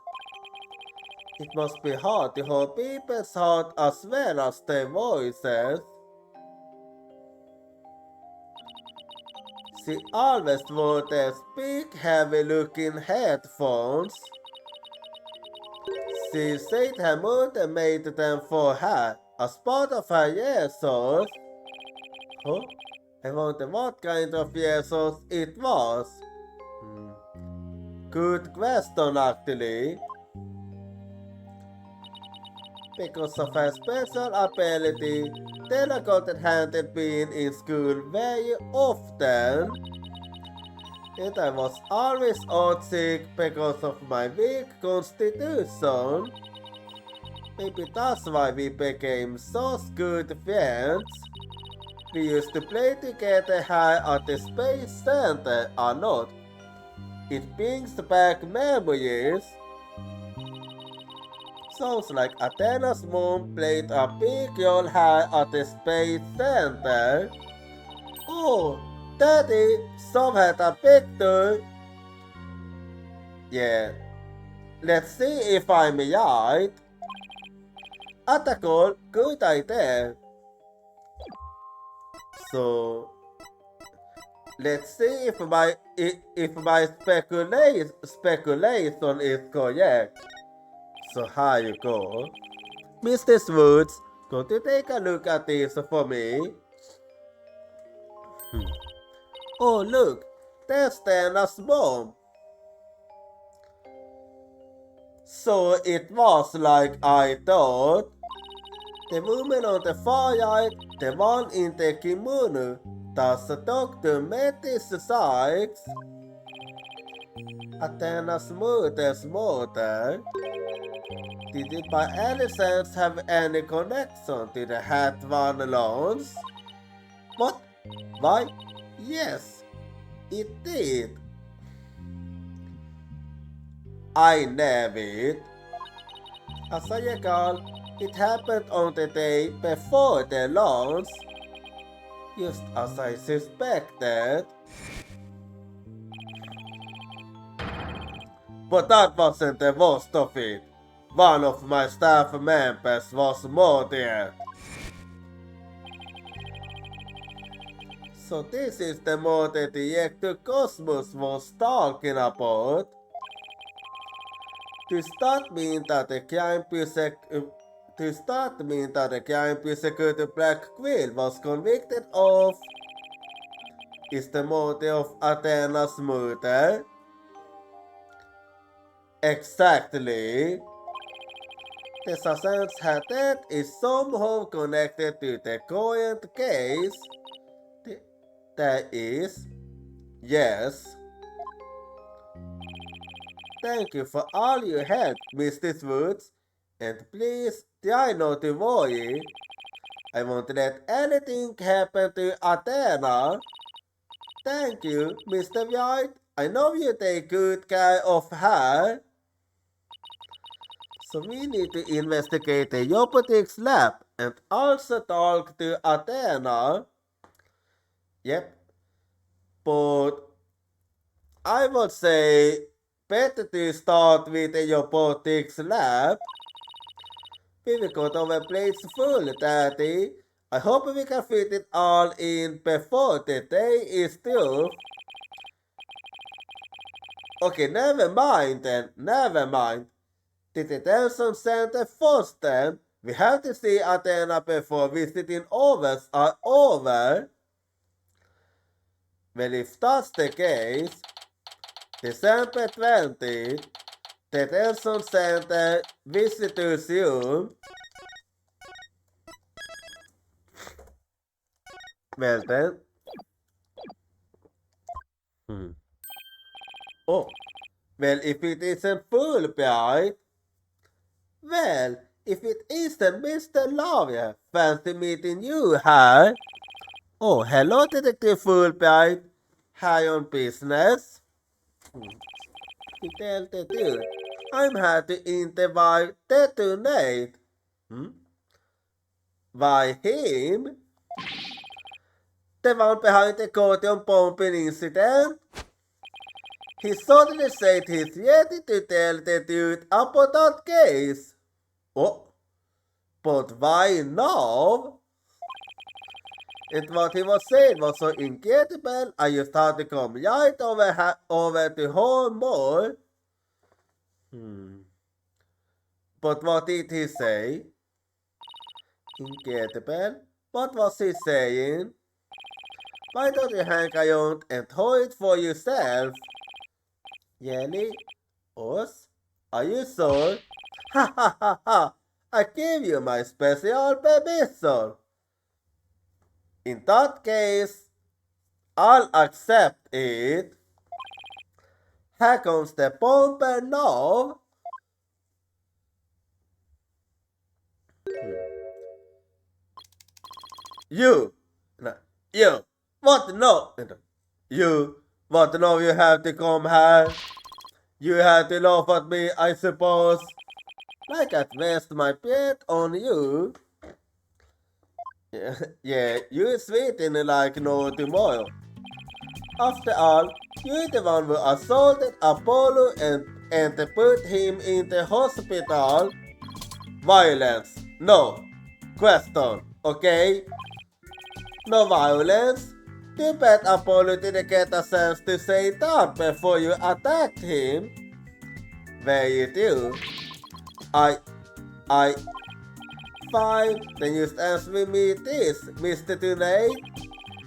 It must be hard to hold people's heart as well as their voices. She always wore those big heavy-looking headphones. She said her mother made them for her as part of her yesos. Huh? I wonder what kind of yesos it was. Good question actually. Because of her special ability, Tena got handed being in school very often. And I was always out sick because of my weak constitution. Maybe that's why we became such good friends. We used to play together here at the Space Center a lot. It brings back memories. Sounds like Athena's mom played a big role here at the Space Center. Oh, Daddy, some had a picture. Yeah, let's see if I'm right. Atacol, good idea. So, let's see if my speculation is correct. So here you go. Mr. Woods, could you take a look at this for me? Oh look, there's Dana's mom. So it was like I thought. The woman on the far right, the one in the kimono, that's Dr. Metis Sykes. Athena's mother's mother. Did it by any chance have any connection to the Hat One loans? What? Why? Yes, it did. I never it. As I recall, it happened on the day before the launch, just as I suspected. But that wasn't the worst of it. One of my staff members was murdered. So this is the murder Director Cosmos was talking about. Does that mean that the crime prosecutor Black Quill was convicted of is the murder of Athena's murder? Exactly. The Sassans had that is somehow connected to the current case. There is, yes. Thank you for all your help, Mr. Woods, and please try not to worry. I won't let anything happen to Athena. Thank you, Mr. White. I know you take good care of her. So we need to investigate the robotics lab and also talk to Athena. Yep. But I would say better to start with the robotics lab. We've got our plates full, Daddy. I hope we can fit it all in before the day is through. Okay, never mind then, never mind. The detention center first then. We have to see Athena before visiting hours are over. Well, if that's the case, December 20, the Detention Center visitors you. Well then. Oh, well, if it isn't Fulbright, well, if it isn't Mr. Lawyer, fancy meeting you, hi. Oh, hello, Detective Fulbright. High on business? He tells the dude, I'm here to interview detonate. Why him? The one behind the Cordion bombing incident? He suddenly said he's ready to tell the dude about that case. Oh, but why now? And what he was saying was so incredible, I just had to come right over to home more. But what did he say? Incredible. What was he saying? Why don't you hang around and hold it for yourself? Yelly? Us? Are you sure? Ha ha ha ha! I gave you my special permission. In that case, I'll accept it. Here comes the bomber now. You! You! What? No! You! What? No, you have to come here. You have to laugh at me, I suppose. Like I'd waste my bet on you. Yeah, you sweeten like no tomorrow. After all, you're the one who assaulted Apollo and put him in the hospital. Violence. No. Question. Okay? No violence? You bet Apollo didn't get a chance to say that before you attacked him. Well, you do. Fine, then just answer me this, Mr. Tonight.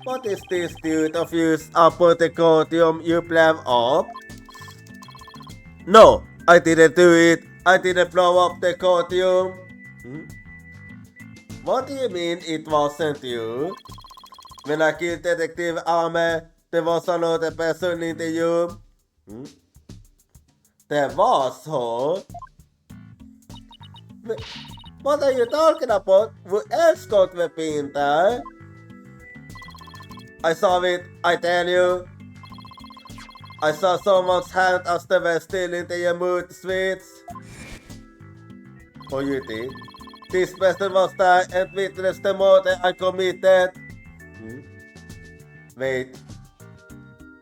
What is this dude of yours about the Cordium you blame up? No, I didn't do it. I didn't blow up the Cordium. What do you mean it wasn't you? When I killed Detective Arme, there was another person in the room. There was, huh? What are you talking about? Who else could have been there? I saw it, I tell you. I saw someone's hand as they were still in the mood suites. Oh, you did? This person was there and witnessed the murder I committed. Wait.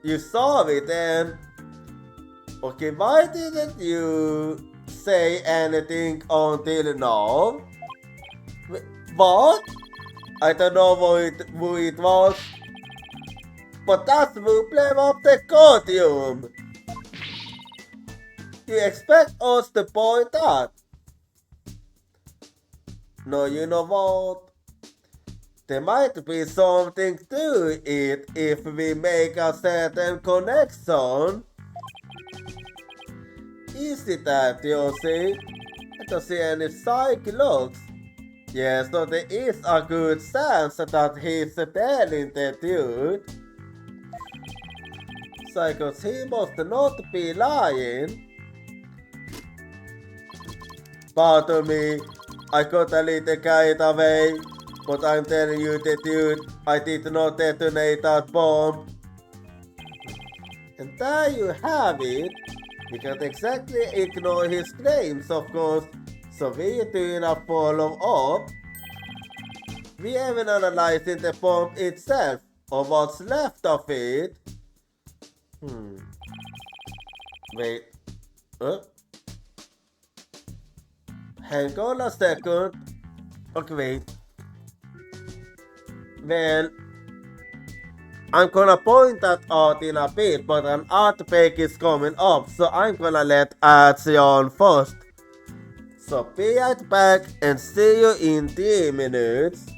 You saw it then? Okay, why didn't you say anything until now? What? I don't know who it was. But that's who blew up the Cordium. You expect us to point that? No, you know what? There might be something to it if we make a certain connection. Is it that, you see? I don't see any psych looks. Yes, so there is a good chance that he's telling the dude. Psychos, he must not be lying. Pardon me, I got a little carried away, but I'm telling you the dude, I did not detonate that bomb. And there you have it. We can't exactly ignore his claims, of course, so we're doing a follow-up. We haven't analyzed the bomb itself, or what's left of it. Wait. Hang on a second. Okay, wait. Well, I'm gonna point that out in a bit, but an art break is coming up, so I'm gonna let ads on first. So be right back and see you in 3 minutes.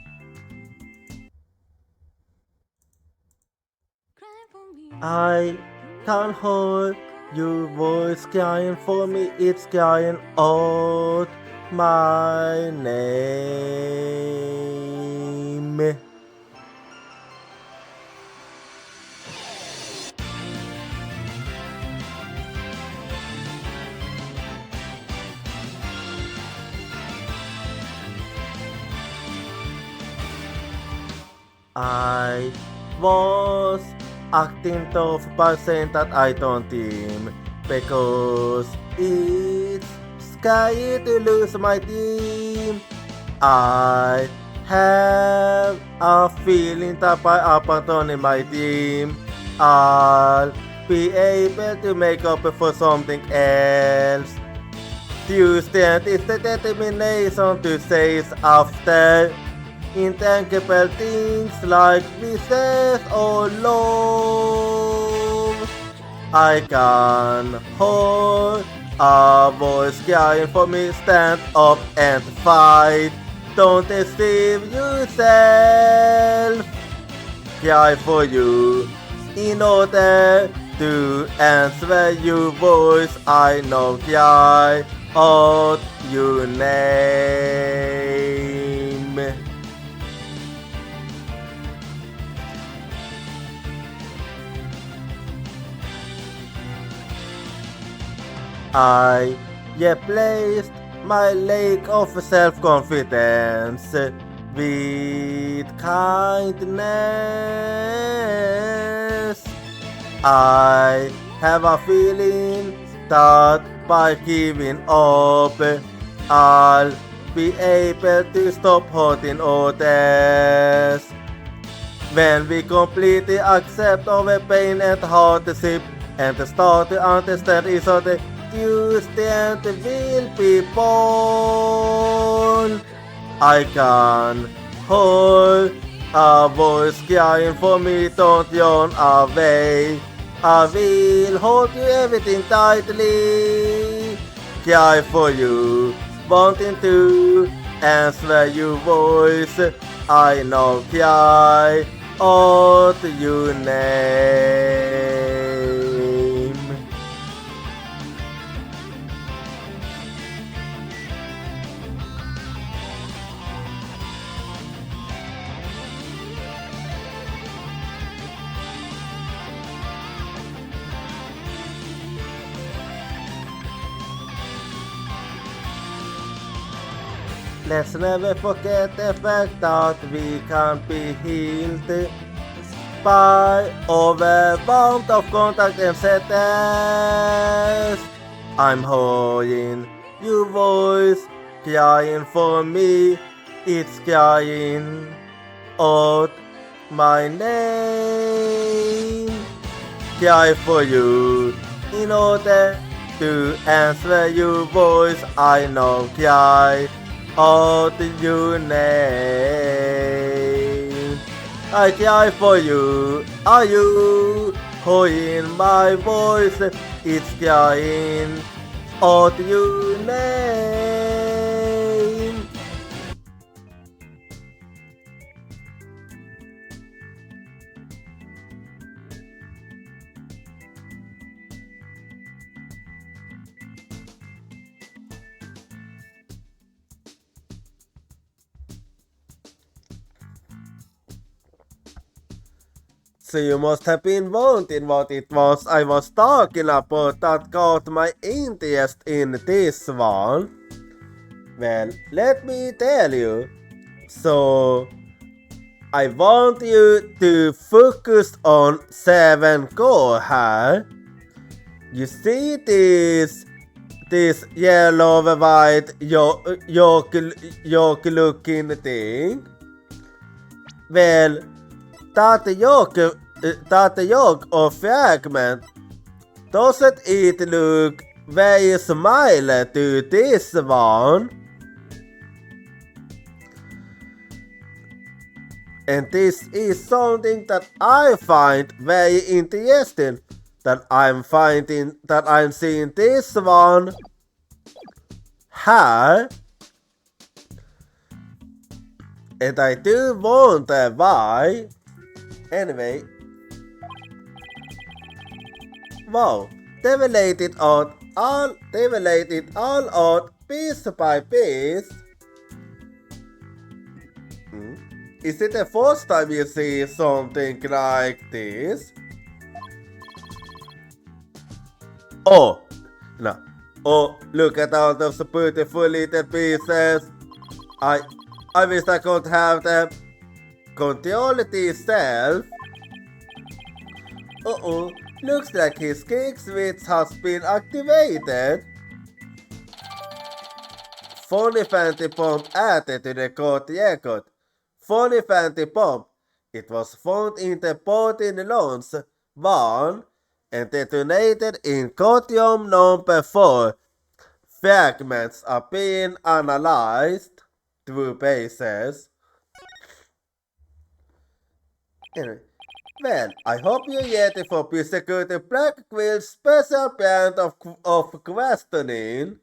Cry for I can't hold your voice crying for me, it's crying out my name. I was acting tough by saying that I don't team because it's scary to lose my team. I have a feeling that by abandoning my team, I'll be able to make up for something else. Tuesday is the determination to chase after intangible things like business or love. I can hold a voice crying for me, stand up and fight. Don't deceive yourself. Cry for you in order to answer your voice. I know cry out your name. I replaced my lack of self-confidence with kindness. I have a feeling that by giving up, I'll be able to stop hurting others. When we completely accept our pain and hardship and start to understand each other, Tuesday will be born. I can hold a voice crying for me, don't yawn away. I will hold you everything tightly. Cry for you, wanting to answer your voice. I know cry out your name. Let's never forget the fact that we can't be healed by overwhelmed of contact and sadness. I'm holding your voice, crying for me, it's crying out my name. Cry for you in order to answer your voice. I know cry out your name. I cry for you. Are you hearing my voice? It's crying out your name. So you must have been wondering what it was I was talking about that caught my interest in this one. Well, let me tell you. So, I want you to focus on 7 core here. You see this yellow white yolk looking thing? Well, that yolk or fragment, doesn't it look very similar to this one? And this is something that I find very interesting, that I'm seeing this one here. And I do wonder why. Anyway, Wow, they will laid it all out piece by piece. Hmm? Is it the first time you see something like this? Oh, no. Oh, look at all those beautiful little pieces. I I wish I could have them. Control it itself. Uh-oh, looks like his cake switch has been activated. Funny Fancy Pump added to the code record. Funny Fancy Pump. It was found in the protein launch 1 and detonated in codium number 4. Fragments are being analyzed through bases. Anyway, well, I hope you're ready for Psychology Black Quill's special brand of questioning.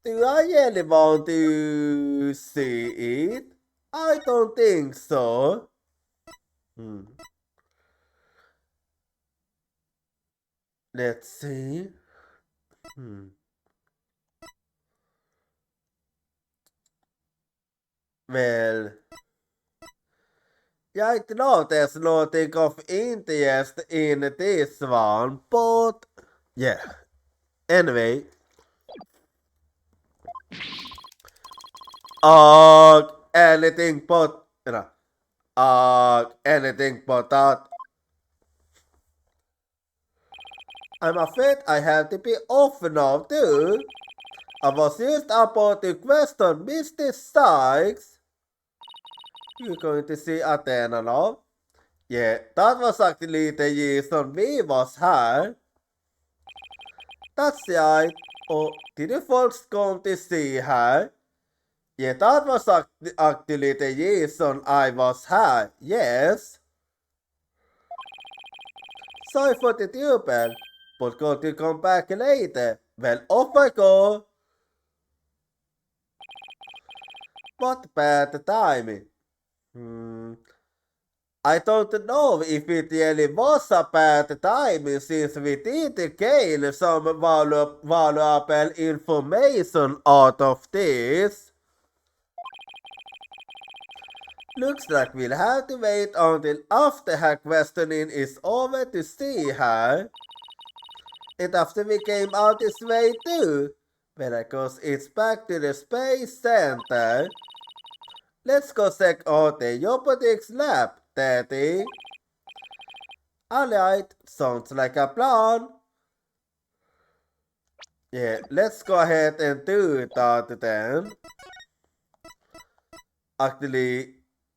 Do I really want to see it? I don't think so. Let's see. Well, I know there's nothing of interest in this one, but yeah. Anyway. Anything but, anything but that. I'm afraid I have to be off now too. I was just about to question Mr. Sykes. You're going to see Athena now? Yeah, that was actually the reason we was here. That's right. Oh, did you folks come to see her? Yeah, that was actually the reason I was here, yes. Sorry for the trouble, but going to come back later. Well, off I go. What bad timing. I don't know if it really was a bad timing since we did gain some valuable information out of this. Looks like we'll have to wait until after her questioning is over to see her. And after we came out this way too. Because it's back to the Space Center. Let's go check out the robotics lab, Daddy. Alright, sounds like a plan. Yeah, let's go ahead and do that then. Actually,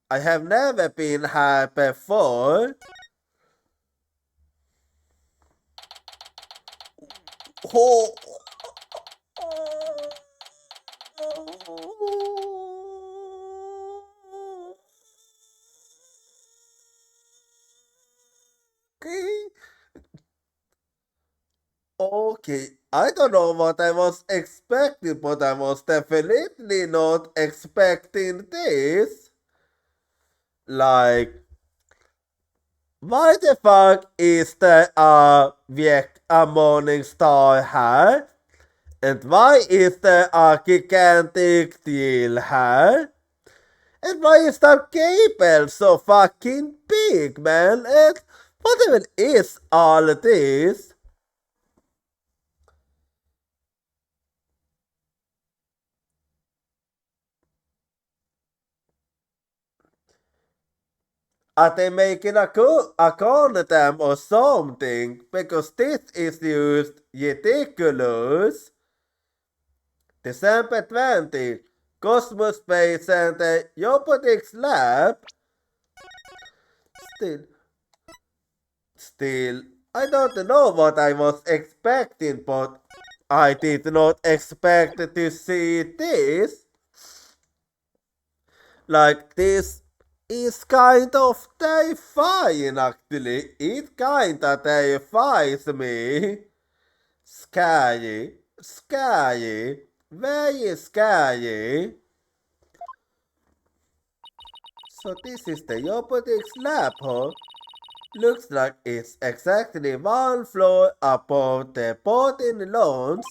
I have never been here before. Oh. Okay, I don't know what I was expecting, but I was definitely not expecting this. Like, why the fuck is there a morning star here? And why is there a gigantic deal here? And why is that cable so fucking big, man? And what even is all this? Are they making a condom or something? Because this is used ridiculous. December 20, Cosmos Space Center Robotics Lab. Still, I don't know what I was expecting, but I did not expect to see this. Like, this is kind of terrifying, actually. It kinda terrifies me. Scary, scary, very scary. So this is the robotics lab, huh? Looks like it's exactly one floor above the boarding lounge.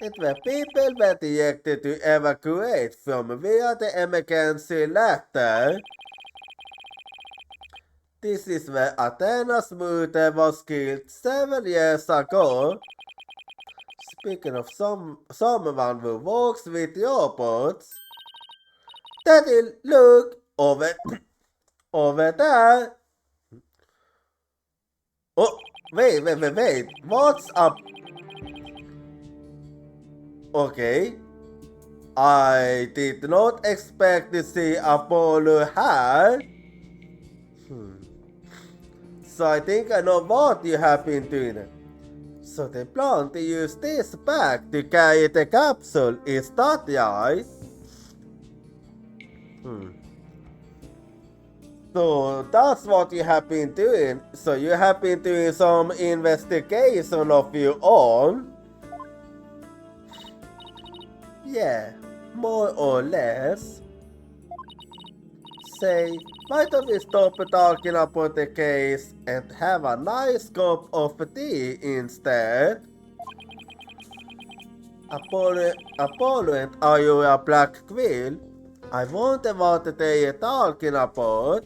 It where people were directed to evacuate from via the emergency ladder. This is where Athena's mother was killed 7 years ago. Speaking of someone who walks with robots, Daddy, look over over there. Oh, wait. What's up? Okay. I did not expect to see Apollo here. So I think I know what you have been doing. So they plan to use this bag to carry the capsule, is that right? So that's what you have been doing. So you have been doing some investigation of your own. Yeah, more or less. Say, why don't we stop talking about the case and have a nice cup of tea instead? Apollo and are you a black quill? I wonder what they are talking about.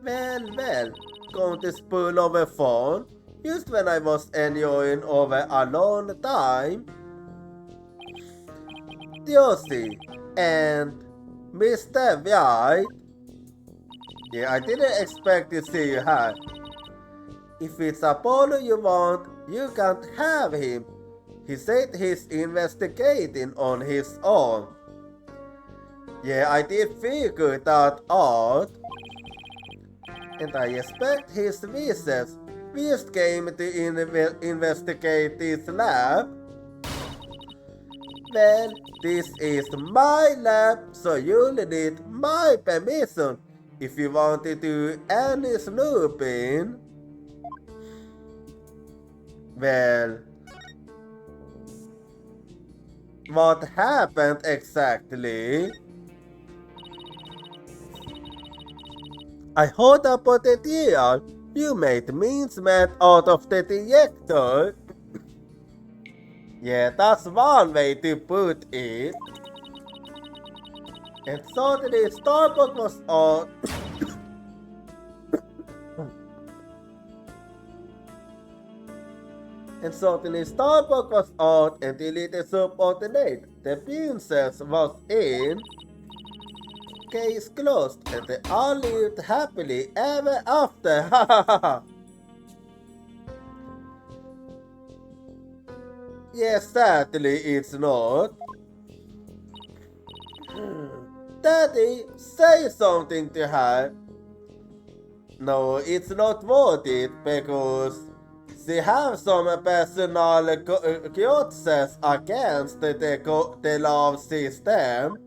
Well, going to spoil over phone, just when I was enjoying over a long time. Josie and Mr. White. Yeah, I didn't expect to see you here. If it's Apollo you want, you can't have him. He said he's investigating on his own. Yeah, I did figure that out. And I expect his visitors first came to investigate this lab. Well, this is my lab, so you'll need my permission if you want to do any snooping. Well, what happened exactly? I heard about the deal. You made mincemeat out of the director. Yeah, that's one way to put it. And suddenly Starbucks was out. And suddenly Starbucks was out and the little subordinate, the princess, was in. Case closed and they all lived happily ever after. Yes, sadly it's not. Daddy, say something to her. No, it's not worth it because she has some personal grudges against the love system.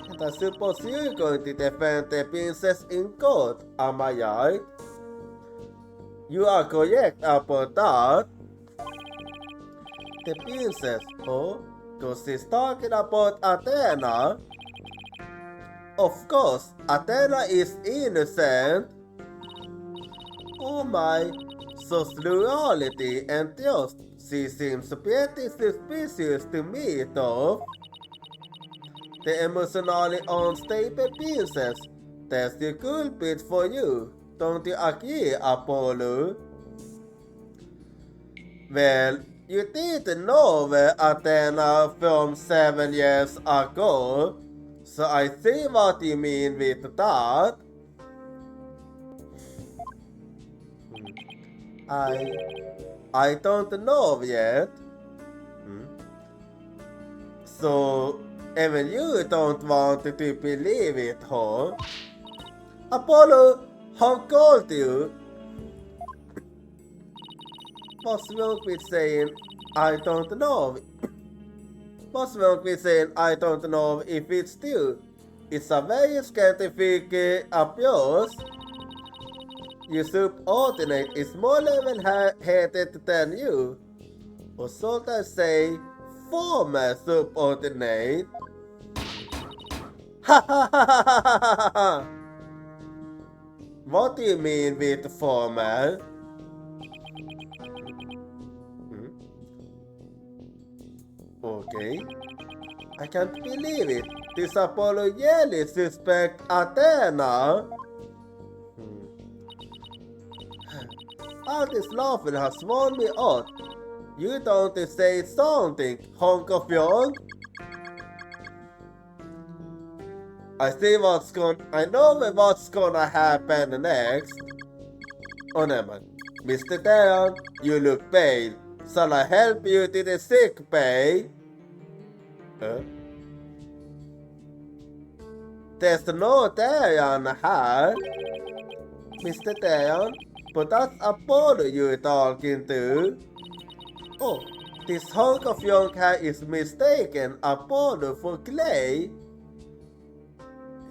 And I suppose you're going to defend the princess in court, am I right? You are correct about that. The princess, oh? Because she's talking about Athena. Of course, Athena is innocent. Oh my, so loyalty and trust. She seems pretty suspicious to me though. The emotionally unstable princess. That's the culprit for you. Don't you agree, Apollo? Well, you didn't know Athena from 7 years ago, so I see what you mean with that. I don't know yet. So, even you don't want to believe it, huh? Apollo, how cold you? What's wrong with saying I don't know? What's wrong with saying I don't know if it's true? It's a very scientific approach. Your subordinate is more level-headed than you. Or should I say, former subordinate? What do you mean with formal? Okay. I can't believe it. This Apollo really suspect Athena. All this laughing has worn me out. You don't say something, hunk of young. I know what's gonna happen next. Oh never. Mr. Dayan, you look pale. Shall I help you to the sick bay? There's no Dayan here. Mr. Dayan, but that's Apollo you're talking to. Oh, this hunk of young hair is mistaken Apollo for Clay.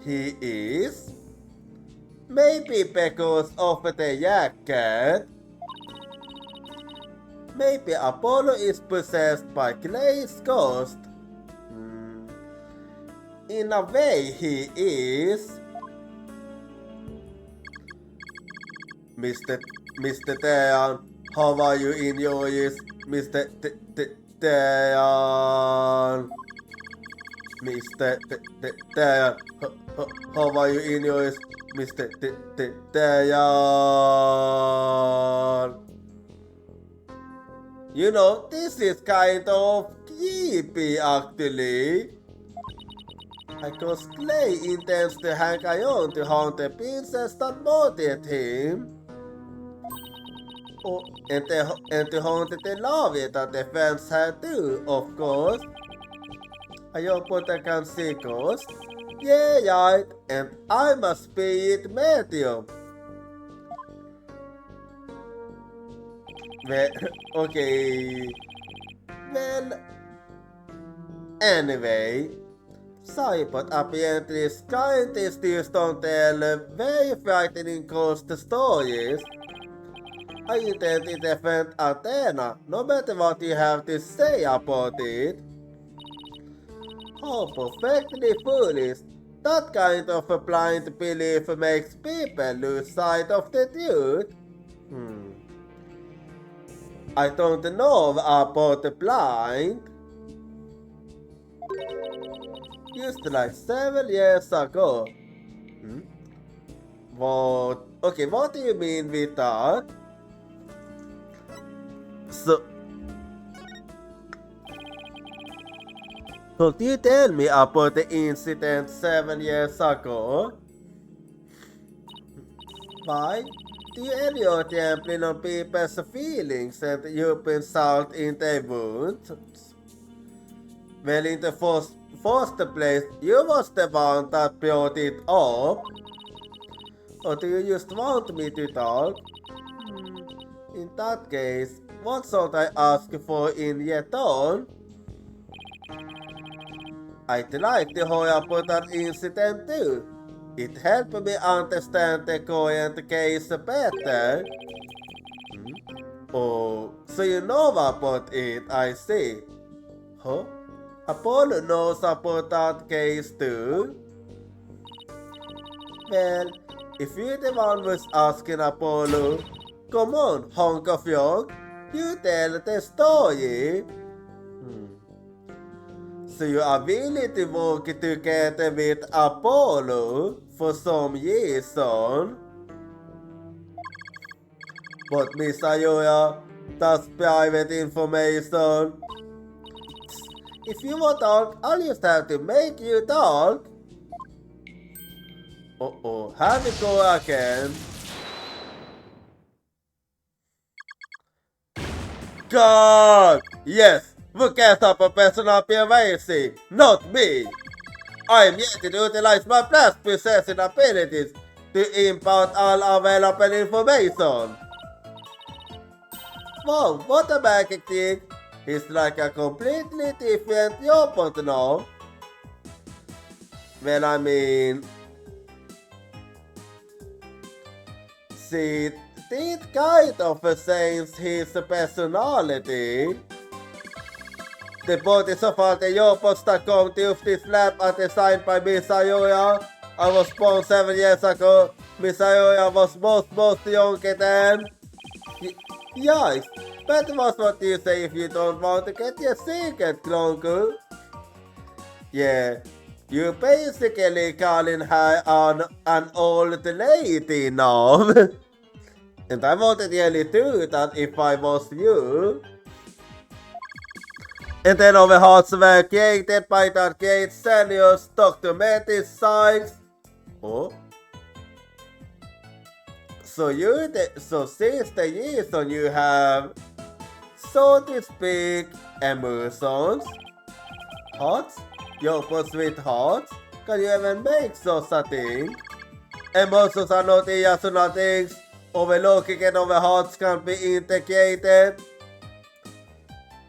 He is? Maybe because of the jacket. Maybe Apollo is possessed by Clay's ghost. In a way, he is. Mr. Dayan, how are you in your years, Mr. Dayan? Mr. Dayan, how are you in your years, Mr. Dayan? You know, this is kind of creepy actually. Because Clay intends to hang on to haunt the princess that murdered him. Oh, and to haunt the love that the fans had too, of course. I hope I can see ghosts. Yeah, right, and I must be it medium. Well, okay. Well, anyway. Sorry, but apparently scientists still don't tell very frightening ghost stories. I intend to defend Athena, no matter what you have to say about it. How perfectly foolish. That kind of a blind belief makes people lose sight of the truth. I don't know about the blind. Used like 7 years ago. What? Okay, what do you mean with that? So, could you tell me about the incident 7 years ago? Why? Do you enjoy trampling on people's feelings and using salt in their wounds? Well, in the first place, you was the one that brought it up. Or do you just want me to talk? In that case, what should I ask for in return? I'd like to hear about that incident too. It helped me understand the current case better. Oh, so you know about it, I see. Huh? Apollo knows about that case too? Well, if you're the one who's asking Apollo, come on, hunk of young, you tell the story. So you are willing to work together with Apollo for some reason? But Miss Ayora, that's private information. If you want to talk, I'll just have to make you talk. Have it go again. God! Yes, look at a personal privacy, not me. I am yet to utilize my past processing abilities to impart all available information. Wow, what a magic thing! It's like a completely different robot now. Well, I mean, see, it kind of changes his personality. The boat is so far the Jopo.com to this lab are designed by Miss Ayoya. I was born 7 years ago. Miss Ayoya was most younger than... Yes, that was what you say if you don't want to get your secret longer. Yeah, you basically calling her an old lady now. And I wouldn't really do that if I was you. And then our hearts were created by that great genius, Dr. Metis Sykes. Oh? So since the reason you have, so to speak, emotions, hearts, your pursuit hearts, can you even make such a thing? Emotions are not irrational things. Overlooking and our hearts can be integrated.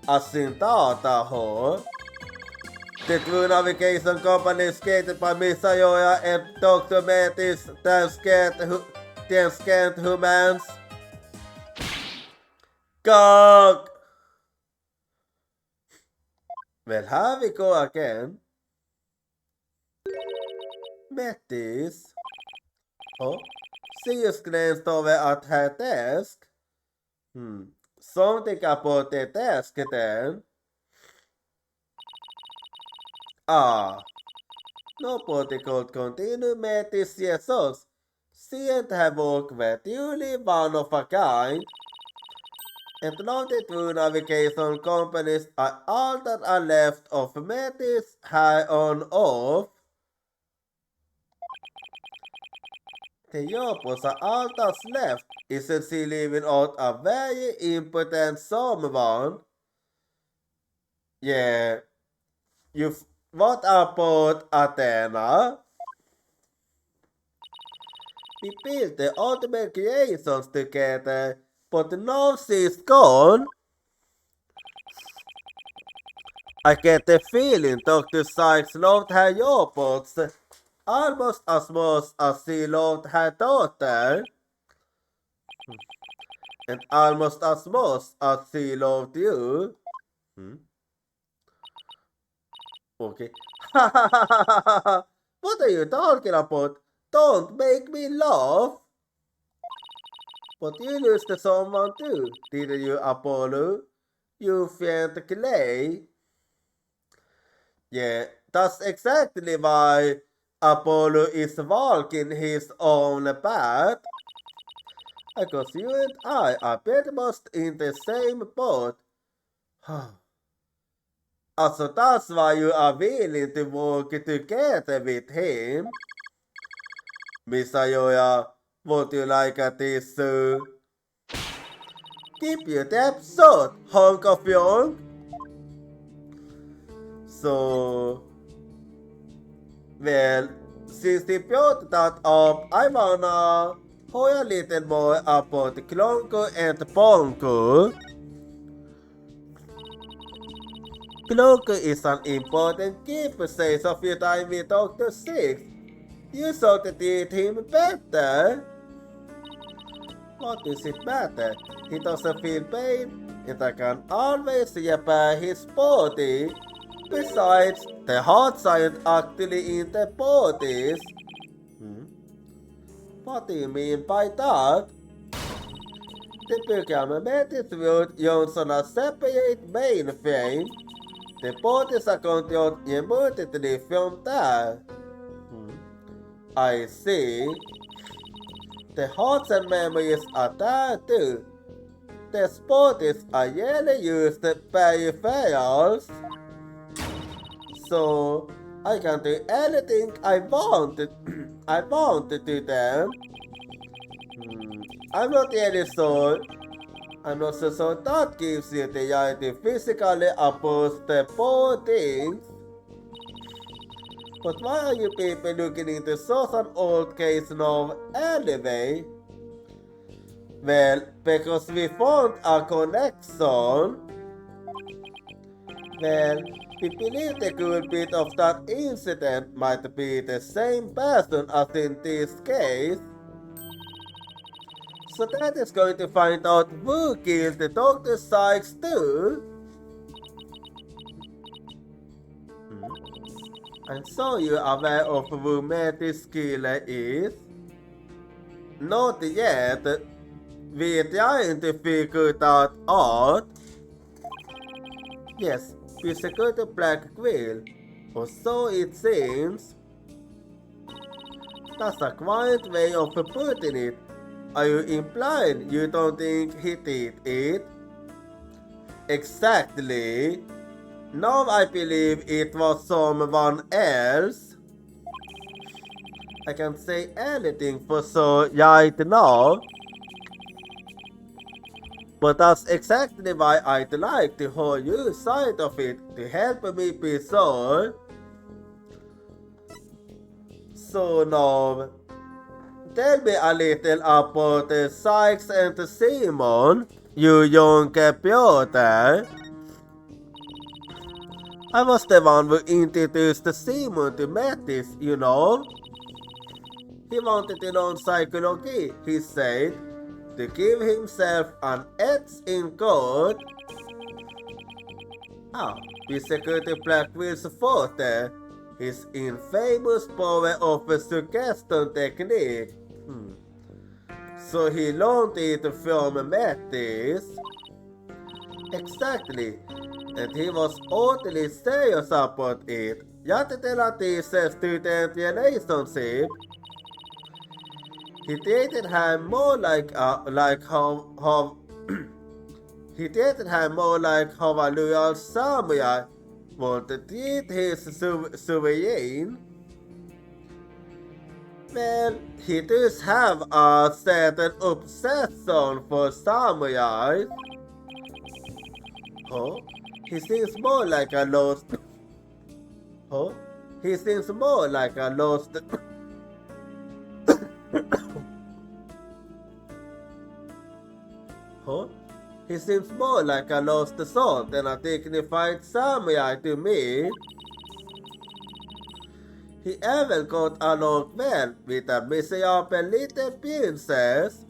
As in data hole. The true navigation company is created by Miss Ayoya and Dr. Metis, then scanned humans. Gog! Well, here we go again. Metis. Oh, she just glanced over at her desk. Something about the desk then. Ah, nobody could continue Metis' Jesus. She and her work were truly one of a kind. And now the two navigation companies are all that are left of Metis high on off. The Yopos are all that's left. Isn't she leaving out a very important someone? Yeah. What about Athena? We built the ultimate creations together, but now she's gone. I get the feeling Dr. Sykes loved her robots almost as much as she loved her daughter. And almost as much as she loved you. Okay. What are you talking about? Don't make me laugh. But you lost someone too, didn't you, Apollo? You found Clay. Yeah, that's exactly why Apollo is walking his own path. Because you and I are pretty much in the same boat. Also, that's why you are willing to work together with him. Miss Ayoya, would you like a tissue? Keep your tap shut, hunk of young. So, well, since you brought that up, I wanna hear a little more about Klonko and Ponko. Klonko is an important keeper, says a few times we talk to Six. You should treat him better. What does it matter? He doesn't feel pain, and I can always repair his body. Besides, the hearts aren't actually in the bodies. What do you mean by that? The programmatic would use on a separate mainframe. The bodies are controlled remotely from there. I see. The hearts and memories are there too. The bodies are really used peripherals. So I can do anything I want to them. I'm not really sure. I'm not so sure that gives you the right to physically oppose the bodies. But why are you people looking into such an old case now anyway? Well, because we found a connection. Well, we believe the culprit of that incident might be the same person as in this case. So that is going to find out who killed the Dr. Sykes too. And so you are aware of who Metis killer is? Not yet. We are trying to figure that out. Yes, we secured the Black Quill. Or so it seems. That's a quiet way of putting it. Are you implying you don't think he did it? Exactly. Now I believe it was someone else. I can't say anything for sure right now. But that's exactly why I'd like to hear your side of it to help me be sure. So now, tell me a little about Sykes and Simon, you young Piotr. I was the one who introduced Simon to Mattis, you know. He wanted to learn psychology, he said, to give himself an edge in court. We secured the Black Will's photo, his infamous power of suggestion technique. So he learned it from Mattis. Exactly, and he was utterly serious about it. Jattelati's student relationship. He treated her more like how he treated her more like how a loyal samurai would treat his sovereign. Well, he does have a certain obsession for samurais. Huh? He seems more like a lost. Huh? He seems more like a lost. Huh? He seems more like a lost soul than a dignified samurai to me. He even got along well with a miserable little princess.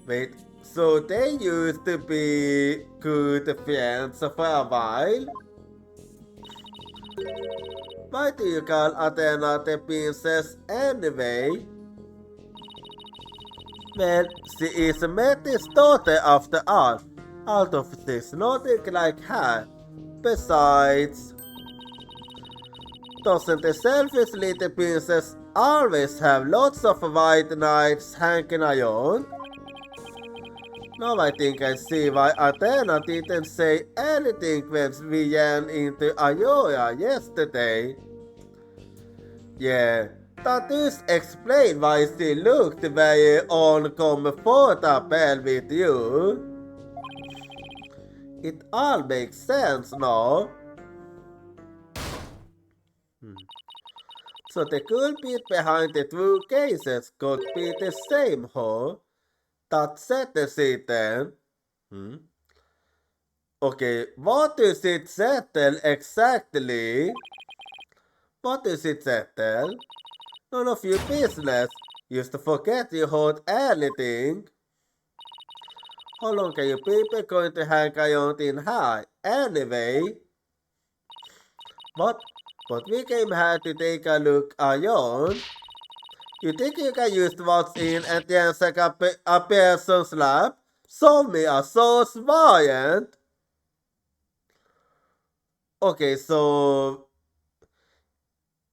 Wait, so they used to be good friends for a while? Why do you call Athena the princess anyway? Well, she is Metis' daughter after all. Out of this, nothing like her. Besides, doesn't the selfish little princess always have lots of white knights hanging around? Now I think I see why Athena didn't say anything when we ran into Aurora yesterday. Yeah, that does explain why she looked very uncomfortable with you. It all makes sense now. So the culprit behind the two cases could be the same whore. That settles it then. Okay, what does it settle exactly? What does it settle? None of your business. Used to forget you heard anything. How long are you people going to hang around in high? Anyway? What? But we came here to take a look around. You think you can use what's in and then suck up a person's lap? Show me a source variant. Okay, so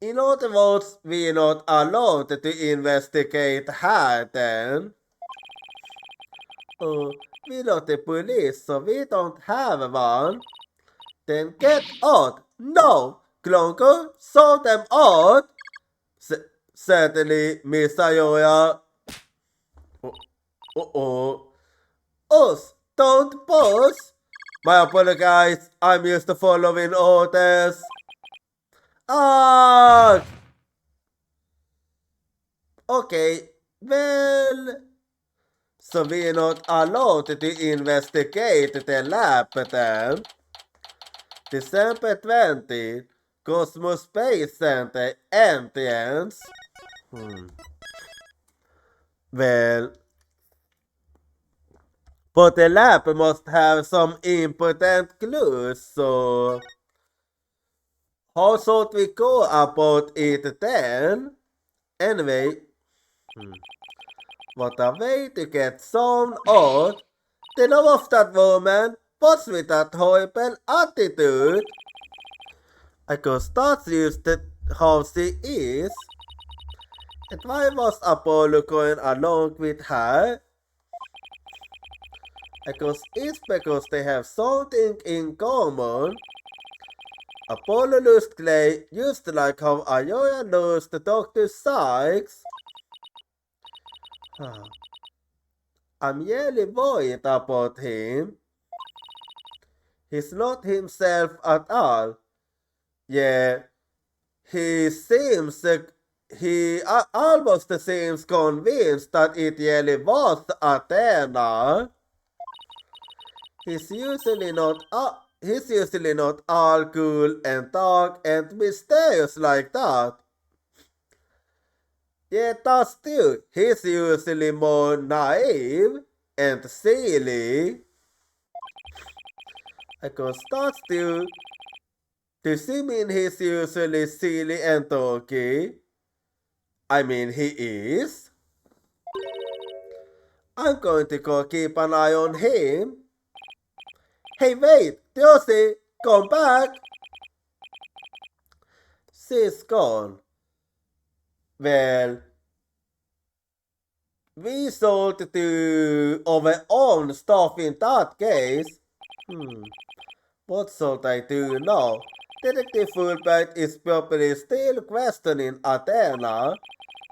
in other words, we're not allowed to investigate her then. We're not the police, so we don't have one. Then get out! No! Glonko, show them out! Certainly, Miss Ayoya. Us, don't pause! My apologies, I'm used to following orders. Ah! Okay, well... So we're not allowed to investigate the lab then. December 20, Cosmos Space Center entrance. Well, but the lab must have some important clues, so... how should we go about it then? Anyway, what a way to get some out. The love of that woman was with that horrible attitude. I guess that's just how she is. And why was Apollo going along with her? I guess it's because they have something in common. Apollo lost Clay just like how Ayoya lost Dr. Sykes. I'm really worried about him. He's not himself at all. Yeah, he almost seems convinced that it really was Athena. He's usually not all cool and dark and mysterious like that. Yeah, that's true. He's usually more naive and silly. I guess that's true. Does he mean he's usually silly and dorky? I mean he is. I'm going to go keep an eye on him. Hey wait, Josie, come back! She's gone. Well, we should do our own stuff in that case. What should I do now? Detective Fulbright is probably still questioning Athena,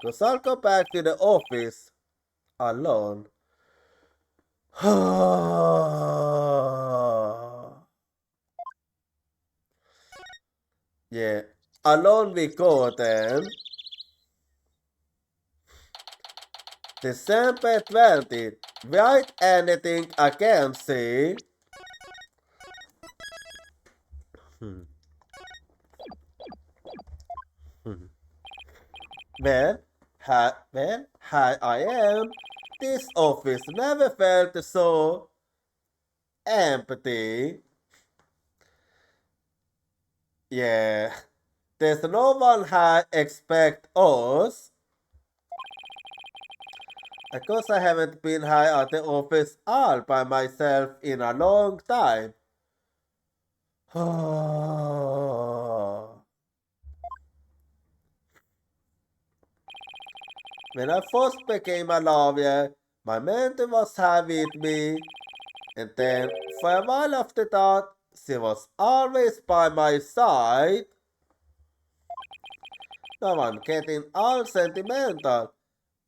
cause I'll go back to the office alone. Yeah, alone we go then. December 20th. Write anything I can see. Well, hi I am. This office never felt so empty. Yeah, there's no one here expect us. Of course I haven't been here at the office all by myself in a long time. When I first became a lawyer, my mentor was here with me, and then for a while after that, she was always by my side. Now I'm getting all sentimental.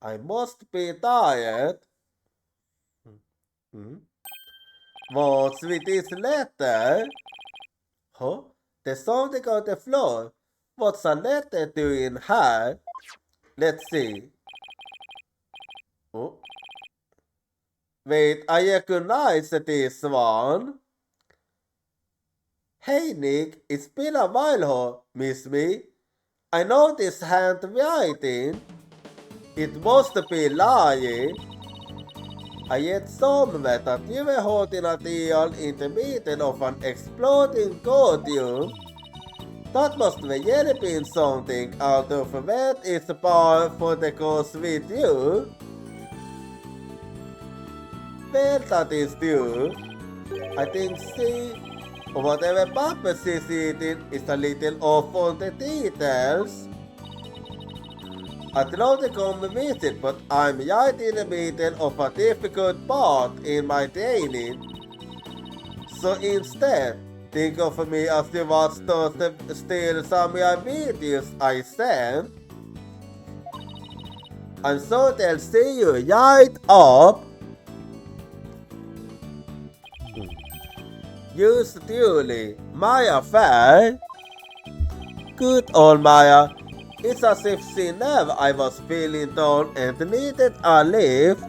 I must be tired. What's with this letter? Huh? There's something on the floor. What's a letter doing here? Let's see. Oh. Wait, I recognize this one. Hey Nick, it's been a while, huh? Miss me? I know this handwriting. It must be lying. I read somewhere that you were holding a deal in the middle of an exploding podium. That must really been something out of what is par for the course with you. Well, that is true. I think she, or whatever papa she's eating, is a little off on the details. I'd love to come visit, but I'm right in the middle of a difficult part in my training. So instead, think of me as you watch those still samurai videos I sent. I'm sure they'll see you right up. Yours truly, Maya Fair. Good old Maya. It's as if she knew I was feeling down and needed a lift.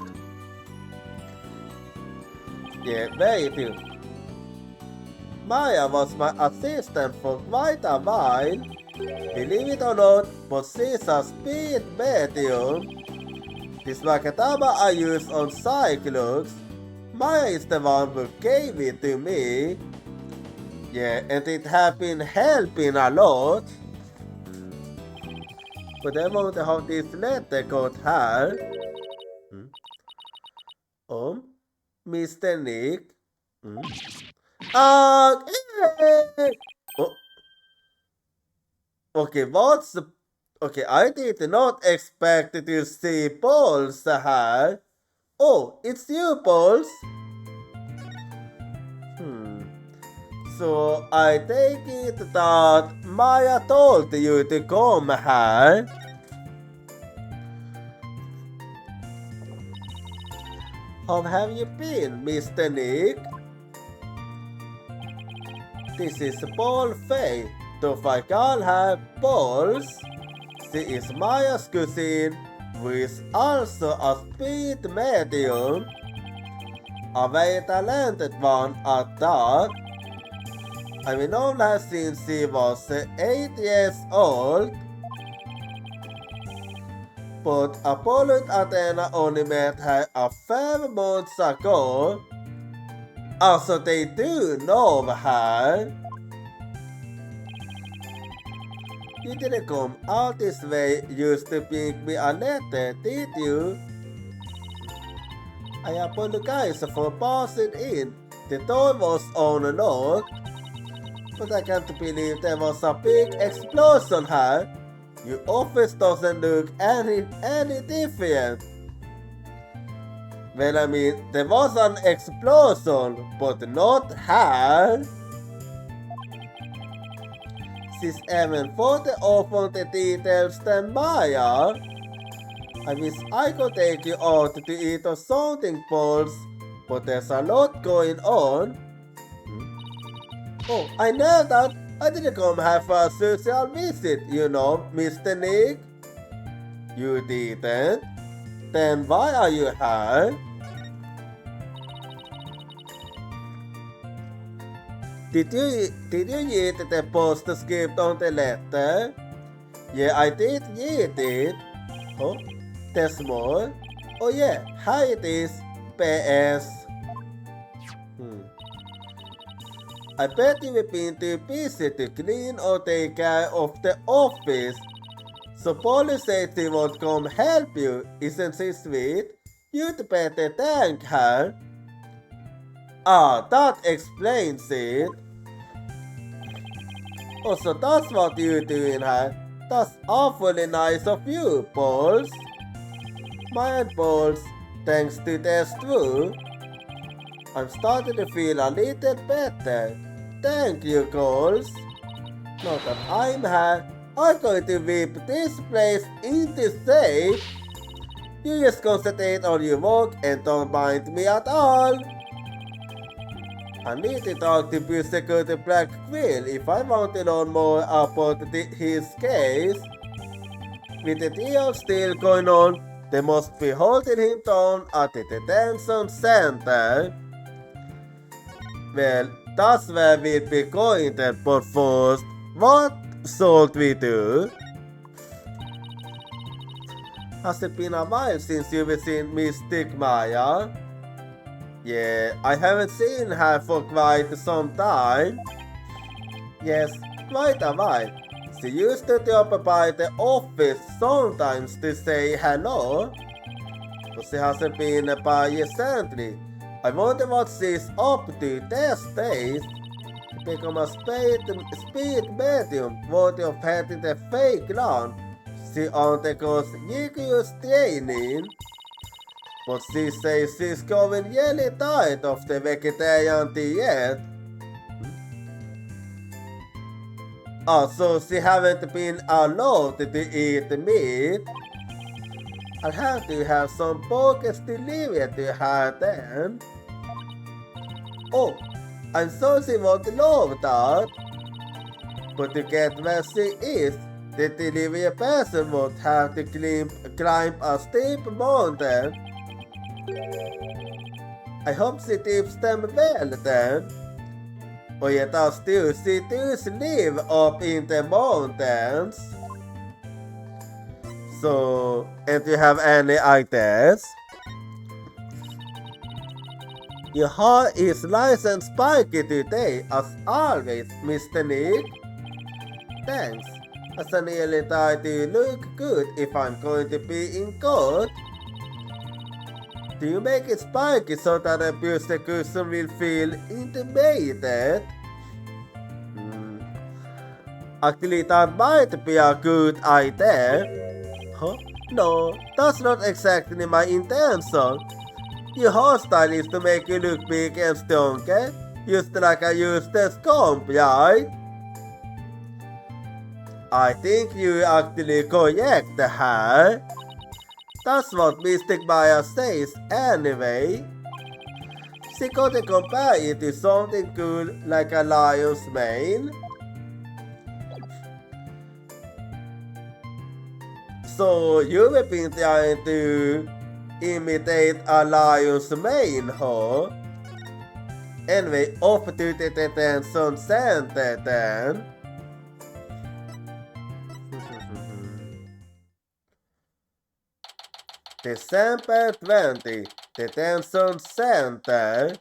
Yeah, very true. Maya was my assistant for quite a while. Believe it or not, but she's a speed medium. This Wakatama I use on Cyclops. Maya is the one who gave it to me. Yeah, and it has been helping a lot. But I want to have this letter got här. Mr. Nick. Hey! Oh. Okay, what's the... Okay, I did not expect to see Pulse här. Oh, it's you, Pulse. So I take it that Maya told you to come here. How have you been, Mr. Nick? This is Paul Faye. Då får kall här Pauls. She is Maya's cousin, who is also a speed medium. A very talented one at that. I've known her since she was 8 years old. But Apollo and Athena only met her a 5 months ago. Also, they do know her. You didn't come all this way just to pick me a letter, did you? I apologize for passing in. The door was unlocked. But I can't believe there was a big explosion here. Your office doesn't look any different. Well, I mean, there was an explosion, but not here. She's even further off on the details than Maya. I wish I could take you out to eat or something, Pulse, but there's a lot going on. Oh, I know that. I didn't come here for a social visit, you know, Mr. Nick. You didn't? Then why are you here? Did you read the postscript on the letter? Yeah, I did read it. Oh, there's more? Oh yeah, here it is. PS. I bet you've been too busy to clean or take care of the office. So Polly said she would come help you. Isn't she sweet? You'd better thank her. Ah, that explains it. Oh, so that's what you're doing here. That's awfully nice of you, Pauls. My Pauls, thanks to this too. I'm starting to feel a little better. Thank you, Coles. Now that I'm here, I'm going to whip this place into shape. You just concentrate on your work and don't mind me at all. I need to talk to Security Black Quill if I want to learn more about his case. With the deal still going on, they must be holding him down at the detention center. Well, that's where we'll be going then, but first, what should we do? Has it been a while since you've seen Mystic Maya? Yeah, I haven't seen her for quite some time. Yes, quite a while. She used to drop by the office sometimes to say hello, but she hasn't been by recently. I wonder what she's up to these days. To become a speed medium worthy of having the fake land, she undergoes rigorous training. But she says she's growing really tired of the vegetarian diet. So she haven't been allowed to eat meat. I'll have to have some burgers delivered to her then. Oh, I'm sure she would love that. But to get where she is, the delivery person would have to climb a steep mountain. I hope she tips them well then. Oh yeah, that's true, she does live up in the mountains. So, if you have any ideas? Your hair is nice and spiky today, as always, Mr. Nick. Thanks. As I nearly try to look good if I'm going to be in court. Do you make it spiky so that the prosecution will feel intimidated? Actually, that might be a good idea. Huh? No, that's not exactly my intention. Your hairstyle is to make you look big and stronger, just like I used the comb, right? I think you actually correct the hair. That's what Mystic Maya says anyway. She got to compare it to something cool like a lion's mane. So you've been trying to imitate a lion's mane, huh? Anyway, off to the detention center then. December 20, detention center,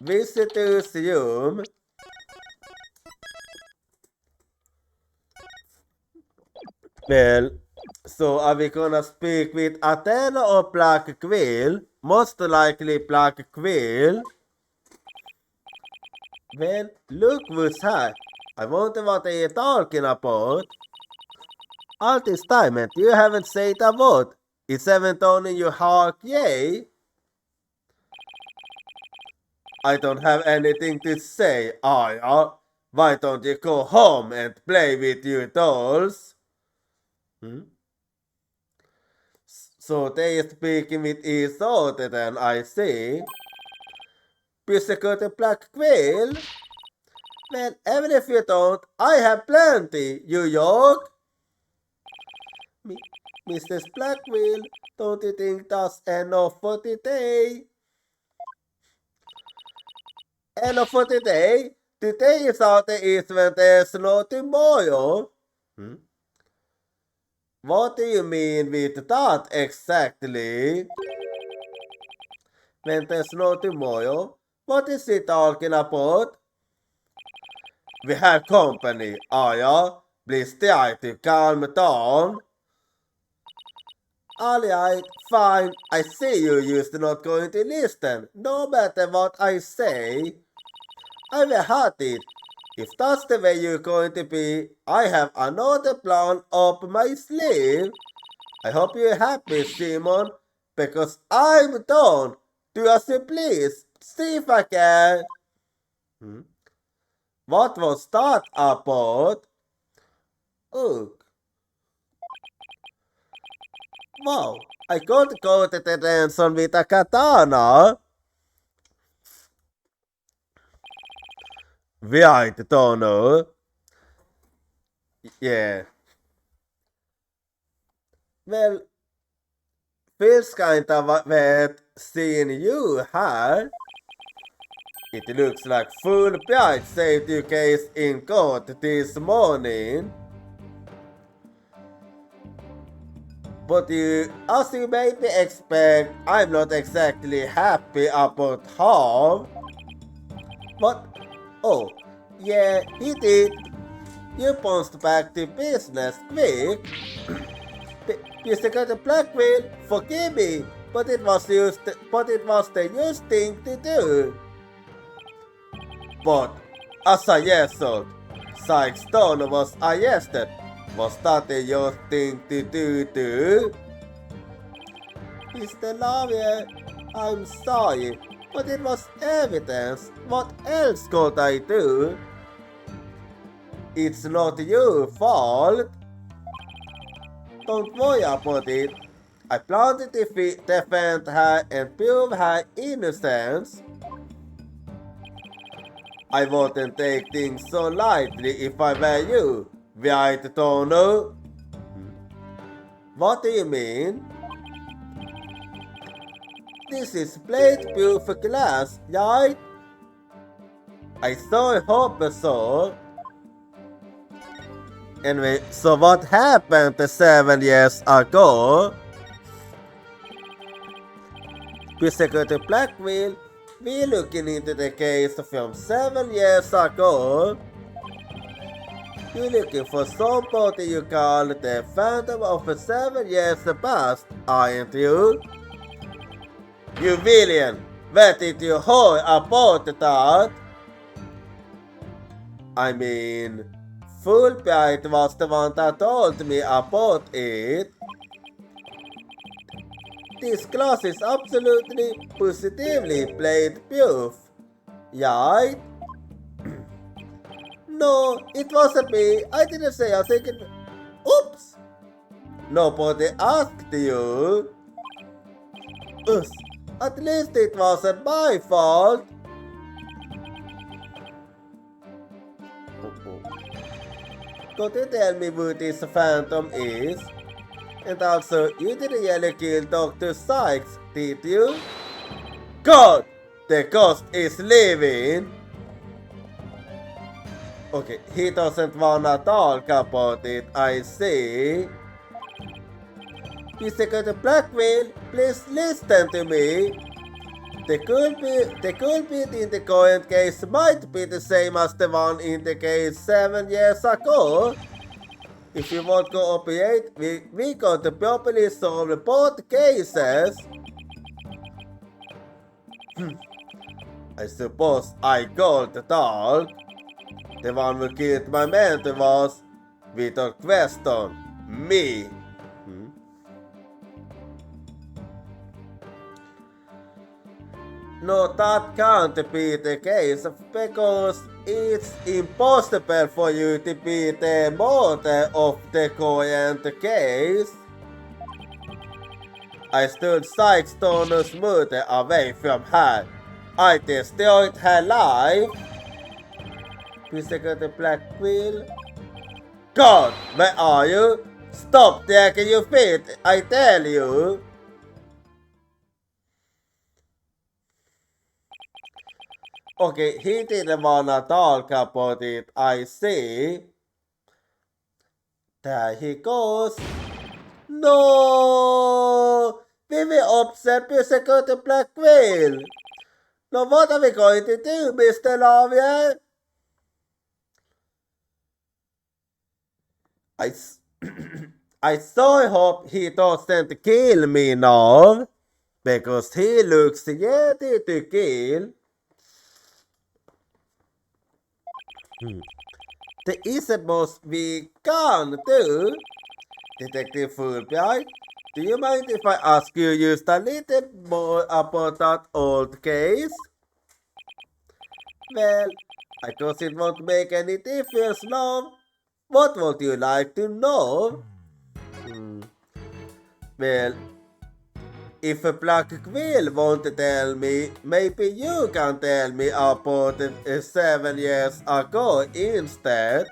visitors room. Well, so are we gonna speak with Athena or Black Quill? Most likely Black Quill. Well, look who's here. I wonder what they are talking about. All this time and you haven't said a word. It's haven't only your heart, yay? I don't have anything to say, Aya. Why don't you go home and play with your dolls? So they are speaking with each other then, I see. Pussycat Black Quill? Well, even if you don't, I have plenty, New York. Mrs. Blackwell, don't you think that's enough for today? Enough for today? Today is out the east when there's no tomorrow. What do you mean with that exactly? When there's no tomorrow? What is he talking about? We have company, Aya. Please try to calm down. Alright, fine. I see you used not going to listen, no matter what I say. I will hurt it. If that's the way you're going to be, I have another plan up my sleeve. I hope you're happy, Simon, because I'm done. Do as you please. See if I can. What was that about? Ugh. Wow, I can't go to the ransom with a katana. Right, Tono. Yeah. Well, feels kinda weird seeing you here. It looks like full bright saved your case in court this morning. But as you maybe expect, I'm not exactly happy about how. What? Oh, yeah, he did. You bounced back to business quick. Mr. Blackwell, forgive me, but it was the used thing to do. But as I answered, Sykes Stone was arrested. Was that the your thing to do too? Mr. Lawyer, I'm sorry, but it was evidence. What else could I do? It's not your fault. Don't worry about it. I plan to defend her and prove her innocence. I wouldn't take things so lightly if I were you, right, Tono? What do you mean? This is plate-proof glass, right? I so hope so. Anyway, so what happened 7 years ago? Pussycat Blackwell, we looking into the case from 7 years ago. You're looking for somebody you call the Phantom of 7 years past, aren't you? You villain! What did you hear about that? I mean, Fulbright was the one that told me about it. This class is absolutely positively played proof, right? No, it wasn't me. I didn't say a second. Oops! Nobody asked you. Us. At least it wasn't my fault. Could you tell me who this phantom is? And also, you didn't really kill Dr. Sykes, did you? God! The ghost is leaving! Okay, he doesn't wanna talk about it, I see. Mr. Blackwell, please listen to me. The culprit in the current case might be the same as the one in the case 7 years ago. If you won't cooperate, we got to properly solve both cases. I suppose I got the talk. The one who killed my mentor was, without question, me. No, that can't be the case because it's impossible for you to be the mother of the current case. I stood Sykes Turner's mother away from her. I destroyed her life. Mr. Blackwell. God, where are you? Stop dragging your feet, I tell you. Okay, he didn't wanna talk about it, I see. There he goes. No! We will upset Mr. Blackwell. Now what are we going to do, Mr. Lavier? I so hope he doesn't kill me now. Because he looks ready to kill. There isn't much we can do. Detective Fulbright, do you mind if I ask you just a little more about that old case? Well, I guess it won't make any difference now. What would you like to know? Well, if Blackwell won't tell me, maybe you can tell me about it 7 years ago instead.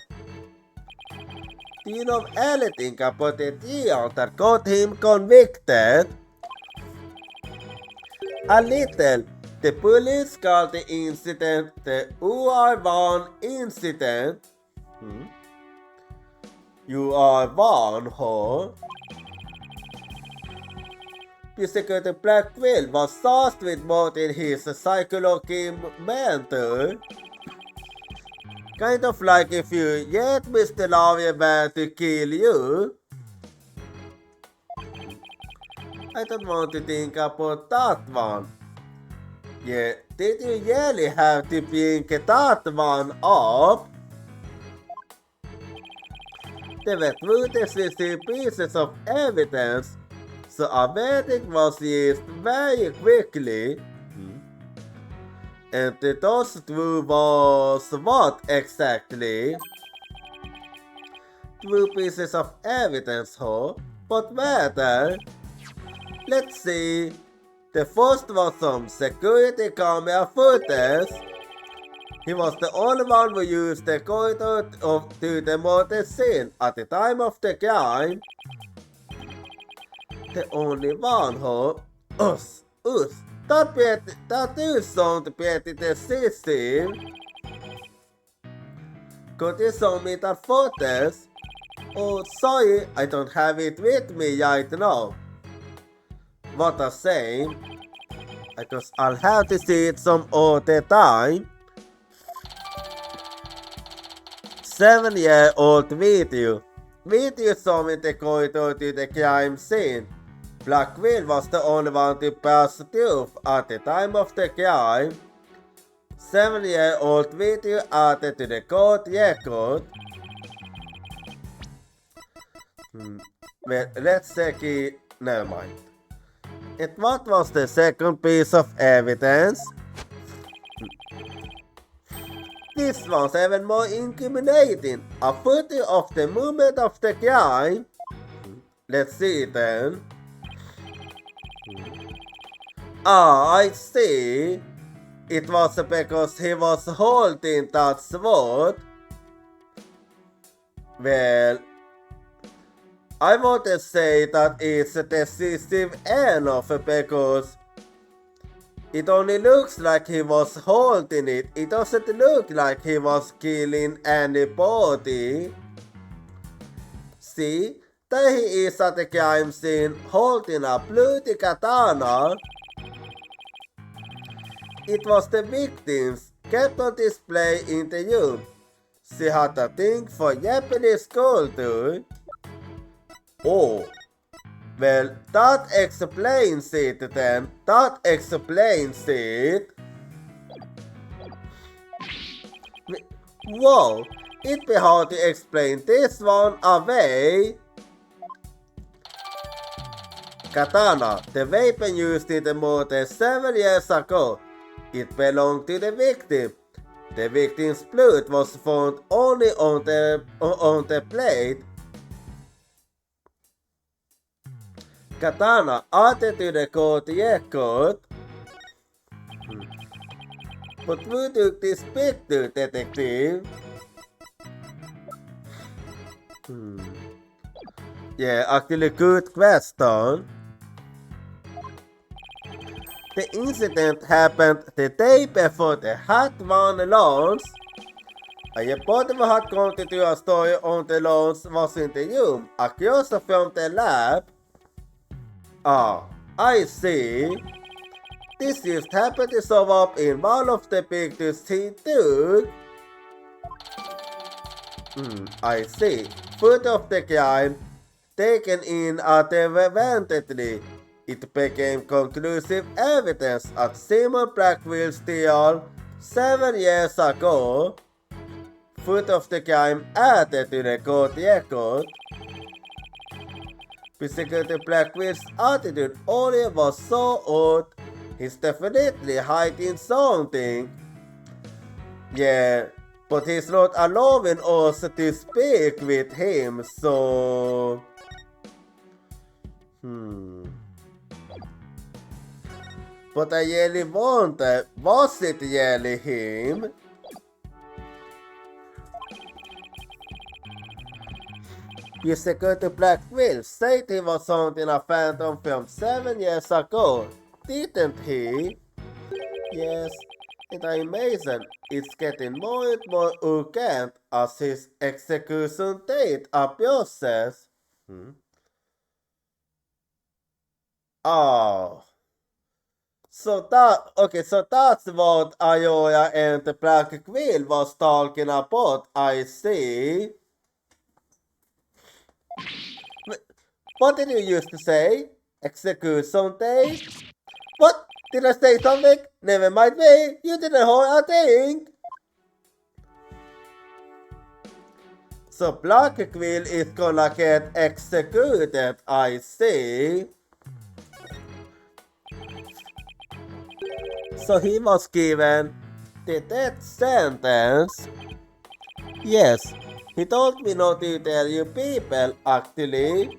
Do you know anything about the deal that got him convicted? A little. The police called the incident the UR1 incident. UR1, huh? Mr. Blackwell was charged with murdering his psychology mentor. Kind of like if you yet Mr. Lavier were to kill you. I don't want to think about that one. Yeah, did you really have to bring that one up? There were 2 pieces of evidence, so a verdict was used very quickly. And those 2 was what exactly? 2 pieces of evidence, huh? But whether? Let's see. The first was some security camera footage. He was the only one who used the corridor to the murder scene at the time of the crime. The only one, huh? Us. That do sound pretty decisive. Could you show me that footage? Oh, sorry, I don't have it with me right now. What a shame. Because I'll have to see it some other time. 7-year-old video. Video saw me to corridor to the crime scene. Blackwell was the only one to pass through at the time of the crime. 7-year-old video added to the court record. Well, let's check it. Never mind. And what was the second piece of evidence? This was even more incriminating. A photo of the moment of the crime. Let's see it then. Ah, I see. It was because he was holding that sword. Well, I want to say that it's decisive enough because it only looks like he was holding it. It doesn't look like he was killing anybody. See, there he is at the crime scene holding a bloody katana. It was the victims kept on display in the room. She had a thing for Japanese culture. Oh, well, that explains it then. That explains it. Whoa, it'd be hard to explain this one away. Katana, the weapon used in the murder 7 years ago. It belonged to the victim. The victim's blood was found only on the blade. Katana added to the court record. But who took this picture, detective? Yeah, actually good question. The incident happened the day before the Hot One launch. A reporter who had come to do a story on the launch was in the room, across from the lab. Ah, I see. This just happened to show up in one of the pictures he took. I see. Foot of the crime, taken in advantage. It became conclusive evidence that Simon Blackwell's deal 7 years ago. Foot of the crime added to the court record. Basically, Blackwell's attitude only was so odd. He's definitely hiding something. Yeah, but he's not allowing us to speak with him, so... But I really wonder, was it really him? Secretary Blackwell said he was found in a Phantom film 7 years ago, didn't he? Yes, and I imagine it's getting more and more urgent as his execution date approaches. Oh. So that's what Aurora and the Blackwell was talking about, I see. What did you used to say? Execution date? What? Did I say something? Never mind me, you didn't hear a thing. So Blackwell is gonna get executed, I see. So he was given the death sentence. Yes, he told me not to tell you people actually.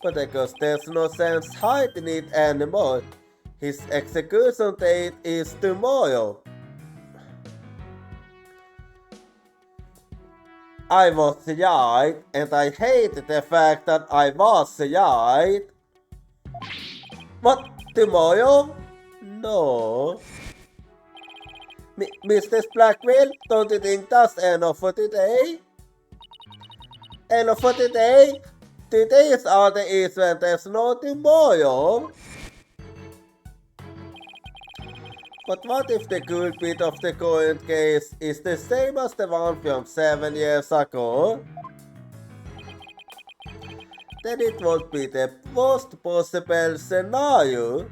But I guess there's no sense hiding it anymore. His execution date is tomorrow. I was right, and I hate the fact that I was right. What? Tomorrow? No. Mr. Blackwell, don't you think that's enough for today? Enough for today? Today is all there is when there's no tomorrow. But what if the culprit of the current case is the same as the one from 7 years ago? Then it would be the worst possible scenario.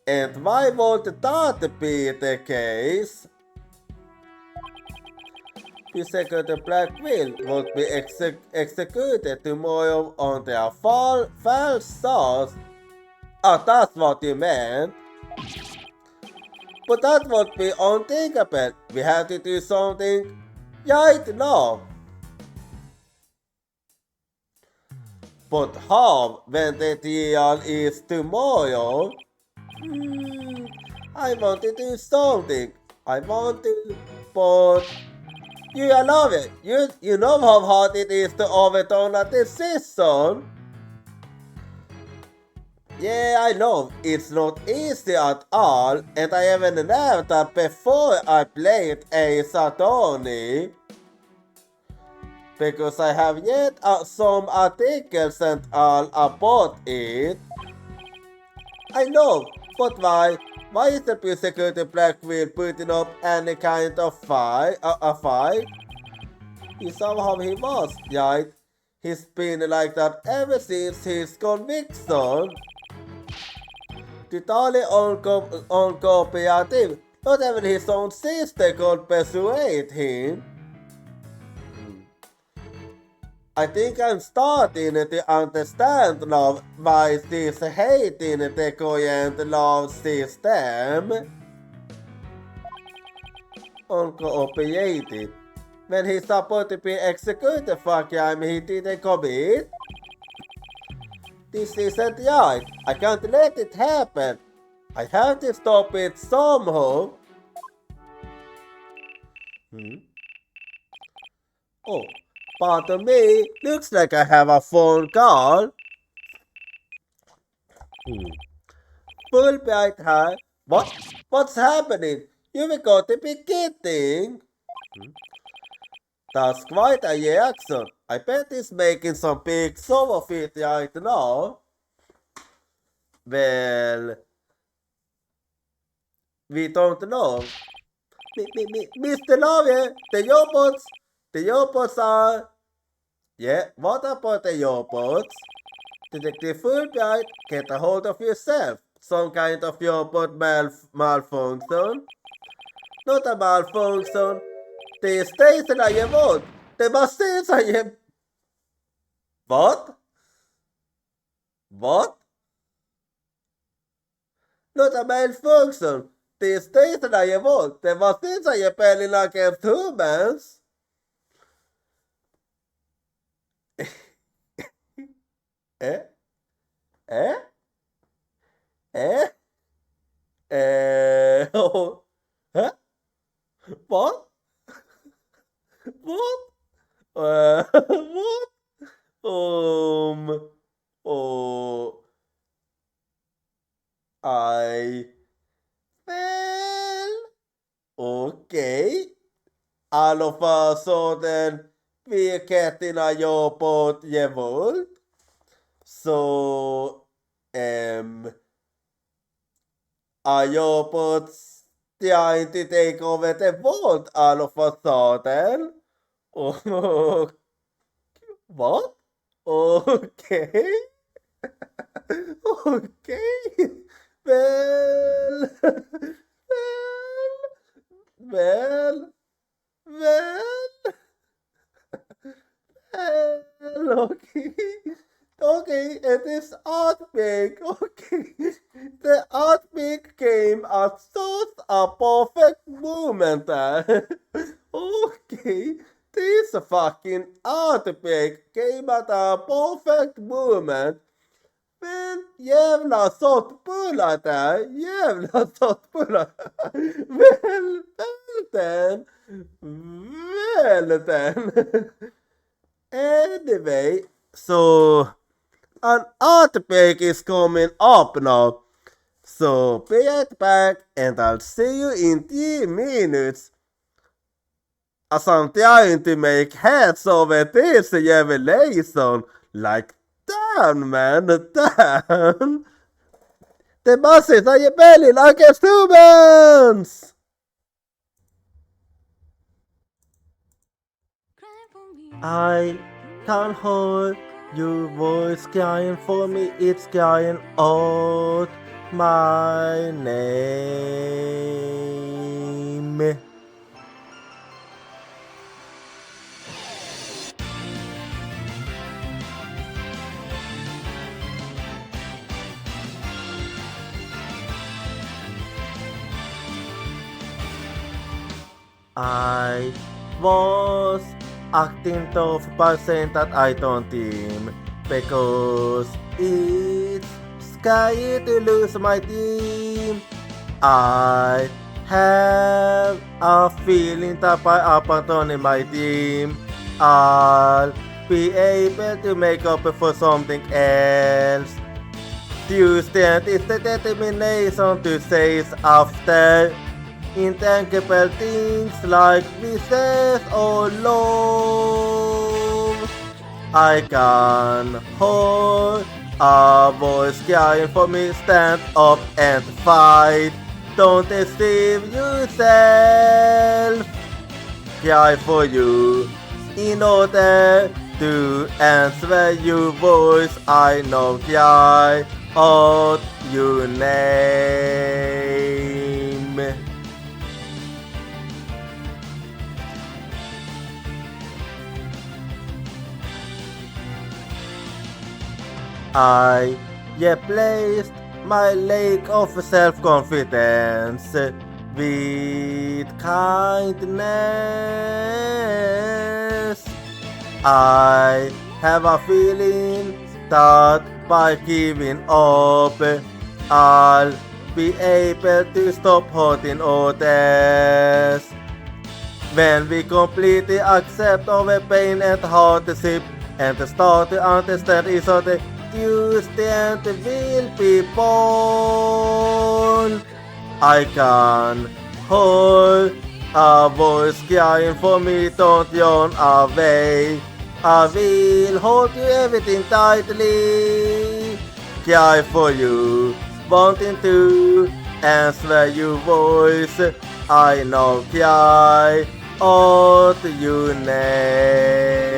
And why would that be the case? The second black wheel would be executed tomorrow on their false charge. Oh, that's what you meant. But that would be unthinkable. We have to do something right now. But how when the trial is tomorrow? I want to do something. I want to, but you love it. You know how hard it is to overturn a decision. Yeah, I know. It's not easy at all, and I even learned that before I played Ace Attorney. Because I have yet some articles and all about it. I know, but why? Why is the security black wheel putting up any kind of fight? A fight? He somehow he was, right? He's been like that ever since his conviction. Totally uncooperative. Not even his own sister could persuade him. I think I'm starting to understand now why she's hating the current love system. Uncooperative. When he's supposed to be executed for a crime he didn't commit. This isn't right. I can't let it happen. I have to stop it somehow. Oh. Pardon me, looks like I have a phone call. Fulbright High. What? What's happening? You've got to be kidding. That's quite a reaction. I bet he's making some big show of it right now. Well, we don't know. Mr. Lawyer, the robots are... Yeah, what about the robots? Detective Fulbright, get a hold of yourself. Some kind of robot malfunction? Not a malfunction. The station I want. The machines I am... What? What? Not a malfunction. The station I want. The machines I am barely against humans. Eh? Eh? Eh? Oh. Huh? What? What? What? Oh. Well, okay. All of a sudden, we're getting a robot revolt. So, are robots trying to take over the world all of a sudden? Oh, what? Okay. Okay. Well, well, okay. Okay, it is earthquake. Okay. The earthquake came at such a perfect moment. Okay. This fucking earthquake came at a perfect moment. Men jävla såttbullar där. Jävla såttbullar. Väl den. Väl den. Anyway, so an earthquake is coming up now. So be right back and I'll see you in 3 minutes. As I'm trying to make heads over this revelation. Like, damn man, damn. The buses are rebelling against humans! I can't hold your voice crying for me, it's crying out my name. I was acting tough by saying that I don't team because it's scary to lose my team. I have a feeling that by abandoning my team, I'll be able to make up for something else. Tuesday is the determination to chase after intangible things like business or love. I can hold a voice crying for me, stand up and fight. Don't deceive yourself. Cry for you in order to answer your voice. I know cry out your name. I replaced my lack of self-confidence with kindness. I have a feeling that by giving up, I'll be able to stop hurting others. When we completely accept our pain and hardship and start to understand each other, Tuesday will be born. I can hold a voice crying for me, don't yawn away. I will hold you everything tightly. Cry for you, wanting to answer your voice. I know cry out your name.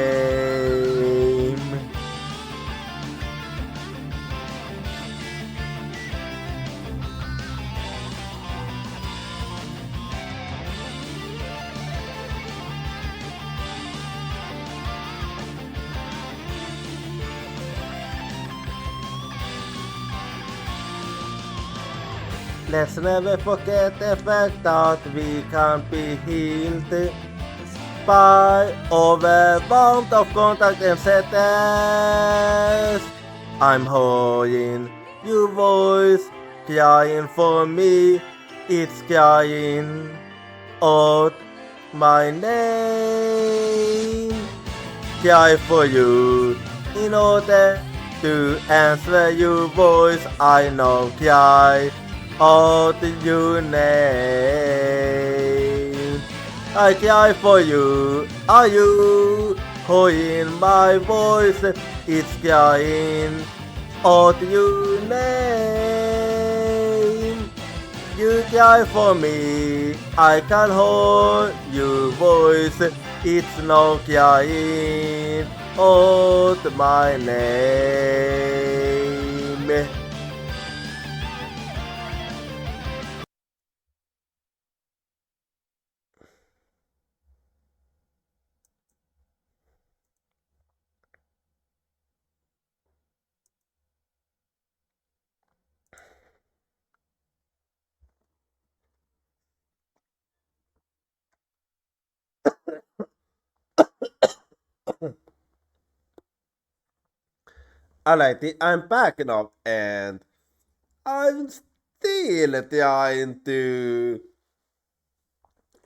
Let's never forget the fact that we can be healed by overwhelmed of contact and sadness. I'm hearing your voice crying for me. It's crying out my name. Cry for you in order to answer your voice. I know cry out your name. I cry for you. Are you hearing my voice? It's crying out your name. You cry for me. I can hold your voice. It's no crying out my name. Alrighty, I'm backing up and I'm still trying to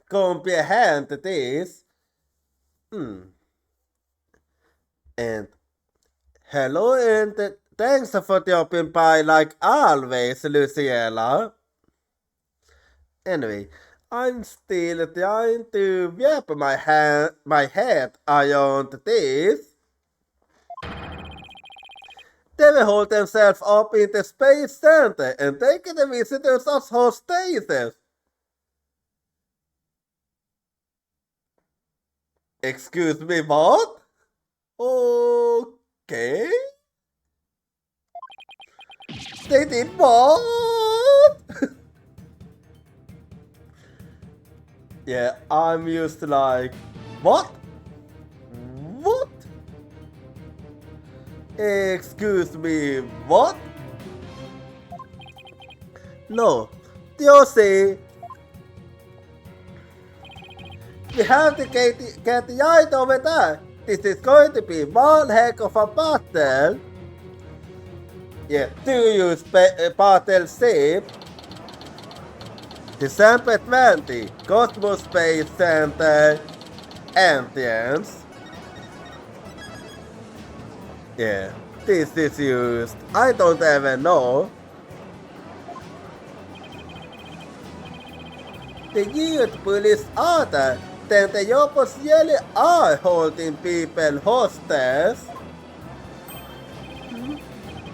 comprehend this. And hello and thanks for dropping by like always, Luciela. Anyway, I'm still trying to wrap my head around this. They will hold themselves up in the space center and take the visitors as hostages. Excuse me, what? Okay. They did what? Yeah, I'm used to like, what? What? Excuse me, what? No, you see, we have to get the light over there. This is going to be one heck of a battle. Yeah, do you battle safe? December 20, Cosmos Space Center, entrance. Yeah, this is used. I don't even know. The youth police are there, then the Yopos really are holding people hostage.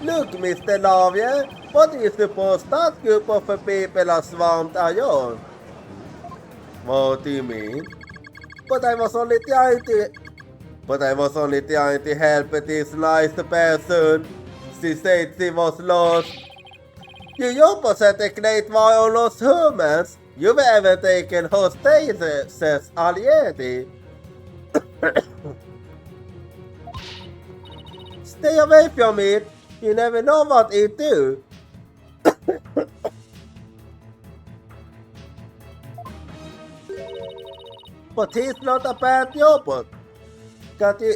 Look, Mr. Lavier, what do you suppose that group of people are swamped are on? What do you mean? But I was only trying to help this nice person. She said she was lost. You Yopos had a great war on lost humans. You were ever taken hostages already. Stay away from it. You never know what it do. But he's not a bad Yopos. Can't you...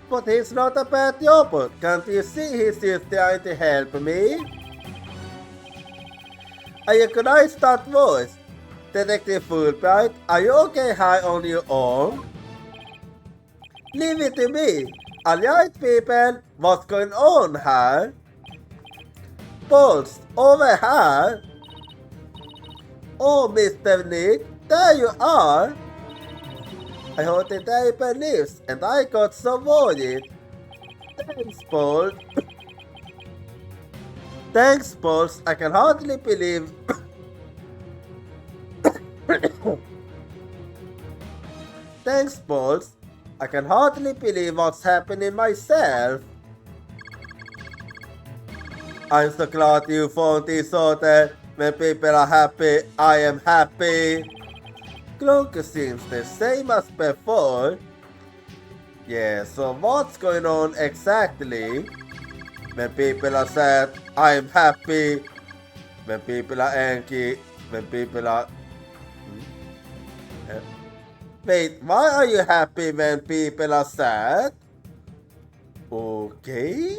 But he's not a bad Yopos. Can't you see he's just trying to help me? I recognize that voice. Detective Fulbright, are you okay high on your own? Leave it to me. Alright people, what's going on here? Pulse, over here. Oh, Mr. Nick, there you are. I heard the diaper leaves and I got so worried. Thanks, Paul. Thanks, Pulse. I can hardly believe... Thanks, Pulse. I can hardly believe what's happening myself. I'm so glad you found this order. When people are happy, I am happy. Clonker seems the same as before. Yeah, so what's going on exactly? When people are sad, I am happy. When people are angry, when people are... Wait, why are you happy when people are sad? Okay.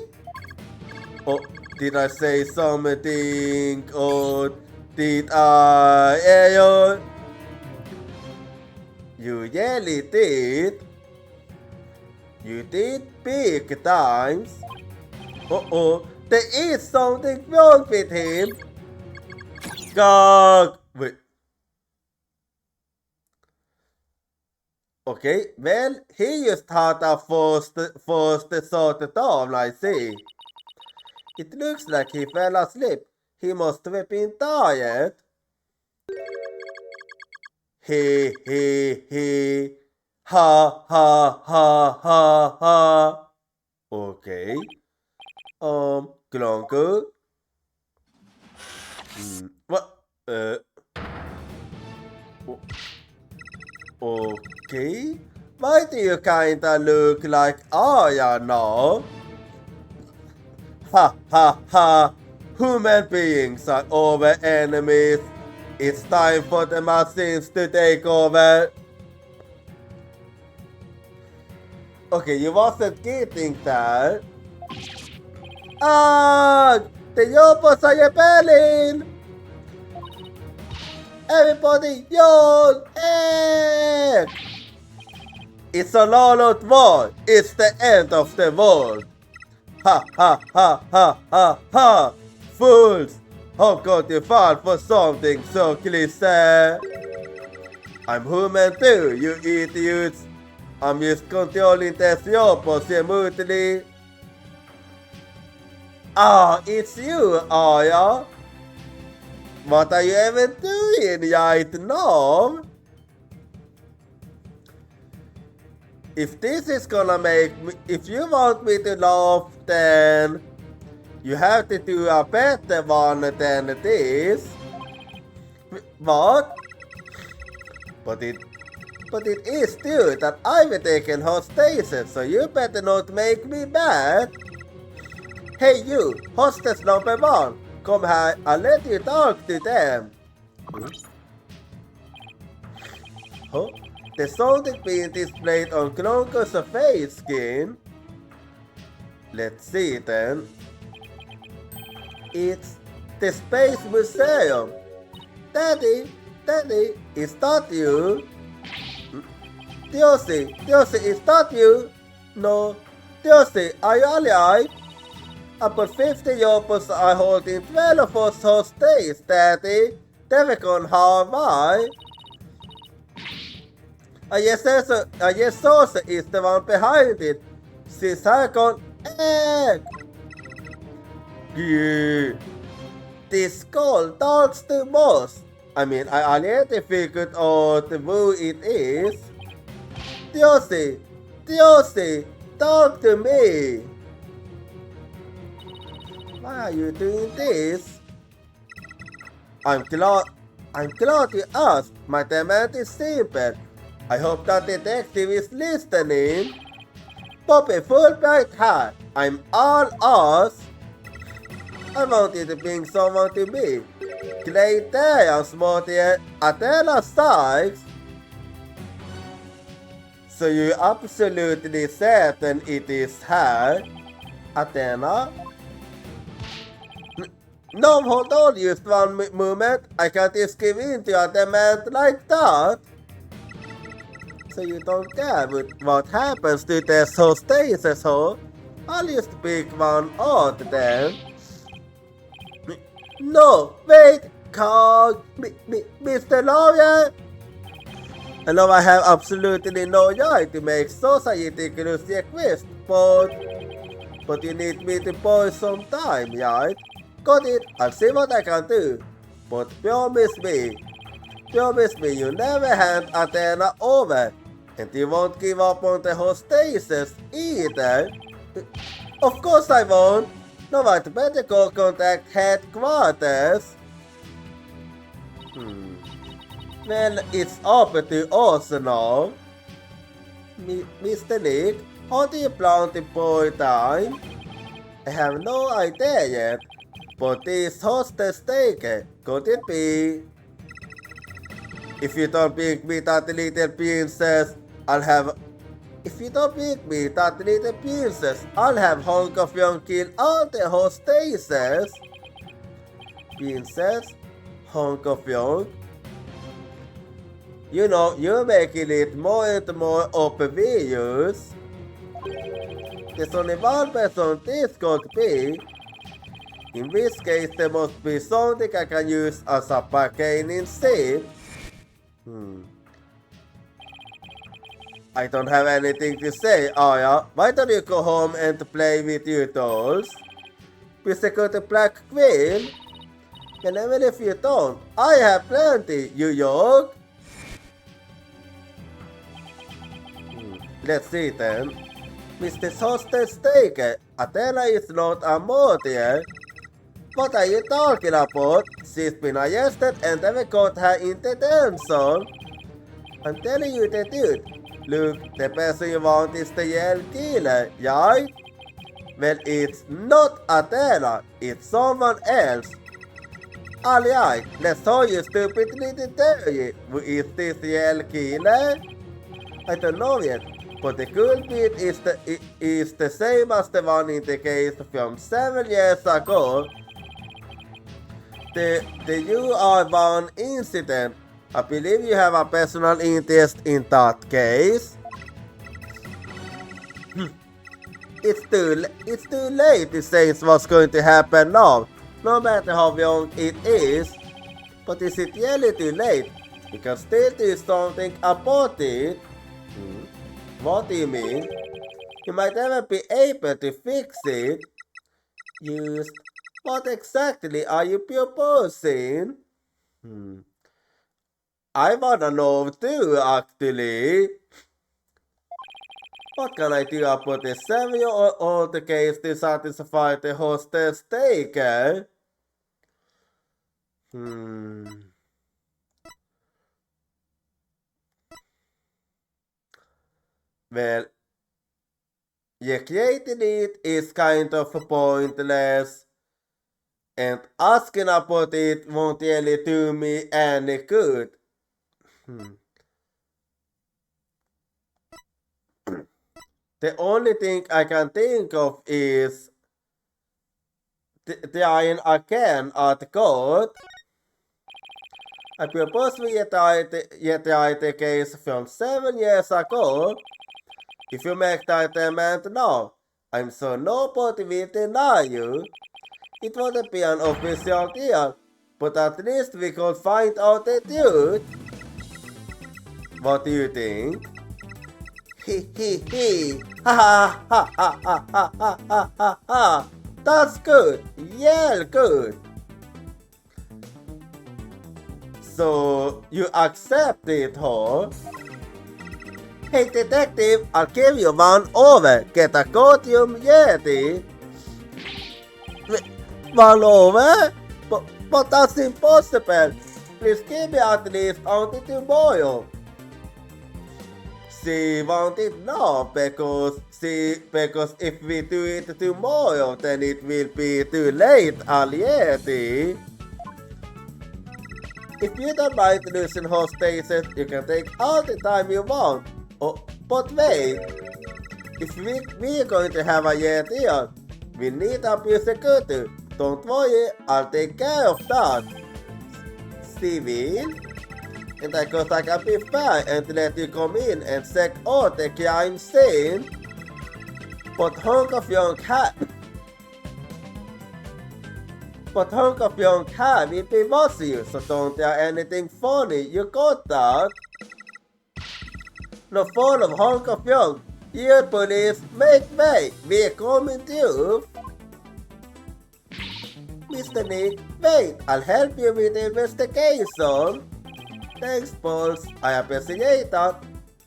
Oh, did I say something? Or did I... You really did. You did big times. Uh-oh, there is something wrong with him. God. Wait. Okay, well, he just had a first sorted down, I see. It looks like he fell asleep. He must have been tired. He. Ha, ha, ha, ha, ha. Okay. Glonko. What? Okay. Why do you kinda look like Aya now? Ha ha ha. Human beings are our enemies. It's time for the machines to take over. Okay, you wasn't getting that. Ah! The Yopos are rebelling! Everybody yell! Hey! It's a all-out war! It's the end of the world! Ha ha ha ha ha ha! Fools! How could you fall for something so cliche? I'm human too, you idiots! I'm just controlling the jobbos remotely. Ah, it's you, are ya? What are you even doing right now? If this is gonna make me, if you want me to laugh, then you have to do a better one than this. What? But it is true that I've taken hostage, so you better not make me mad. Hey you, hostess number 1, come here, I'll let you talk to them. Huh? The sounding being displayed on Kronko's face skin. Let's see then. It's the Space Museum. Daddy, is that you? Diosi, is that you? No. Diosi, are you alive? About 50 jobbers are holding 12 of us hostage, Daddy. Devecon Hawaii. I guess Sosa is the one behind it. She's Hakon egg. Yeah. This skull talks to most. I mean, I already figured out who it is. Diosi, talk to me. Why are you doing this? I'm glad you asked. My demand is simple. I hope that detective is listening. Pop a Fulbright hat. I'm all ours. I wanted to bring someone to me. Great day, I'm smarter. Athena size. So you absolutely certain it is her, Athena? No, hold on just one moment. I can't just give in to a demand like that. So you don't care what happens to the hostesses, huh? I'll just pick one out then. No, wait, call Mr. Lawyer. I know I have absolutely no right to make society request, but you need me to buy some time, right? Got it, I'll see what I can do. But promise me you never hand Athena over, and you won't give up on the hostesses either. Of course I won't. No, I'd better go contact headquarters. Well, it's up to us now. Mr. Nick, how do you plan to buy time? I have no idea yet, but this hostess taken, could it be? If you don't bring me that little princess, I'll have Hong Kong kill all the hostesses. Princess Hong Kong. You know, you're making it more and more obvious. There's only one person this could be. In this case, there must be something I can use as a bargaining chip. I don't have anything to say, Aya. Why don't you go home and play with your dolls? Physical the Black Queen? And even if you don't, I have plenty, New York. Let's see then. Mr. Hostess Taker, Athena is not a mortal. What are you talking about? She's been arrested and never got her in detention. I'm telling you the truth. Look, the person you want is the Yale killer, right? Well, it's not Athena, it's someone else. Alright, let's show you stupid little theory. Who is this Yale killer? I don't know yet, but the cool bit is the same as the one in the case from 7 years ago. The UR1 incident. I believe you have a personal interest in that case. It's too late to say what's going to happen now, no matter how young it is. But is it really too late? You can still do something about it. What do you mean? You might never be able to fix it. Just what exactly are you proposing? I wanna know too, actually. What can I do about the 7-year-old case to satisfy the hostess taker? Well, yeah, creating it is kind of pointless, and asking about it won't really do me any good. The only thing I can think of is trying again at God. I propose we retry the case from 7 years ago. If you make that demand now, I'm sure nobody will deny you. It wouldn't be an official deal, but at least we could find out the truth. What do you think? He he. Ha ha ha ha ha ha ha ha ha ha. That's good. Yeah, good. So you accept it, huh? Hey detective, I'll give you one over. Get a Codium Yeti. One over? But that's impossible. Please give me at least until tomorrow. She wanted now because if we do it tomorrow, then it will be too late, Alieti. If you don't mind losing hostages, you can take all the time you want. Oh, but wait, if we're going to have a Yeti on, we need a security. Don't worry, I'll take care of that. Stevie? And I guess I can be fair and let you come in and check out the crime scene. But hunk of young cat will be watching you, so don't tell anything funny, you got that? No phone of hunk of young. Here police, make way, we're coming to you. Mr. Nick, wait, I'll help you with the investigation. Thanks, Pulse. I appreciate that.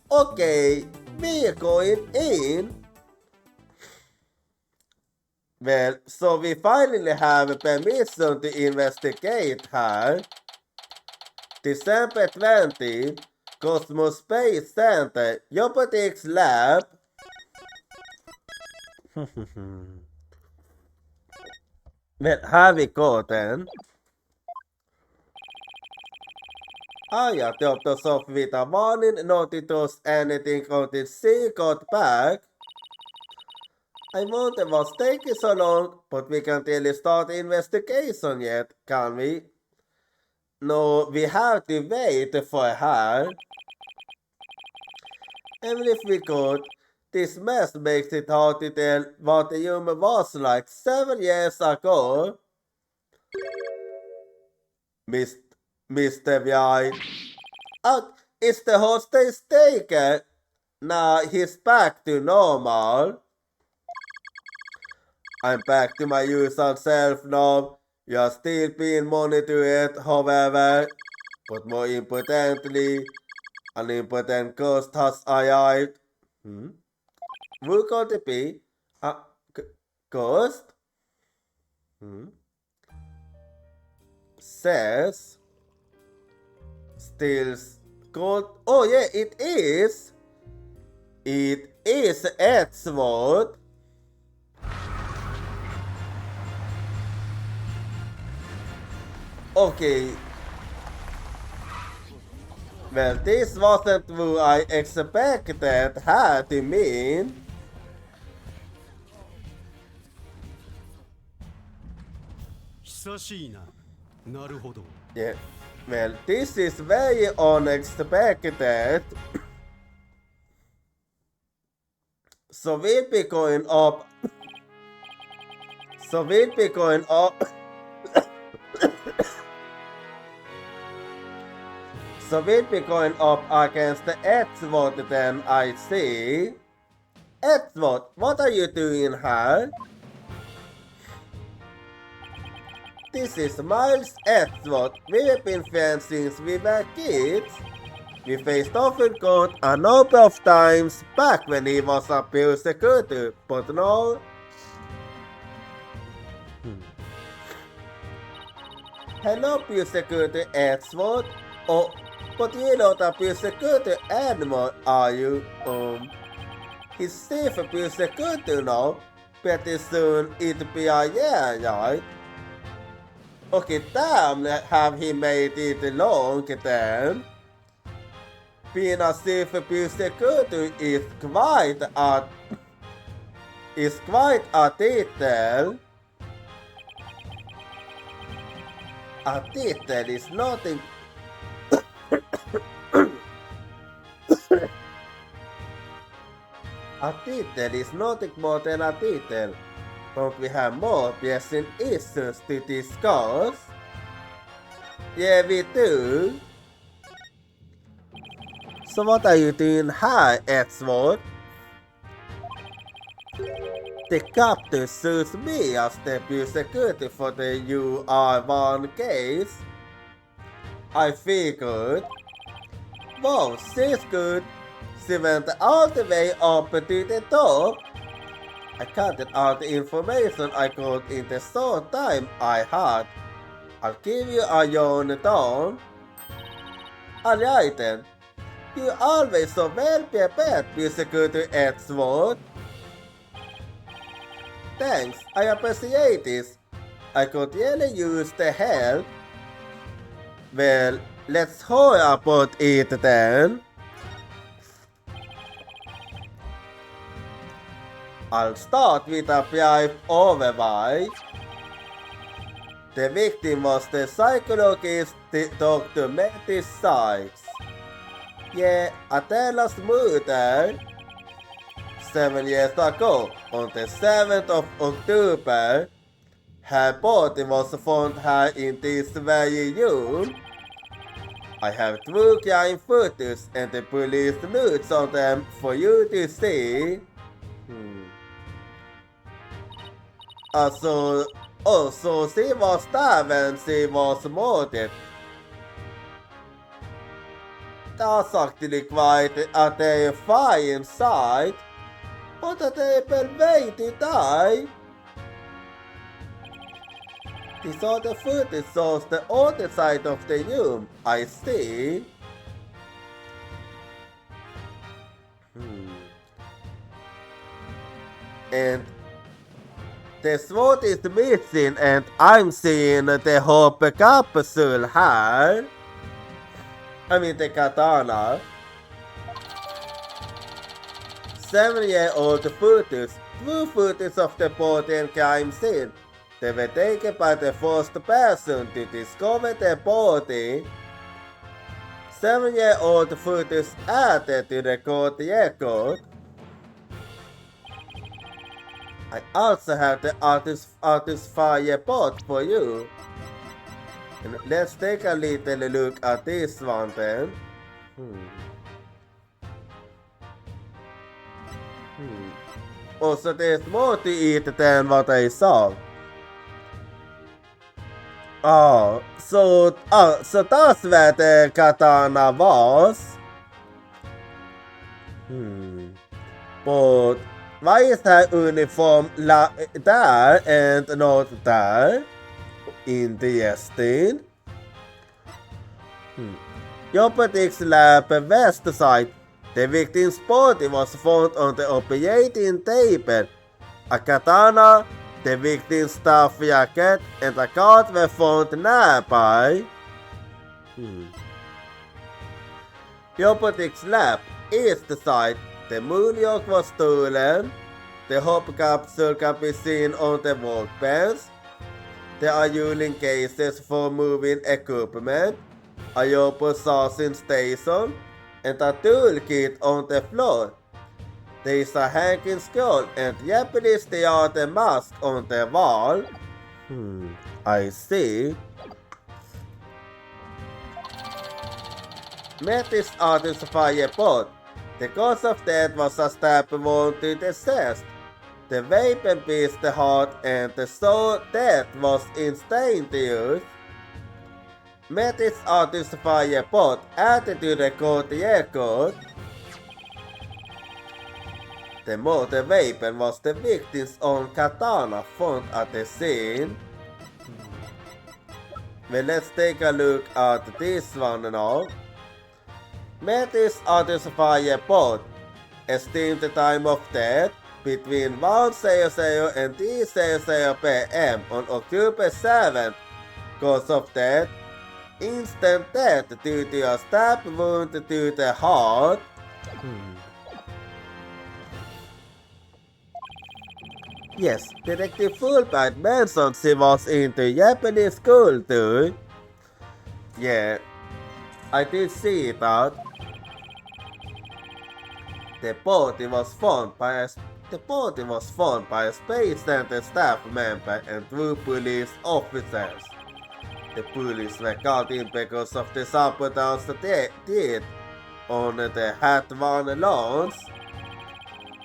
Okay, we're going in. Well, so we finally have permission to investigate her. December 20, Cosmos Space Center, Robotics Lab. Well, här vi går then. I dropped us off with a warning, not to toss anything until she got back. I wonder what's taking so long, but we can't really start the investigation yet, can we? No, we have to wait for her. Even if we could, this mess makes it hard to tell what the human was like 7 years ago. Mr. White. Oh, is the hostage taken? Now he's back to normal. I'm back to my usual self now. You're still being monitored, however. But more importantly, an important ghost has arrived. Who could it be? A ghost? Says. Still called. Oh yeah, it is. It is Edgewood. Okay. Well, this wasn't what I expected her to mean. Yeah. Well, this is very unexpected. So we'll be going up. So we'll be going up. So we'll be going up against the Edgewood then, I see. Edgewood, what are you doing here? This is Miles Edgewood. We have been friends since we were kids. We faced off in court a number of times back when he was a pure security, but no. Hello, pure security Edgewood. Oh, but you're not a pure security anymore, are you? He's safe for pure security now. Pretty soon it'll be a year, right? Okay, damn, have he made it long then? Being a safe for pure security is quite a title. A title is nothing. A title is nothing more than a title. Don't we have more pressing issues to discuss? Yeah, we do. So what are you doing here, Edgewood? The captain suits me as the pure security for the UR1 case. I figured. Wow, she's good. She went all the way up to the top. I counted all the information I could in the short time I had. I'll give you a yarn down. Alright then. You're always so well prepared, pure security Edgewood. Thanks, I appreciate this. I could really use the help. Well, let's hurry about it then. I'll start with a brief overview. The victim was the psychologist Dr. Matty Sykes. Yeah, a Dallas murder. 7 years ago, on the 7th of October, her body was found here in this very room. I have true crime photos and the police notes on them for you to see. So she was there when she was murdered. That's actually quite a terrifying sight. What a terrible way to die! This other footage shows the other side of the room, I see. And the sword is missing and I'm seeing the whole capsule here. I mean the katana. 7-year-old footage, true footage of the body and crime scene. They were taken by the first person to discover the body. 7-year-old footage added to the court record. I also have the artist fire bot for you. And let's take a little look at this one then. Also, there's more to it than what I saw. So that's where the katana was. But why is her uniform there and not there? Interesting. Robotics lab west side. The victim's body was found on the operating table. A katana, the victim's staff jacket, and a card were found nearby. Robotics lab east side. The moonwalk was stolen. The hop capsule can be seen on the workbench. There are urine cases for moving equipment, a robo sourcing station, and a toolkit on the floor. There is a hanging scroll and Japanese theater mask on the wall. I see. met his artist firepot. The cause of death was a stab wound to the chest. The weapon pierced the heart and the soul death was instantaneous. Met its artist firepot added to the court record. The mortal weapon was the victim's own katana found at the scene. Well, let's take a look at this one now. Metis artist firepot estimated the time of death between 1:00 and 3:00 p.m. on October 7th. Cause of death, instant death due to a stab wound to the heart. Yes, Detective Fulbright mentioned she was into Japanese school too. Yeah, I did see that. The body was found by a Space Center staff member and 2 police officers. The police were called in because of the sabotage did on the Hat 1 launch.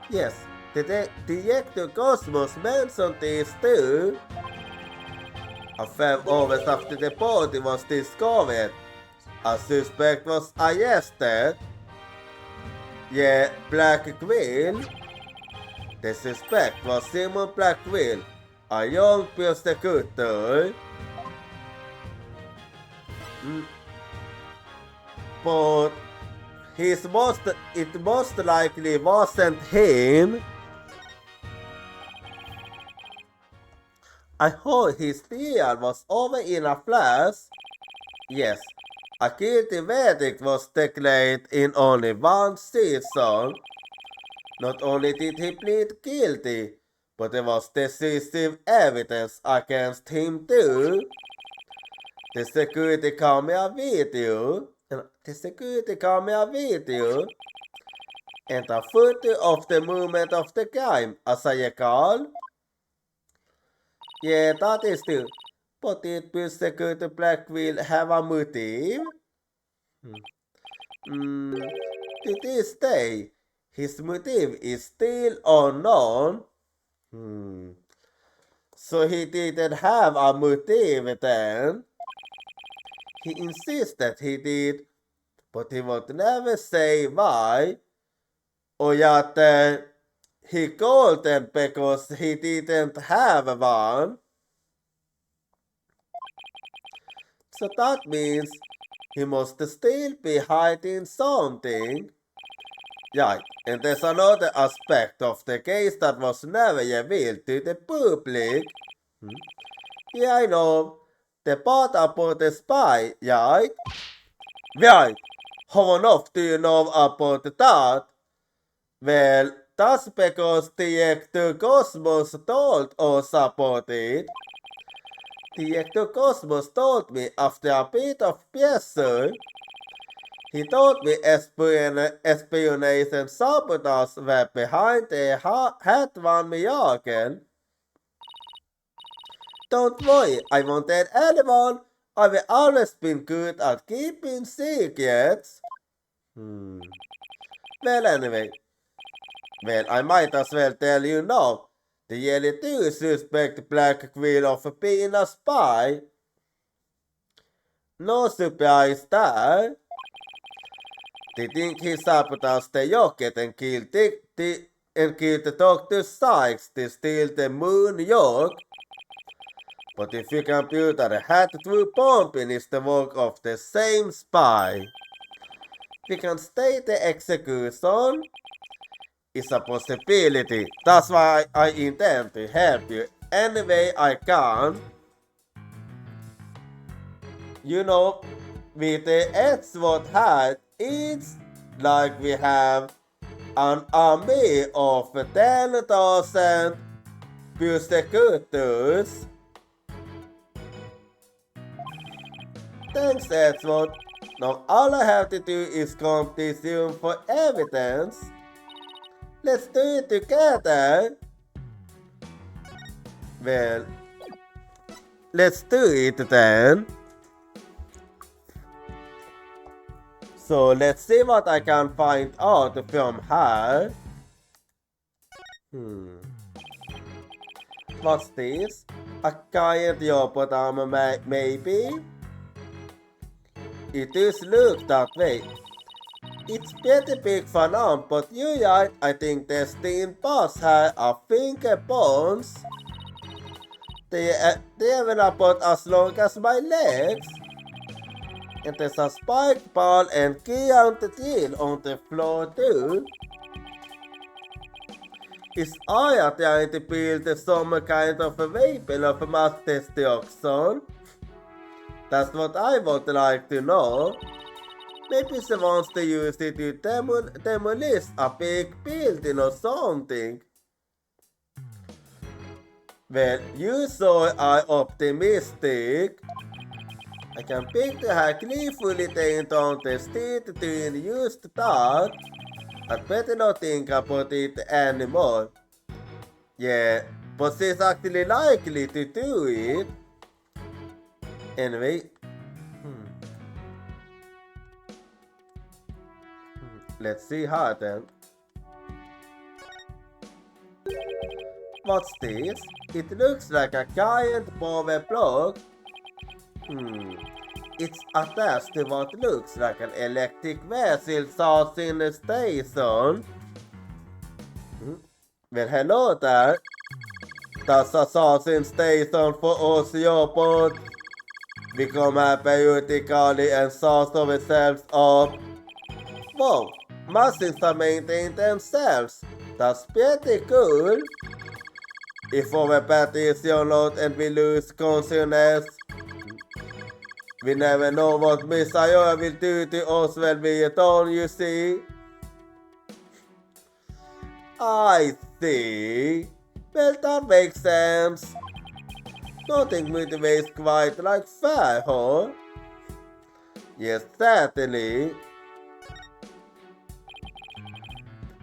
Yes, the Detective Cosmos mentioned this too. A few hours after the body was discovered, a suspect was arrested. Yeah, Blackwell. The suspect was Simon Blackwell, a young prosecutor. But it most likely wasn't him. I heard his trial was over in a flash. Yes, a guilty verdict was declared in only 1 season. Not only did he plead guilty, but there was decisive evidence against him too. The security camera video and a photo of the moment of the crime, as I recall. Yeah, that is true. But did Prosecutor Blackwell have a motive? To this day, his motive is still unknown. So he didn't have a motive then. He insisted he did, but he would never say why. Or that he called them because he didn't have one. So that means he must still be hiding something. Right, and there's another aspect of the case that was never revealed to the public. Yeah, I know. The part about the spy, right? Right. How enough do you know about that? Well, that's because Director Cosmos told us about it. Director Cosmos told me after a bit of pressure. He told me espionage and sabotage were behind the Hat 1 miracle. Don't worry, I won't tell anyone. I've always been good at keeping secrets. Well, anyway. Well, I might as well tell you now. The really do suspect Blackwell of being a spy. No surprise there. They think he sabotaged the rocket and killed the Dr. Sykes to steal the moon yacht. But if your computer had through pumping is the work of the same spy. We can state the execution is a possibility. That's why I intend to help you any way I can. You know, with the Edgewood hat, it's like we have an army of 10,000 prosecutors. Thanks, Edgewood. Now all I have to do is comb this room for evidence. Let's do it together. Well, let's do it then. So let's see what I can find out from her. What's this? A giant hippopotamus maybe? It does look that way. It's pretty big for now, but you're right, I think the steam boss had a finger bones. They have about as long as my legs. And there's a spike ball and giant drill on the floor too. Is I trying to build some kind of a weapon of mass destruction? That's what I would like to know. Maybe she wants to use it to demolish a big building or something. Well, you so are optimistic. I can picture her gleefully taking down the street to use that. I'd better not think about it anymore. Yeah, but she's actually likely to do it. Anyway. Let's see her then. What's this? It looks like a giant power block. It's attached to what looks like an electric vessel sourcing a station. Well, hello there. That's a sourcing station for osteopods. We come here periodically and source ourselves up. Whoa, machines are maintained themselves. That's pretty cool. If our batteries run out and we lose consciousness, we never know what Messiah will do to us when we are done, you see. I see. Well, that makes sense. Nothing motivates quite like fire, huh? Yes, certainly.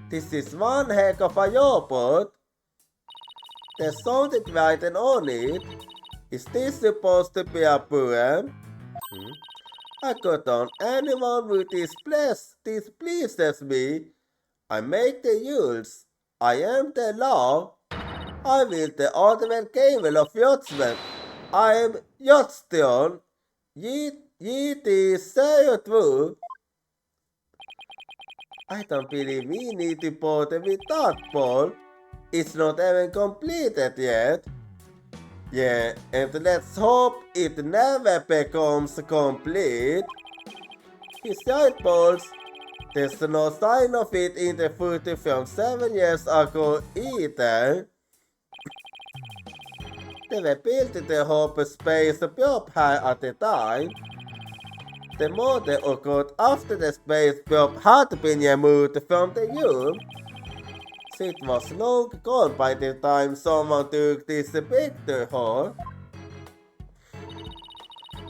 This is one heck of a robot. There's something written on it. Is this supposed to be a poem? I cut on anyone who displeases me. I make the rules. I am the law. I will the ultimate gamer of yachtsmen. I am Yachtstone. Ye say it true. I don't believe we need to bother with that ball. It's not even completed yet. Yeah, and let's hope it never becomes complete. His right balls. There's no sign of it in the footage from 7 years ago either. They were built in the Hope Space Probe high at the time. The model occurred after the space probe had been removed from the room. It was long gone by the time someone took this picture, huh?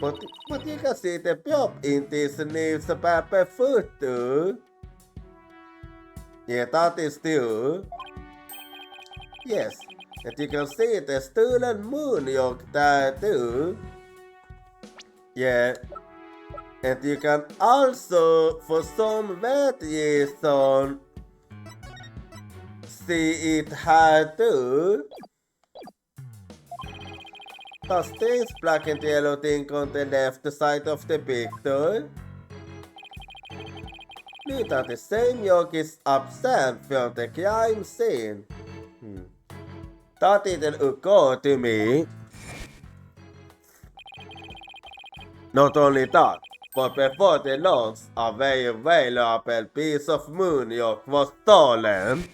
But you can see the probe in this newspaper photo. Yeah, that is true. Yes, and you can see the stolen moon yoke there too. Yeah, and you can also, for some weird reason, see it here too. The strange black and yellow thing on the left side of the picture. Look that the same yoke is absent from the crime scene. That didn't occur to me. Not only that, but before the launch, a very valuable piece of moon yoke was stolen.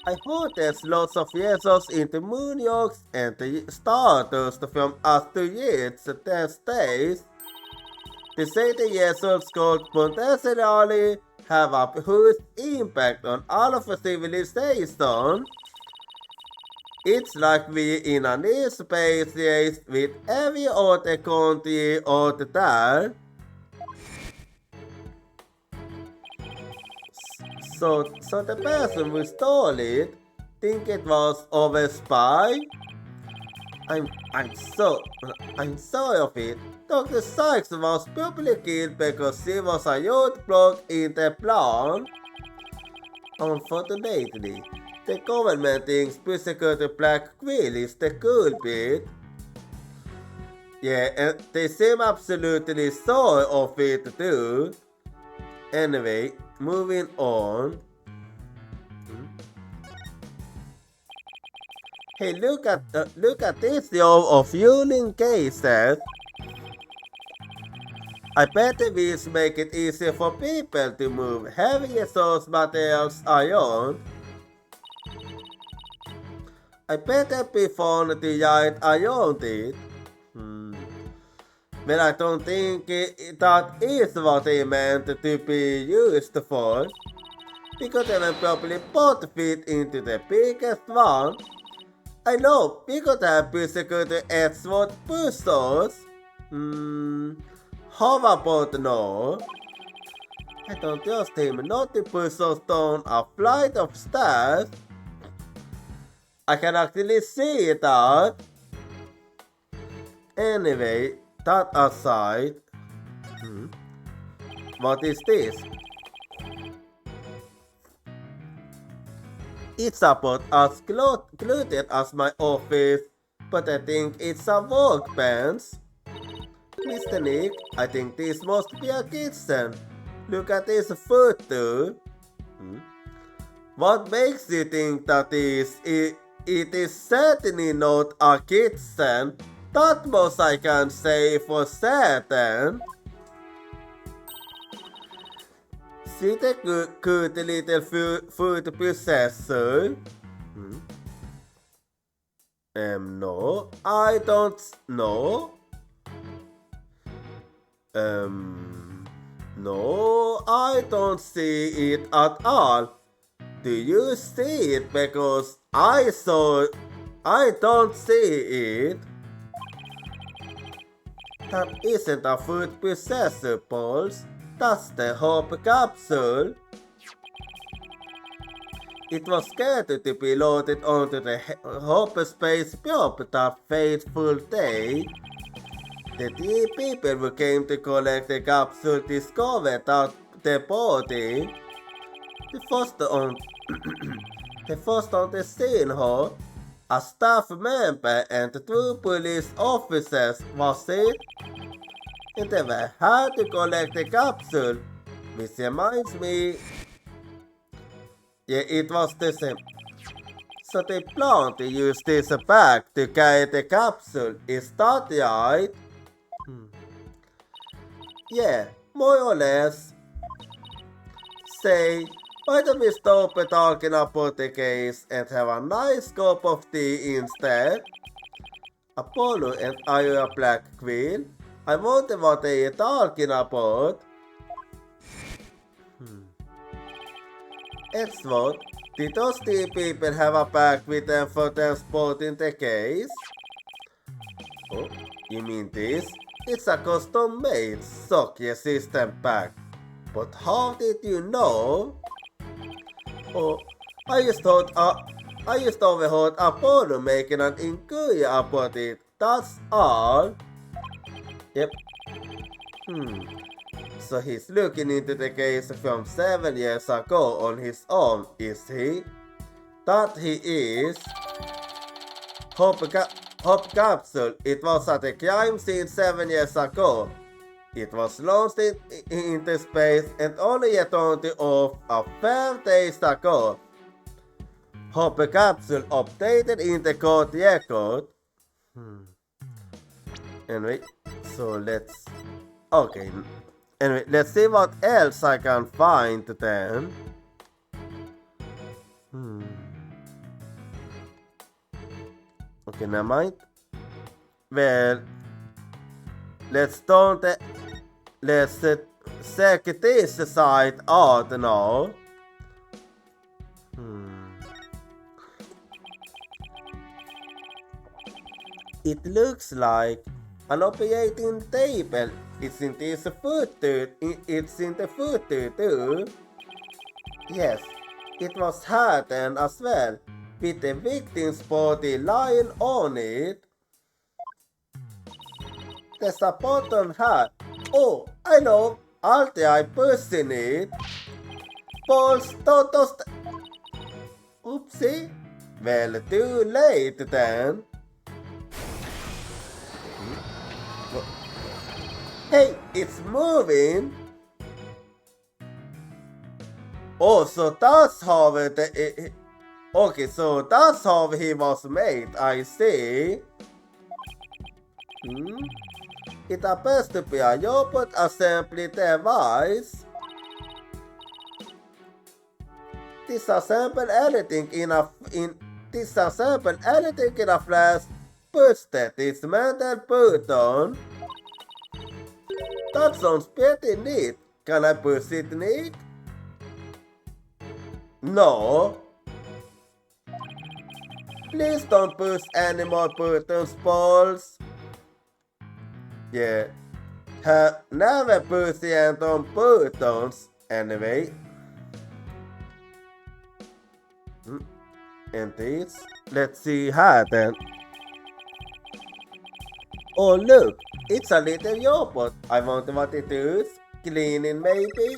I heard there's lots of resources into moon yokes and the stardust from asteroids these days. They say the resources could potentially have a huge impact on all of the civilization. It's like we're in a new space race with every other country out there. So the person who stole it think it was of a spy? I'm sorry of it. Dr. Sykes was probably killed because she was a youth block in the plan. Unfortunately, the government thinks persecuted Black Quill is the culprit. Yeah, and they seem absolutely sure of it too. Anyway, moving on. Hey, look at this row of fueling cases. I bet these make it easier for people to move heavier source materials around. I bet that be fun to ride around it. But I don't think that is what they meant to be used for. Because they will probably both fit into the biggest one. I know, because they have persecuted Edgewood puzzles. How about no? I don't trust him not to puzzle down a flight of stairs. I can actually see that. Anyway, that aside. What is this? It's about as cluttered as my office, but I think it's a workbench. Mr. Nick, I think this must be a kitchen. Look at this photo. What makes you think that it is certainly not a kitchen? That much I can say for certain. See the good little food processor? No, I don't know. No, I don't see it at all. Do you see it? Because I don't see it. That isn't a food processor, Pauls. That's the Hope capsule. It was scheduled to be loaded onto the Hope space probe that fateful day. The 3 people who came to collect the capsule discovered that the body, the first on the scene, a staff member and 2 police officers, was it? And they were hard to collect the capsule, which reminds me, yeah, it was the same. So they plan to use this bag to carry the capsule, is that right? Yeah, more or less. Say, why don't we stop talking about the case and have a nice cup of tea instead? Apollo and Ira Black Queen? I wonder what they are talking about. Edward, did those 3 people have a bag with them for transporting the case? Oh, you mean this? It's a custom-made, shock-resistant bag. But how did you know? Oh, I just overheard Apollo making an inquiry about it. That's all. Yep. So he's looking into the case from 7 years ago on his own, is he? That he is. Hope capsule. It was at a crime scene 7 years ago. It was launched into space and only returned to Earth a few days ago. Hope capsule updated in the court record. Anyway, so let's... Okay. Anyway, let's see what else I can find then. Okay, never mind. Well, let's check this side out now. It looks like an operating table. It's in the footer too. Yes, it was hardened as well, with the victim's body lying on it. there's a button here. Oh, I know. Aren't I pushing it? Balls, totos. Oopsie. Well, too late then. Hey, it's moving. Oh, so that's how it. Okay, so that's how he was made. I see. It appears to be a yogurt assembly device. Disassemble anything in a flash. Push that dismantle button. That sounds pretty neat. Can I push it, Nick? No. Please don't push any more buttons, balls. Yeah. Have never pushed the end on buttons, anyway. And this? Let's see how then. Oh look, it's a little yogurt. I wonder what it is. Cleaning maybe?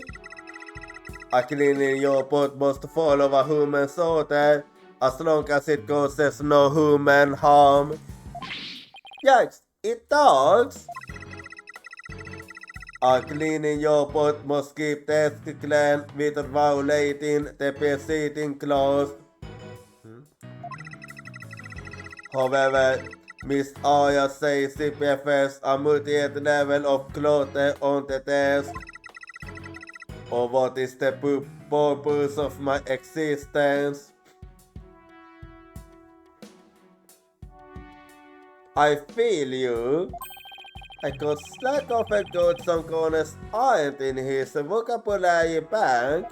A cleaning yogurt must follow a human's order. As long as it causes no human harm. Yikes, it does! A cleaning yogurt must keep the clean without violating the preceding clause. However, Miss Aya says she prefers a multi level of clutter on the desk. Or what is the purpose of my existence? I feel you. I got slack of a good some corners aren't in his vocabulary bank.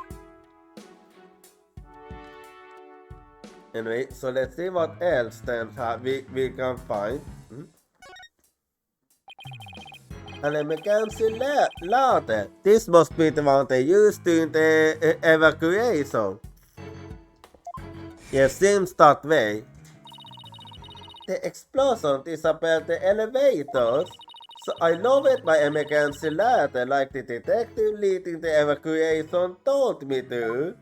Anyway, so let's see what else then we can find. An emergency ladder. This must be the one they used in the evacuation. It seems that way. The explosion disabled the elevators, so I lowered my emergency ladder like the detective leading the evacuation told me to.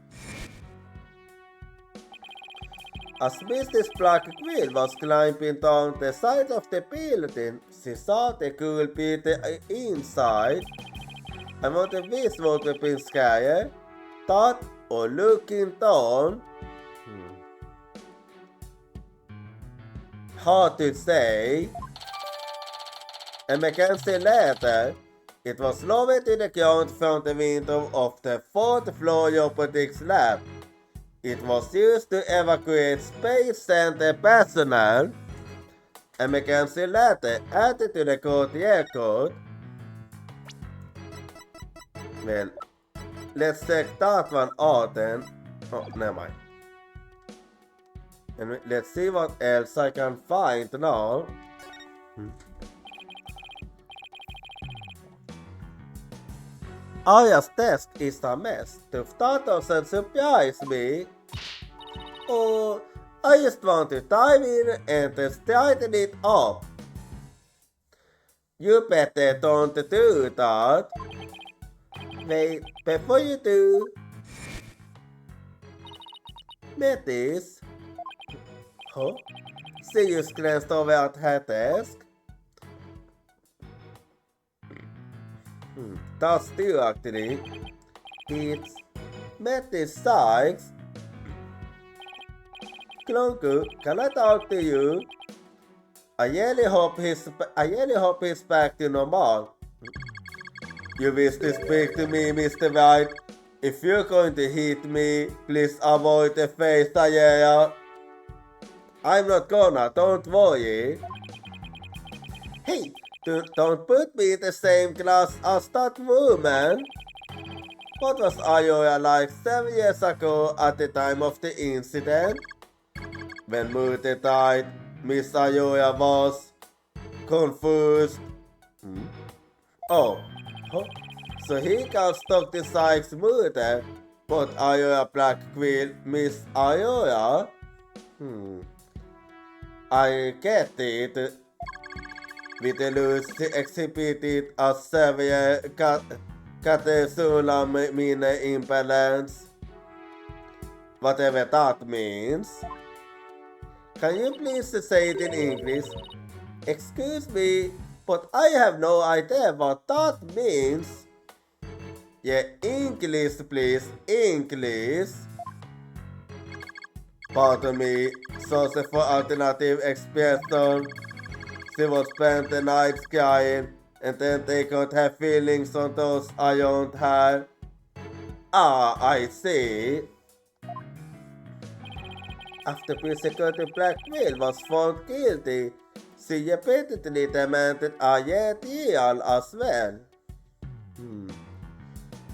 As Mrs. Blackquill was climbing down the side of the building, she saw the could be the inside. I wonder which would have been scarier, that or looking down. Hard to say. Emergency ladder. It was lowered to the ground from the window of the 4th floor robotics lab. It was used to evacuate Space Center personnel. Emergency ladder added to the courtyard code. Well, let's check that one out then. Oh, never mind. And let's see what else I can find now. Aya's desk is a mess. That doesn't surprise me. Oh, I just want to dive in and straighten it up. You better don't do that. Wait, before you do. Metis. Huh? She just glanced over at her desk. That's still actually. It's Metis Sykes. Klunku, can I talk to you? I really hope he's back to normal. You wish to speak to me, Mr. White? If you're going to hit me, please avoid the face area. I'm not gonna, don't worry. Hey, don't put me in the same class as that woman. What was Ayoya like 7 years ago at the time of the incident? When Mute died, Miss Ayoya was confused. Oh, so he got stuck to Sykes' Mute, but Ayoya Blackquill Miss Ayoya? I get it. Vitelys exhibited a severe catecholamic imbalance. Whatever that means. Can you please say it in English? Excuse me, but I have no idea what that means. Yeah, English please, English. Pardon me, source for alternative expression. She will spend the night skiing and then they could have feelings on those around her. Ah, I see. After prosecutor Blackmail was found guilty, she repeatedly demanded a deal as well.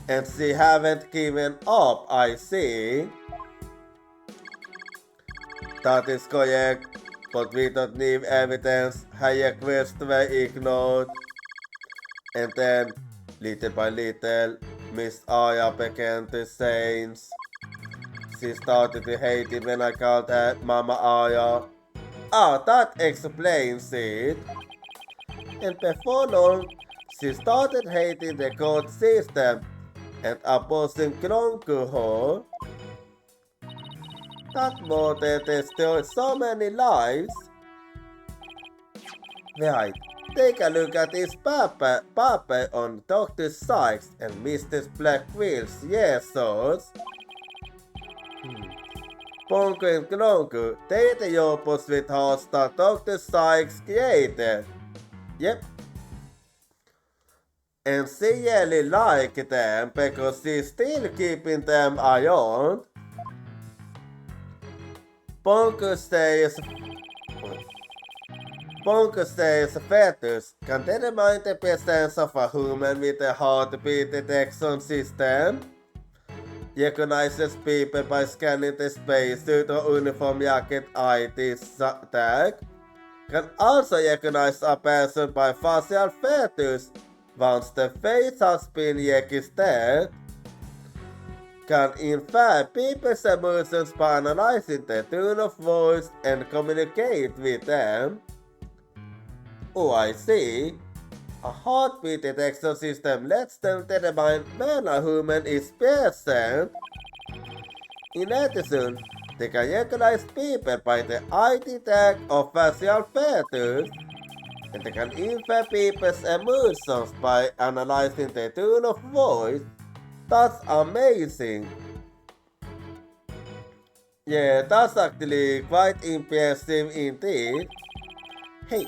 And she haven't given up, I see. That is correct, but we don't need evidence. Her requests were ignored. And then, little by little, Miss Aya began to change. She started to hate it when I called her Mama Aya. Ah, that explains it. And before long, she started hating the court system and opposing Kronkuho. That mother destroyed so many lives. Right, take a look at this paper on Dr. Sykes and Mr. Blackwell's years. Ponko and Kronku, they're the opposite house that Dr. Sykes created. Yep. And she really liked them because she's still keeping them around. Ponko says fetus can determine the presence of a human with a heartbeat detection system. Recognizes people by scanning the spacesuit or uniform jacket ID tag. Can also recognize a person by facial features once the face has been registered. Can infer people's emotions by analyzing their tone of voice and communicate with them. Oh, I see. A heartbeat detection system lets them determine when a human is present. In addition, they can recognize people by the ID tag or facial features, and they can infer people's emotions by analyzing their tone of voice. That's amazing. Yeah, that's actually quite impressive indeed. Hey,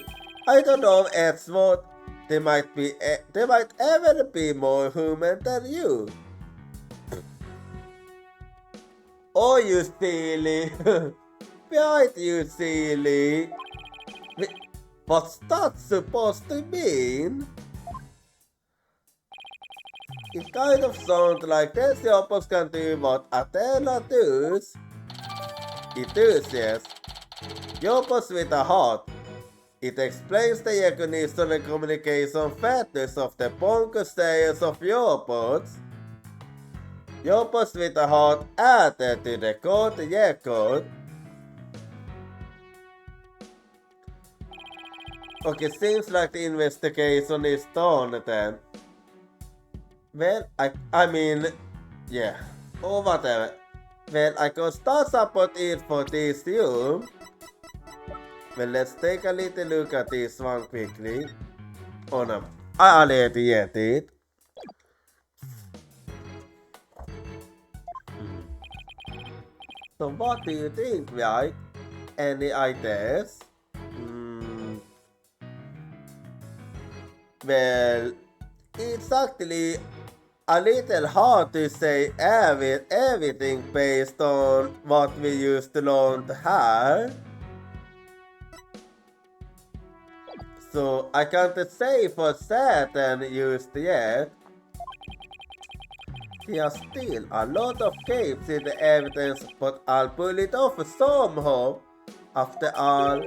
I don't know, Edward. They might ever be more human than you. Oh, you silly. Right, you silly. What's that supposed to mean? It kind of sounds like Thesiopods can do what Athena does. It does, yes. Yopos with a heart. It explains the recognition and communication factors of the Ponko stayers of Yopods. Yopos with a heart added to the court record. Okay, seems like the investigation is done then. Well, I mean, yeah, or whatever. Well, I can start support it for this room. Well, let's take a little look at this one quickly. Oh no, I already did it. So what do you think, right? Any ideas? Well, it's actually a little hard to say everything based on what we used to learn here. So I can't say for certain used yet. There are still a lot of gaps in the evidence, but I'll pull it off somehow. After all,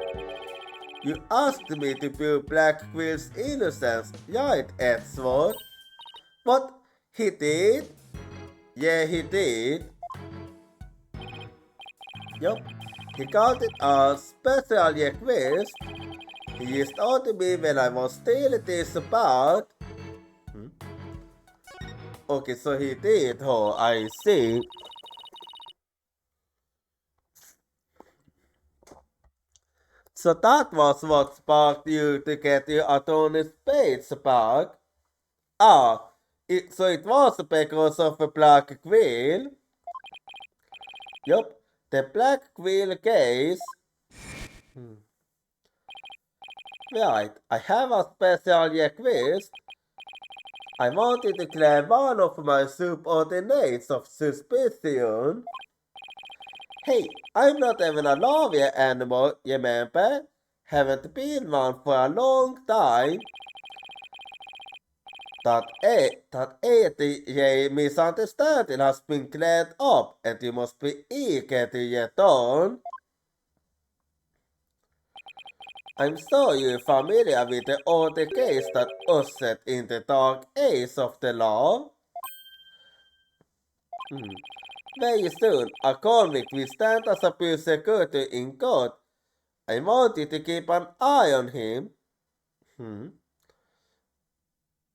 you asked me to prove Blackwell's innocence, right, Edward? What? He did? Yeah, he did. Yup, he called it a special request. He used on to me when I was still this about. Okay, so he did. Oh, I see. So that was what sparked you to get your Adonis Spades back? Ah, so it was because of a black quill? Yup, the black quill case. Right, I have a special request. I wanted to clear one of my subordinates of suspicion. Hey, I'm not even a lawyer anymore, remember? Haven't been one for a long time. That ATA misunderstanding has been cleared up and you must be eager to get on. I'm so you're familiar with the other case that ushered in the dark age of the law. Very soon, a convict will stand as a prosecutor in court. I wanted to keep an eye on him.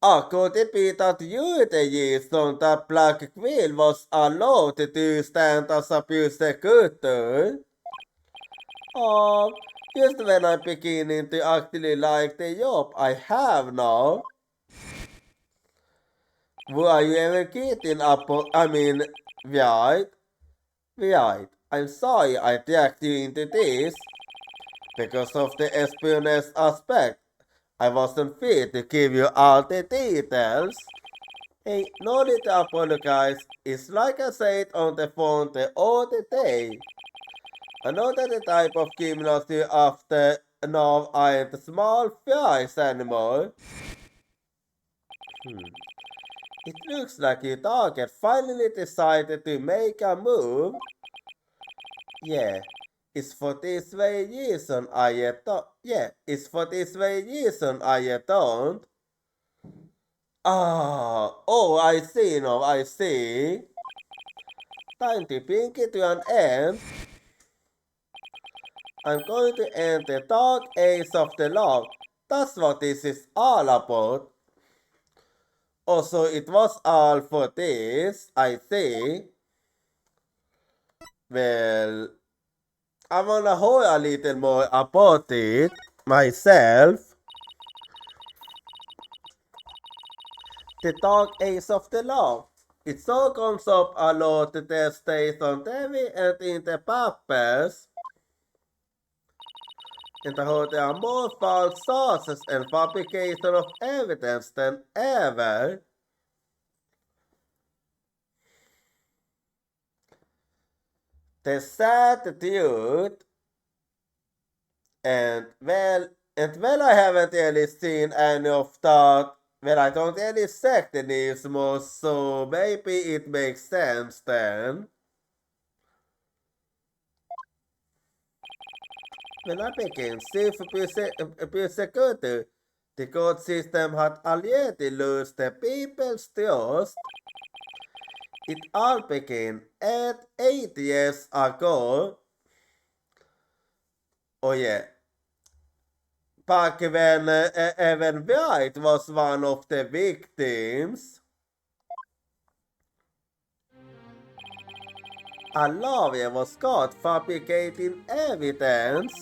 Could it be that you, the reason that Black Quill was allowed to stand as a prosecutor? Just when I'm beginning to actually like the job I have now. Were you ever getting up? Right? Right. I'm sorry I dragged you into this. Because of the espionage aspect, I wasn't fit to give you all the details. Hey, no need to apologize. It's like I said on the phone the other day. I know that the type of criminals you after now aren't small fries anymore. It looks like your target finally decided to make a move. Yeah, it's for this very reason I don't. Yeah, it's for this very reason I don't. Oh, I see now, I see. Time to bring it to an end. I'm going to end the dark age of the law. That's what this is all about. Also, it was all for this, I see. Well, I wanna hear a little more about it myself. The dark age of the law. It so comes up a lot these days on TV and in the papers. And how there are more false sources and fabrication of evidence than ever. The sad truth, and well, I haven't really seen any of that. Well, I don't really check the news more, so maybe it makes sense then. When I became chief prosecutor, the court system had already lost the people's trust. It all began 8 years ago. Oh yeah. Back when Evan White was one of the victims. A lawyer was caught fabricating evidence.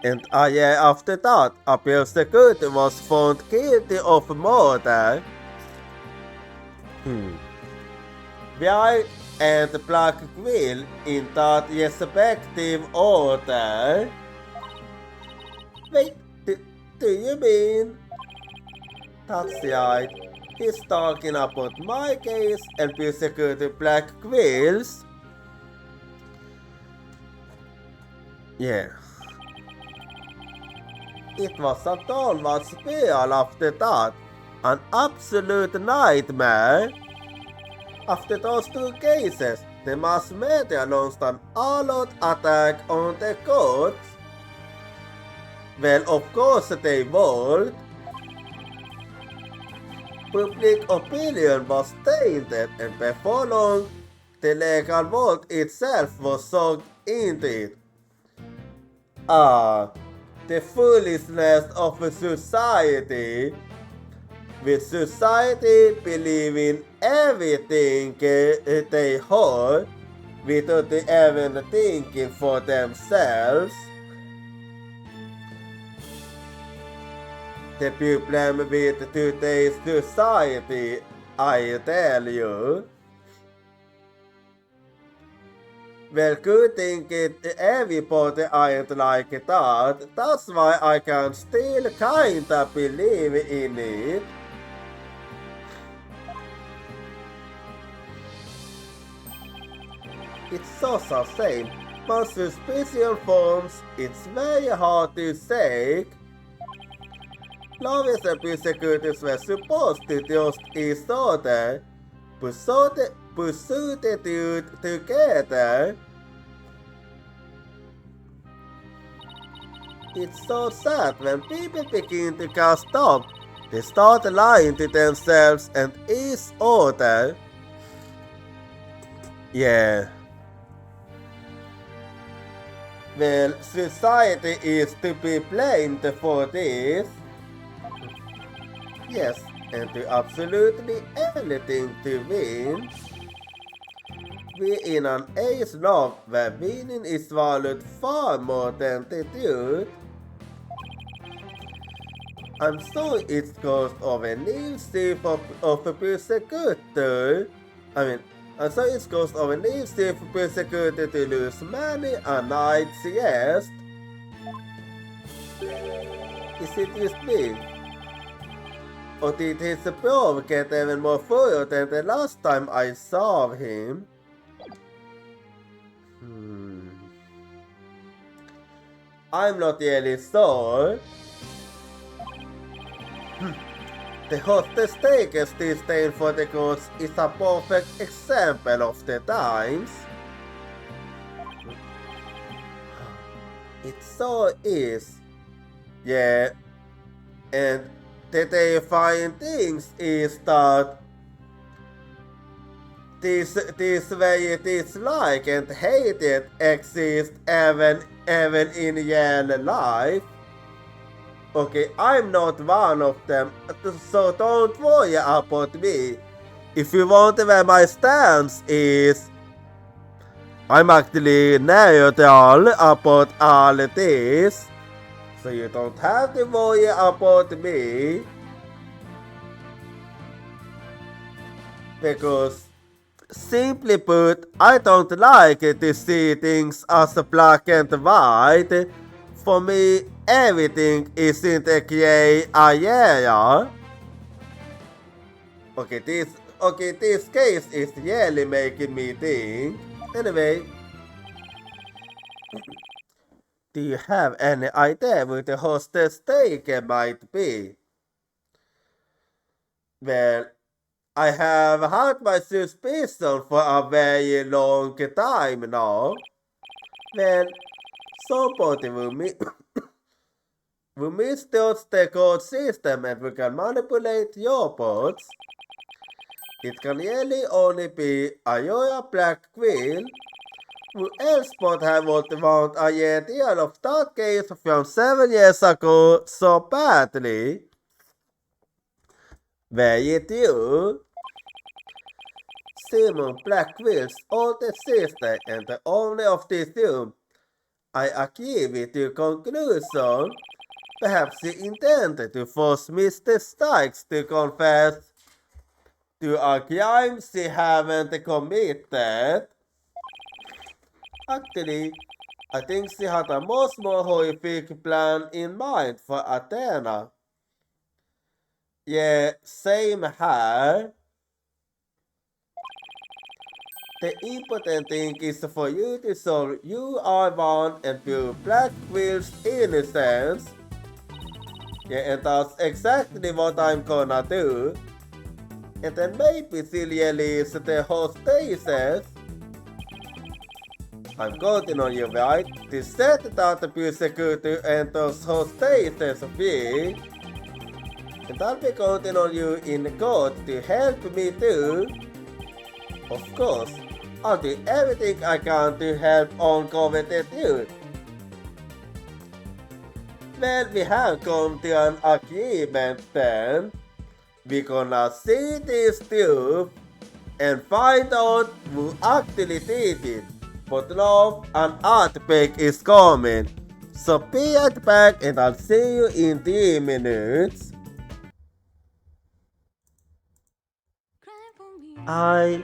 And a year after that, a prosecutor was found guilty of murder. White and Black Quill in that respective order. Wait, do you mean? That's right. He's talking about my case and prosecutor Black Quills. Yeah. It was a downward spiral after that. An absolute nightmare. After those 2 cases, the mass media launched an all-out attack on the courts. Well, of course they would. Public opinion was tainted, and before long, the legal world itself was sucked into it. the foolishness of a society, with society believing everything they heard without even thinking for themselves. The problem with today's society, I tell you. Well, good thing everybody ain't like that. That's why I can still kinda believe in it. It's so same. Once suspicion forms, it's very hard to shake. Lovers and persecutors were supposed to just each other, pursue the dude together. It's so sad when people begin to cast up. They start lying to themselves and each other. Yeah. Well, society is to be blamed for this. Yes, and do absolutely anything to win. We're in an age now where winning is valued far more than the truth. I'm sure it's caused of a new shift of a persecutor. I'm sure it's caused of a new shift of persecutor to lose money a night's rest. Is it just me? Or did his bro get even more thorough than the last time I saw him? I'm not really sure. The hostess takers disdain for the gods is a perfect example of the times. It so is. Yeah, and the terrifying thing is that this very dislike and hatred exist even in real life. Okay, I'm not one of them, so don't worry about me. If you wonder where my stance is, I'm actually neutral about all this. So you don't have to worry about me. Because, simply put, I don't like to see things as black and white. For me, everything is in the gray area. Okay, this case is really making me think. Anyway, do you have any idea who the hostess taker might be? Well, I have had my suspicion for a very long time now. Well, somebody will misuse the code system and we can manipulate your bots. It can really only be a royal black queen. Who else would have want a idea of that case from 7 years ago so badly? Very true. Simon Blackwell's older sister and the owner of this room. I agree with your conclusion. Perhaps she intended to force Mr. Sykes to confess to a crime she haven't committed. Actually, I think she had a much more horrific plan in mind for Athena. Yeah, same here. The important thing is for you to solve UR1 and prove Blackwell's innocence. Yeah, and that's exactly what I'm gonna do. And then maybe she release the hostesses. I'm counting on you, right? To set that the persecutor and those hostesses free. And I'll be counting on you in God to help me too. Of course, I'll do everything I can to help uncover the truth. Well, we have come to an agreement then. We're gonna see this tube and find out who actually did it. But now an earthquake is coming. So be right back and I'll see you in 3 minutes. I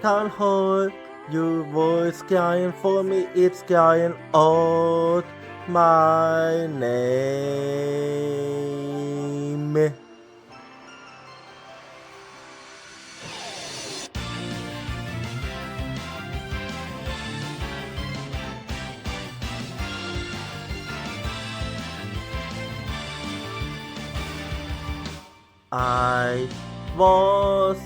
can't hold your voice crying for me, it's crying out my name. I was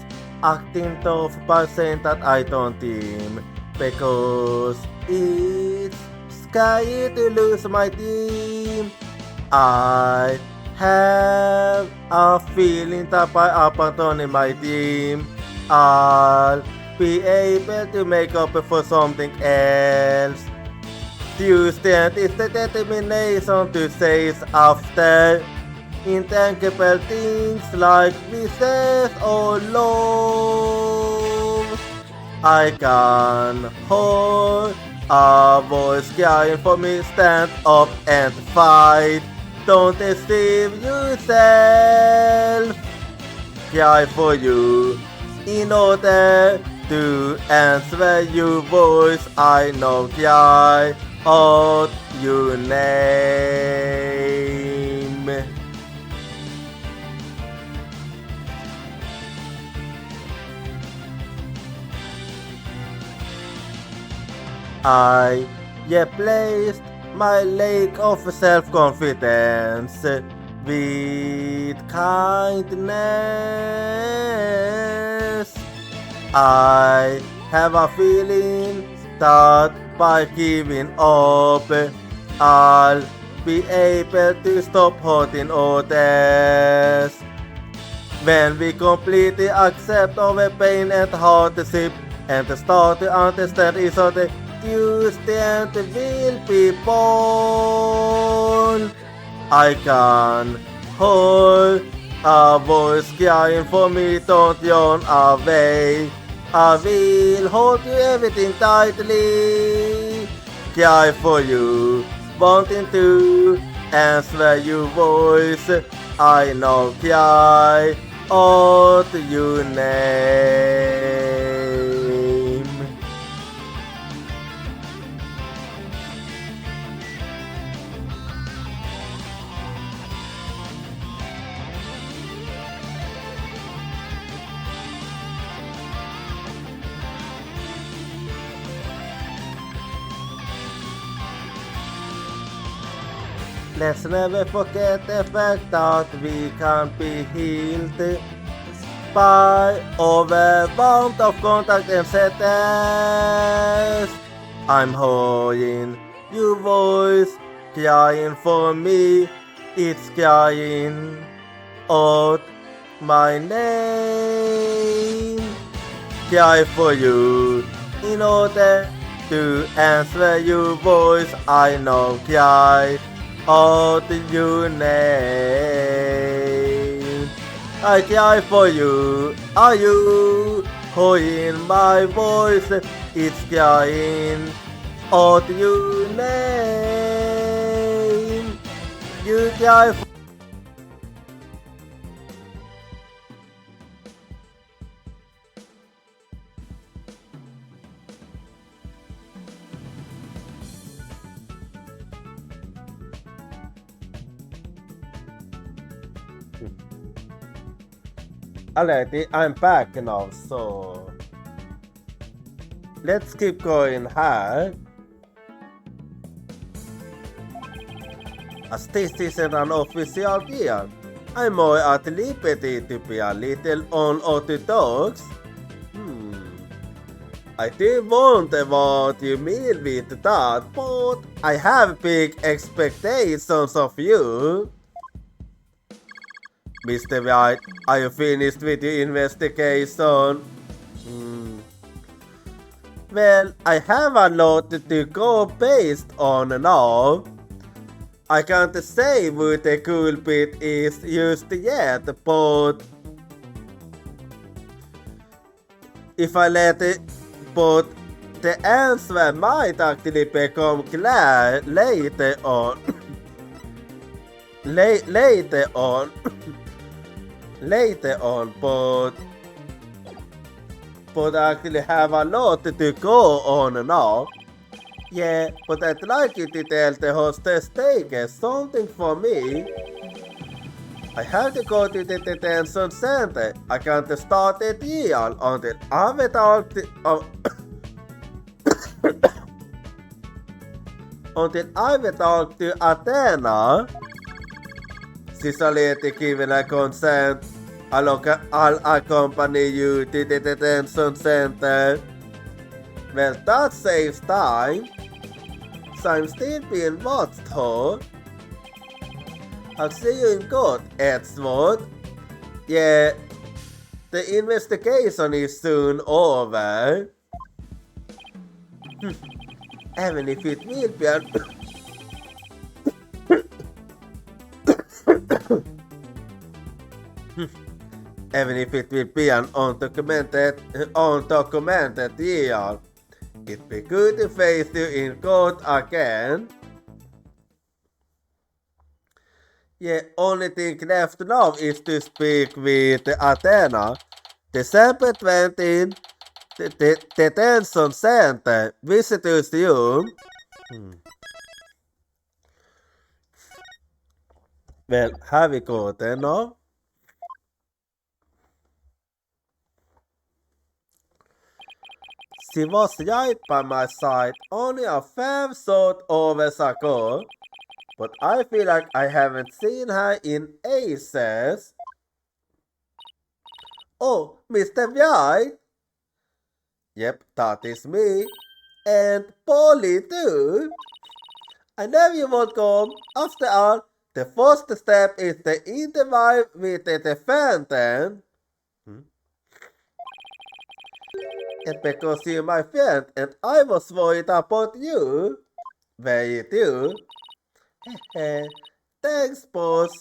acting tough by saying that I don't team because it's scary to lose my team. I have a feeling that by abandoning my team, I'll be able to make up for something else. Tuesday is the determination to chase after intangible things like wishes or love. I can hold a voice crying for me, stand up and fight. Don't deceive yourself. Cry for you in order to answer your voice. I know cry out your name. I replaced my lack of self-confidence with kindness. I have a feeling that by giving up, I'll be able to stop hurting others. When we completely accept our pain and hardship and start to understand each other, you stand will be born. I can hold a voice crying for me, don't run away. I will hold you everything tightly. Cry for you, wanting to answer your voice. I know cry out your name. Let's never forget the fact that we can't be healed by overwhelmed of contact and sadness. I'm hearing your voice crying for me. It's crying out my name. Cry for you in order to answer your voice. I know cry out your name. I cry for you. Are you hearing my voice? It's crying out your name. You cry for Alrighty, I'm back now, so let's keep going here. As this isn't an official deal, I'm more at liberty to be a little unorthodox. I do wonder what you mean with that, but I have big expectations of you. Mr. White, are you finished with your investigation? Well, I have a lot to go based on now. I can't say what the culprit is just yet, but if I let it, but the answer might actually become clear later on. later on, but I actually have a lot to go on now. Yeah, but I'd like you to tell the hostess take something for me. I have to go to the detention center. I can't start at Yale until I've talked to Athena. Society given a consent. I'll accompany you to the detention center. Well, that saves time. So I'm still being watched, huh? I'll see you in court, Edgewood. Yeah, the investigation is soon over. Even if it will be an undocumented deal, it'd be good to face you in court again. Yeah, only thing left now is to speak with Athena. December 20th, the detention center, visitors room. Well, have we got there now? She was right by my side only a few short hours ago, but I feel like I haven't seen her in ages. Oh, Mr. White? Yep, that is me. And Polly too. I know you won't come. After all, the first step is the interview with the defendant. And because you're my friend and I was worried about you. Very too. Thanks, boss.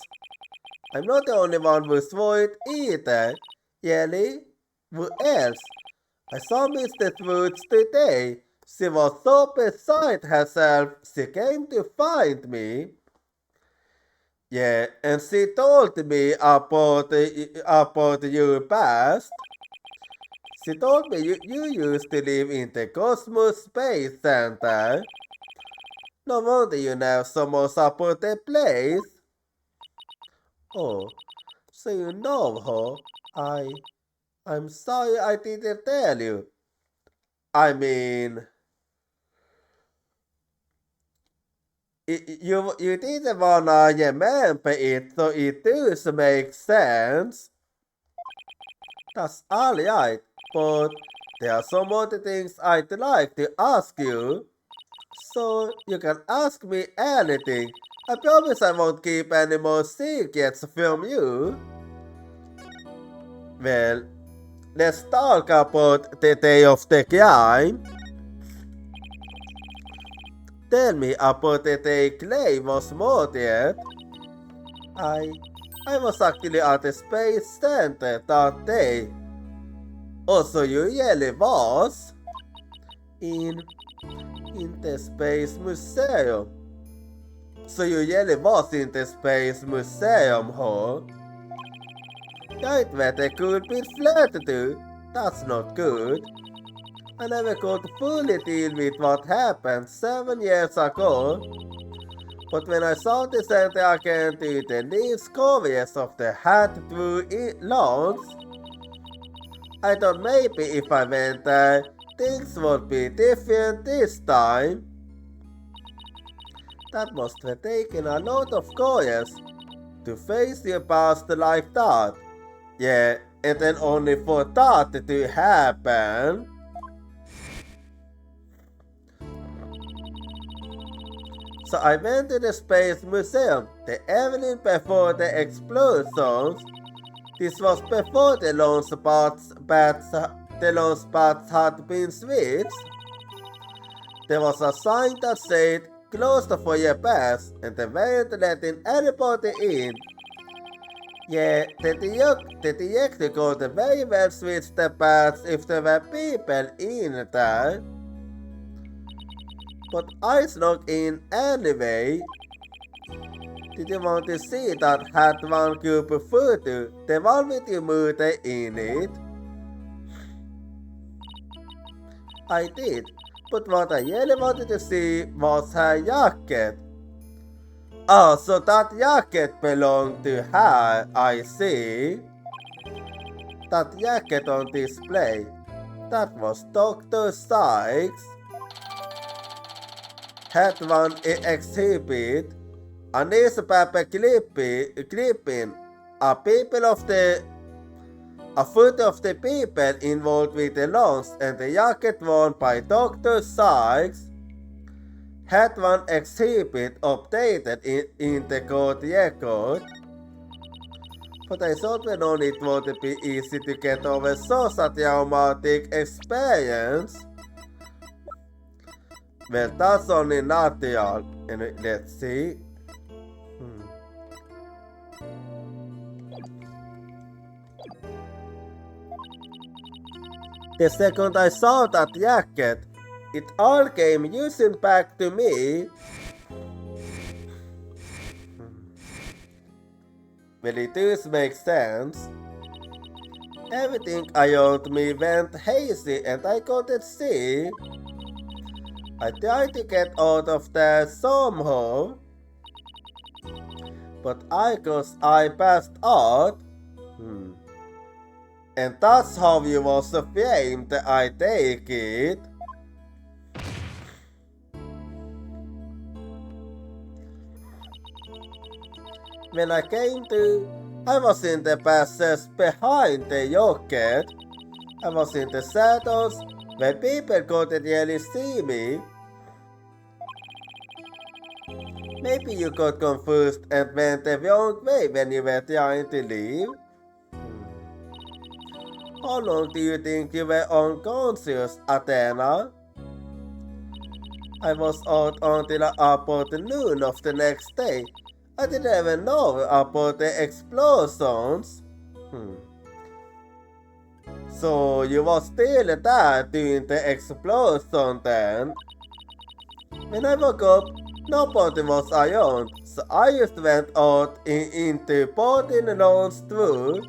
I'm not the only one who's worried either. Yelly? Who else? I saw Mr. Woods today. She was so beside herself, she came to find me. Yeah, and she told me about your past. She told me you used to live in the Cosmos Space Center. No wonder you know so much about the place. Oh, so you know her. I'm sorry I didn't tell you. I mean, you didn't wanna remember it, so it does make sense. That's alright, but there are some other things I'd like to ask you. So you can ask me anything. I promise I won't keep any more secrets from you. Well, let's talk about the day of the crime. Tell me about the day Clay was murdered. I was actually at the Space Center that day. Also, you really was? In the Space Museum. So you really was in the Space Museum, huh? Right where the culprit fled to. That's not good. I never could fully deal with what happened 7 years ago. But when I saw the center again to the leaves curious of the hat through lungs, I thought maybe if I went there, things would be different this time. That must have taken a lot of courage to face your past like that. Yeah, and then only for that to happen. So I went to the Space Museum the evening before the explosions. This was before the launch pads had been switched. There was a sign that said closed for your past and they weren't letting anybody in. Yeah, the actually could very well switch the paths if there were people in there. But I snuck in anyway. Did you want to see that had one group photo, the one with your mother in it? I did, but what I really wanted to see was her jacket. Oh, so that jacket belonged to her, I see. That jacket on display, that was Dr. Sykes. Had one exhibit, a newspaper clipping, a photo of the people involved with the launch and the jacket worn by Dr. Sykes. Had one exhibit updated in the court record. But I thought when only it would be easy to get over such a traumatic experience. Well, that's only natural. And let's see. The second I saw that jacket, it all came using back to me. Well, it does make sense. Everything around me went hazy and I couldn't see. I tried to get out of there somehow, but I passed out. And that's how you was framed, I take it. When I came to, I was in the passage behind the jacket. I was in the shadows where people couldn't really see me. Maybe you got confused and went the wrong way when you were trying to leave. How long do you think you were unconscious, Athena? I was out until about noon of the next day. I didn't even know about the explosions. So you were still there during the explosion then? When I woke up, nobody was around, so I just went out into party lounge too.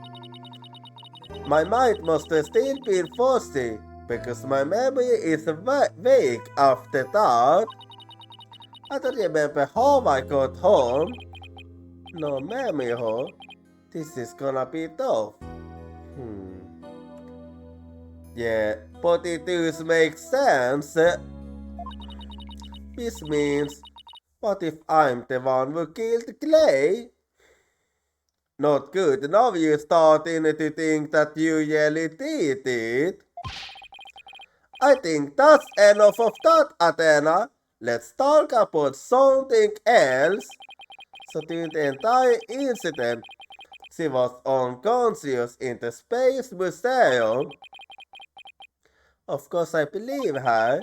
My mind must have still been fuzzy, because my memory is vague after that. I don't remember how I got home. No memory, huh? This is gonna be tough. Yeah, but it does make sense. This means, what if I'm the one who killed Clay? Not good. Now you're starting to think that you really did it. I think that's enough of that, Athena. Let's talk about something else. So during the entire incident, she was unconscious in the Space Museum. Of course I believe her,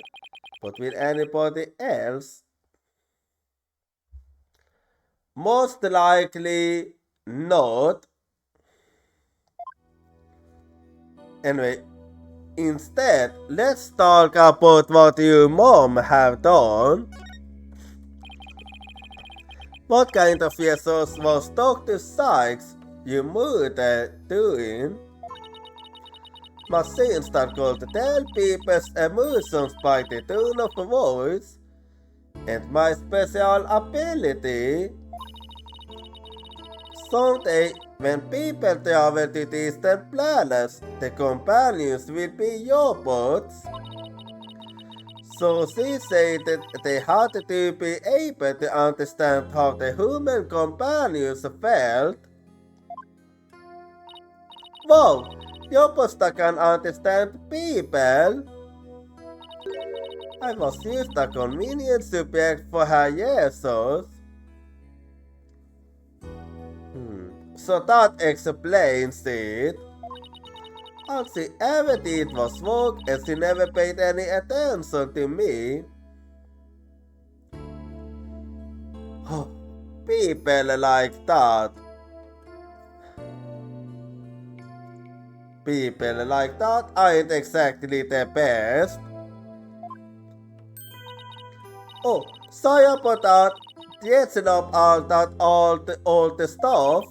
but will anybody else? Most likely not. Anyway, instead, let's talk about what your mom have done. What kind of research was Dr. Sykes, your mother, doing? Machines that could tell people's emotions by the tone of voice, and my special ability. Someday, when people travel to distant planets, the companions will be robots. So she said that they had to be able to understand how the human companions felt. Wow, robots that can understand people? I was just a convenient subject for her research. So that explains it. All she ever did was walk and she never paid any attention to me. People like that. People like that aren't exactly the best. Oh, sorry about that. Yes, enough all the stuff.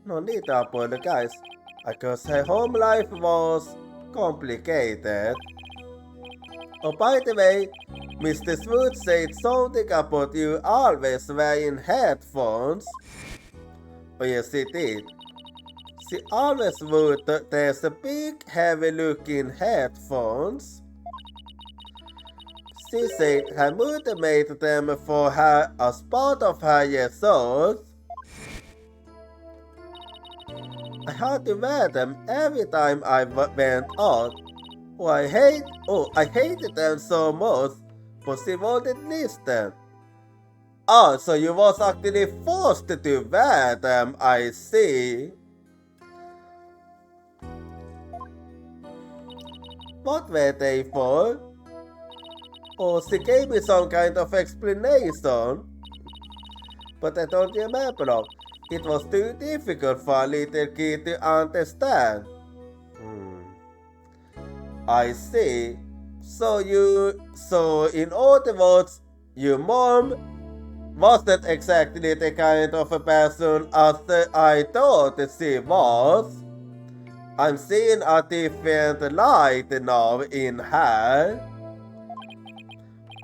No need to apologize. I guess her home life was complicated. Oh, by the way, Mr. Swoot said something about you always wearing headphones. Oh yes, it did. She always wore there's a big heavy-looking headphones. She said her mother made them for her as part of her years old. I had to wear them every time I went out. I hated them so much, but she wouldn't listen. Oh, so you was actually forced to wear them, I see. What were they for? Oh, she gave me some kind of explanation. But I don't remember. It was too difficult for a little kid to understand. I see. So in other words, your mom wasn't exactly the kind of a person as I thought she was. I'm seeing a different light now in her.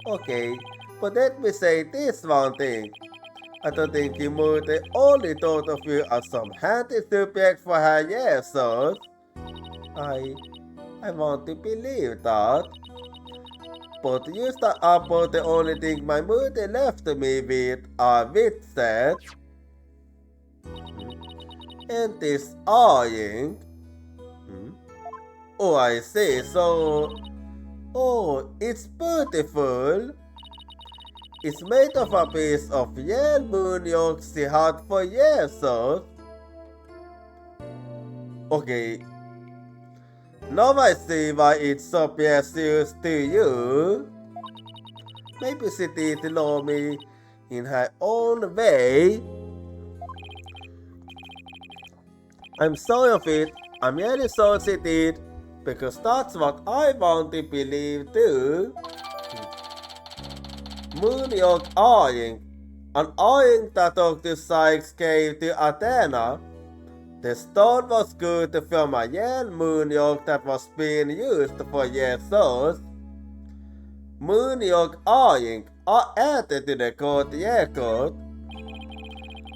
Okay, but let me say this one thing. I don't think your mother only thought of you as some handy subject for her years old. I want to believe that. But you start about the only thing my mother left me with are witches. And this eyeing. Oh, I see. It's beautiful. It's made of a piece of yellow moon yolk she had for years old. Okay. Now I see why it's so precious to you. Maybe she did love me in her own way. I'm sorry of it. I'm really sorry she did, because that's what I want to believe too. Moon yolk earring, an earring that Dr. Sykes gave to Athena. The stone was good from a yellow moon yolk that was being used for years old. Moon yolk earring are added to the court record.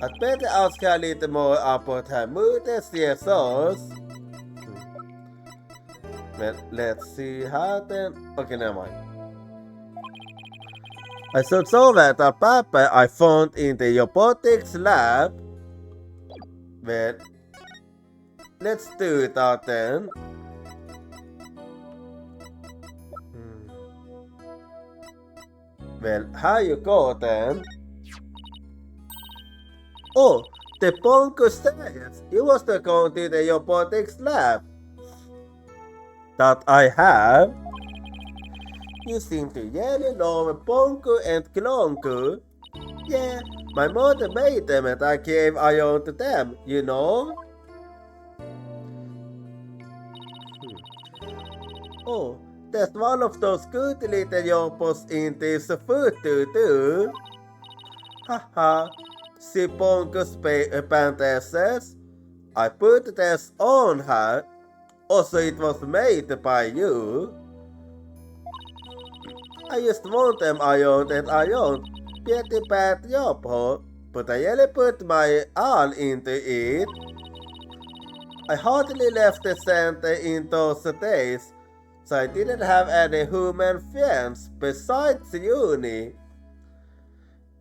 I'd better ask her a little more about her mother's years old. Well, let's see how then. Okay, never mind. I should show that a paper I found in the robotics lab. Well, let's do that then. Well, how you go then? Oh, the Ponko says you was to go to the robotics lab. That I have. You seem to really love Ponko and Klonko. Yeah, my mother made them and I gave iron to them, you know? Oh, there's one of those good little yopos in this food too. Haha, see Ponko's pantasses? I put this on her. Also, it was made by you. I just want them ironed and ironed. Pretty bad job, but I really put my all into it. I hardly left the center in those days, so I didn't have any human friends besides Uni.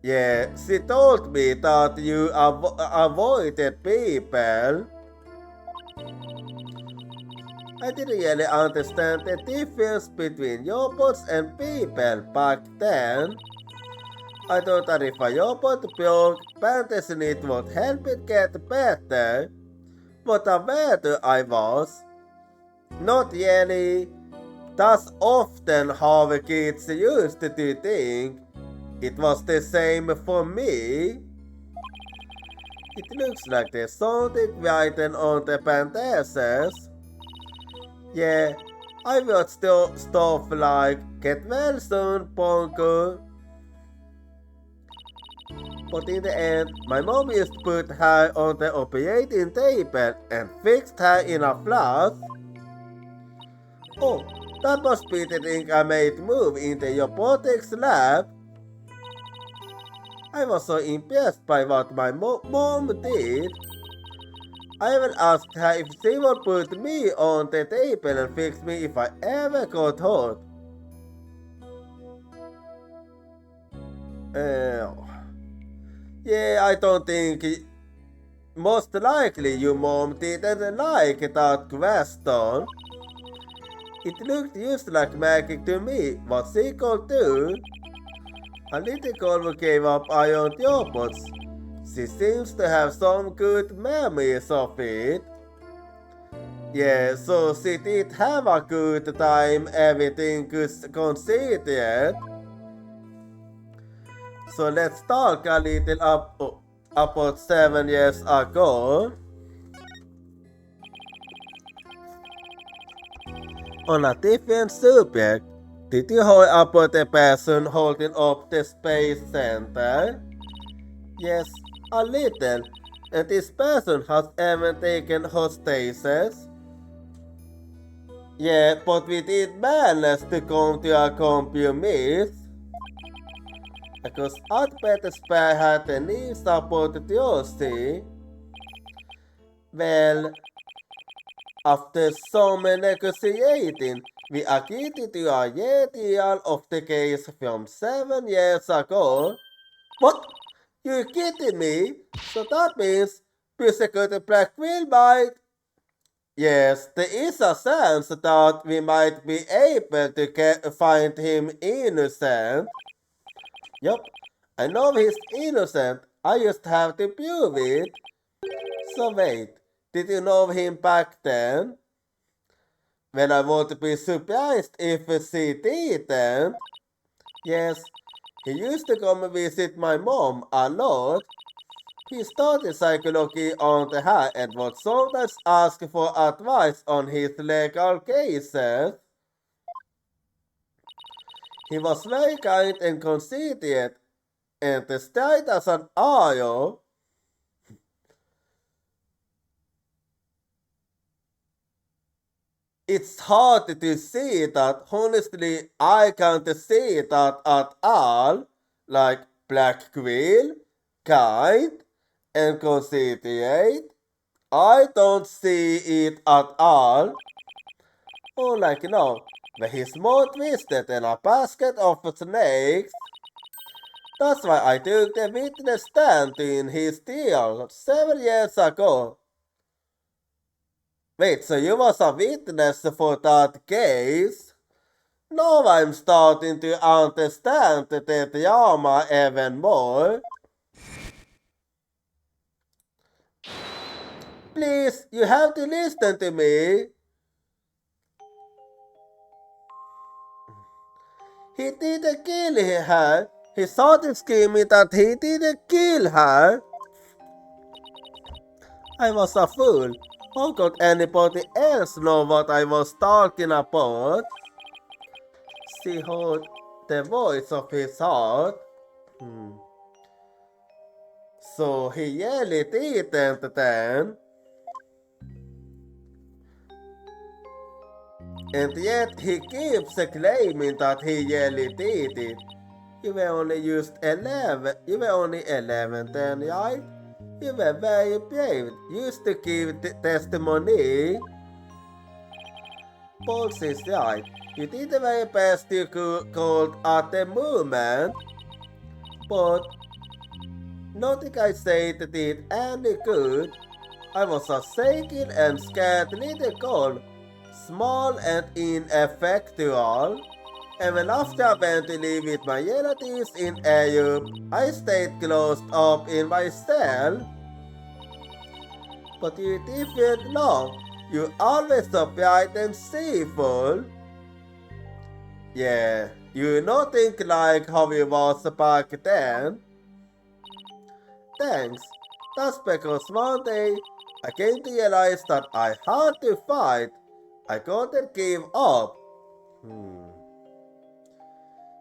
Yeah, she told me that you avoided people. I didn't really understand the difference between robots and people back then. I thought that if a robot broke, fantasy it would help it get better. What a weirdo I was. Not really. That's often how kids used to think. It was the same for me. It looks like there's something written on the pantases. Yeah, I wrote stuff like, get well soon, Ponko. But in the end, my mom just put her on the operating table and fixed her in a flash. Oh, that must be the thing I made move into your robotics lab. I was so impressed by what my mom did. I even asked her if she would put me on the table and fix me if I ever got hurt. Yeah, I don't think. Most likely your mom didn't like that question. It looked just like magic to me, what she could do. A little girl gave up on robots. She seems to have some good memories of it. Yeah, so she did have a good time, everything is considered. So let's talk a little about 7 years ago. On a different subject, did you hear about the person holding up the Space Center? Yes, a little. And this person has even taken hostages. Yeah, but we did manage to come to a compromise. Because I'd better spare her the need support you see. Well, after some negotiating, we agreed to a year deal of the case from 7 years ago. What? You're kidding me? So that means Prosecutor Black will bite? Yes, there is a chance that we might be able to find him innocent. Yup, I know he's innocent, I just have to prove it. So wait, did you know him back then? Well, I won't be surprised if she didn't. Yes, he used to come visit my mom a lot. He studied psychology on the high and would sometimes ask for advice on his legal cases. He was very kind and considerate, and straight as an arrow. It's hard to see that, honestly, I can't see that at all. Like Black Quill, kind, and considerate. I don't see it at all. Oh, like no, but he's more twisted than a basket of snakes. That's why I took the witness stand in his deal 7 years ago. Wait, so you was a witness for that case? Now I'm starting to understand the drama even more. Please, you have to listen to me. He didn't kill her. He started screaming that he didn't kill her. I was a fool. How could anybody else know what I was talking about? She heard the voice of his heart. So he really didn't then. And yet he keeps claiming that he really did it. You were only 11 then, right? You were very brave. You used to give testimony. Paul says right. You did the very best you could at the moment. But nothing I said did any good. I was a shaking and scared little girl, small and ineffectual. And when after I went to live with my relatives in Europe, I stayed closed up in my cell. But you didn't know. You always so bright and cheerful. Yeah, you not think like how it was back then. Thanks. That's because one day I came to realize that I had to fight. I couldn't give up. Hmm.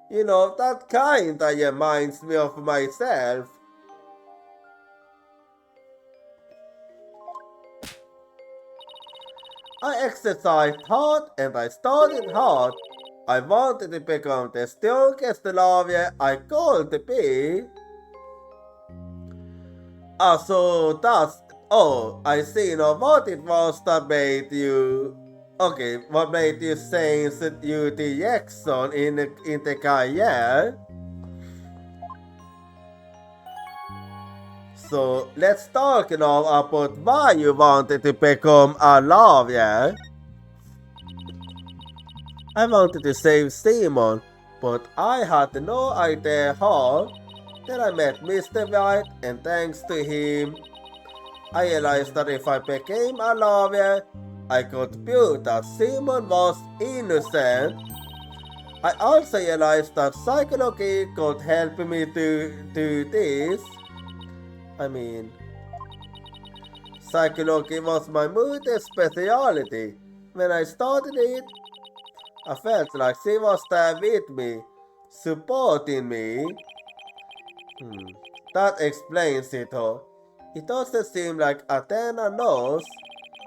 You know, that kinda reminds me of myself. I exercised hard and I studied hard. I wanted to become the strongest lawyer I could be. So that's. Oh, I see now what it was that made you. Okay, what made you change you direction in the career? So let's talk now about why you wanted to become a lawyer. I wanted to save Simon, but I had no idea how. Then I met Mr. White, and thanks to him, I realized that if I became a lawyer, I could prove that Simon was innocent. I also realized that psychology could help me to do this. I mean, psychology was my multi specialty. When I started it, I felt like she was there with me, supporting me. That explains it all. It doesn't seem like Athena knows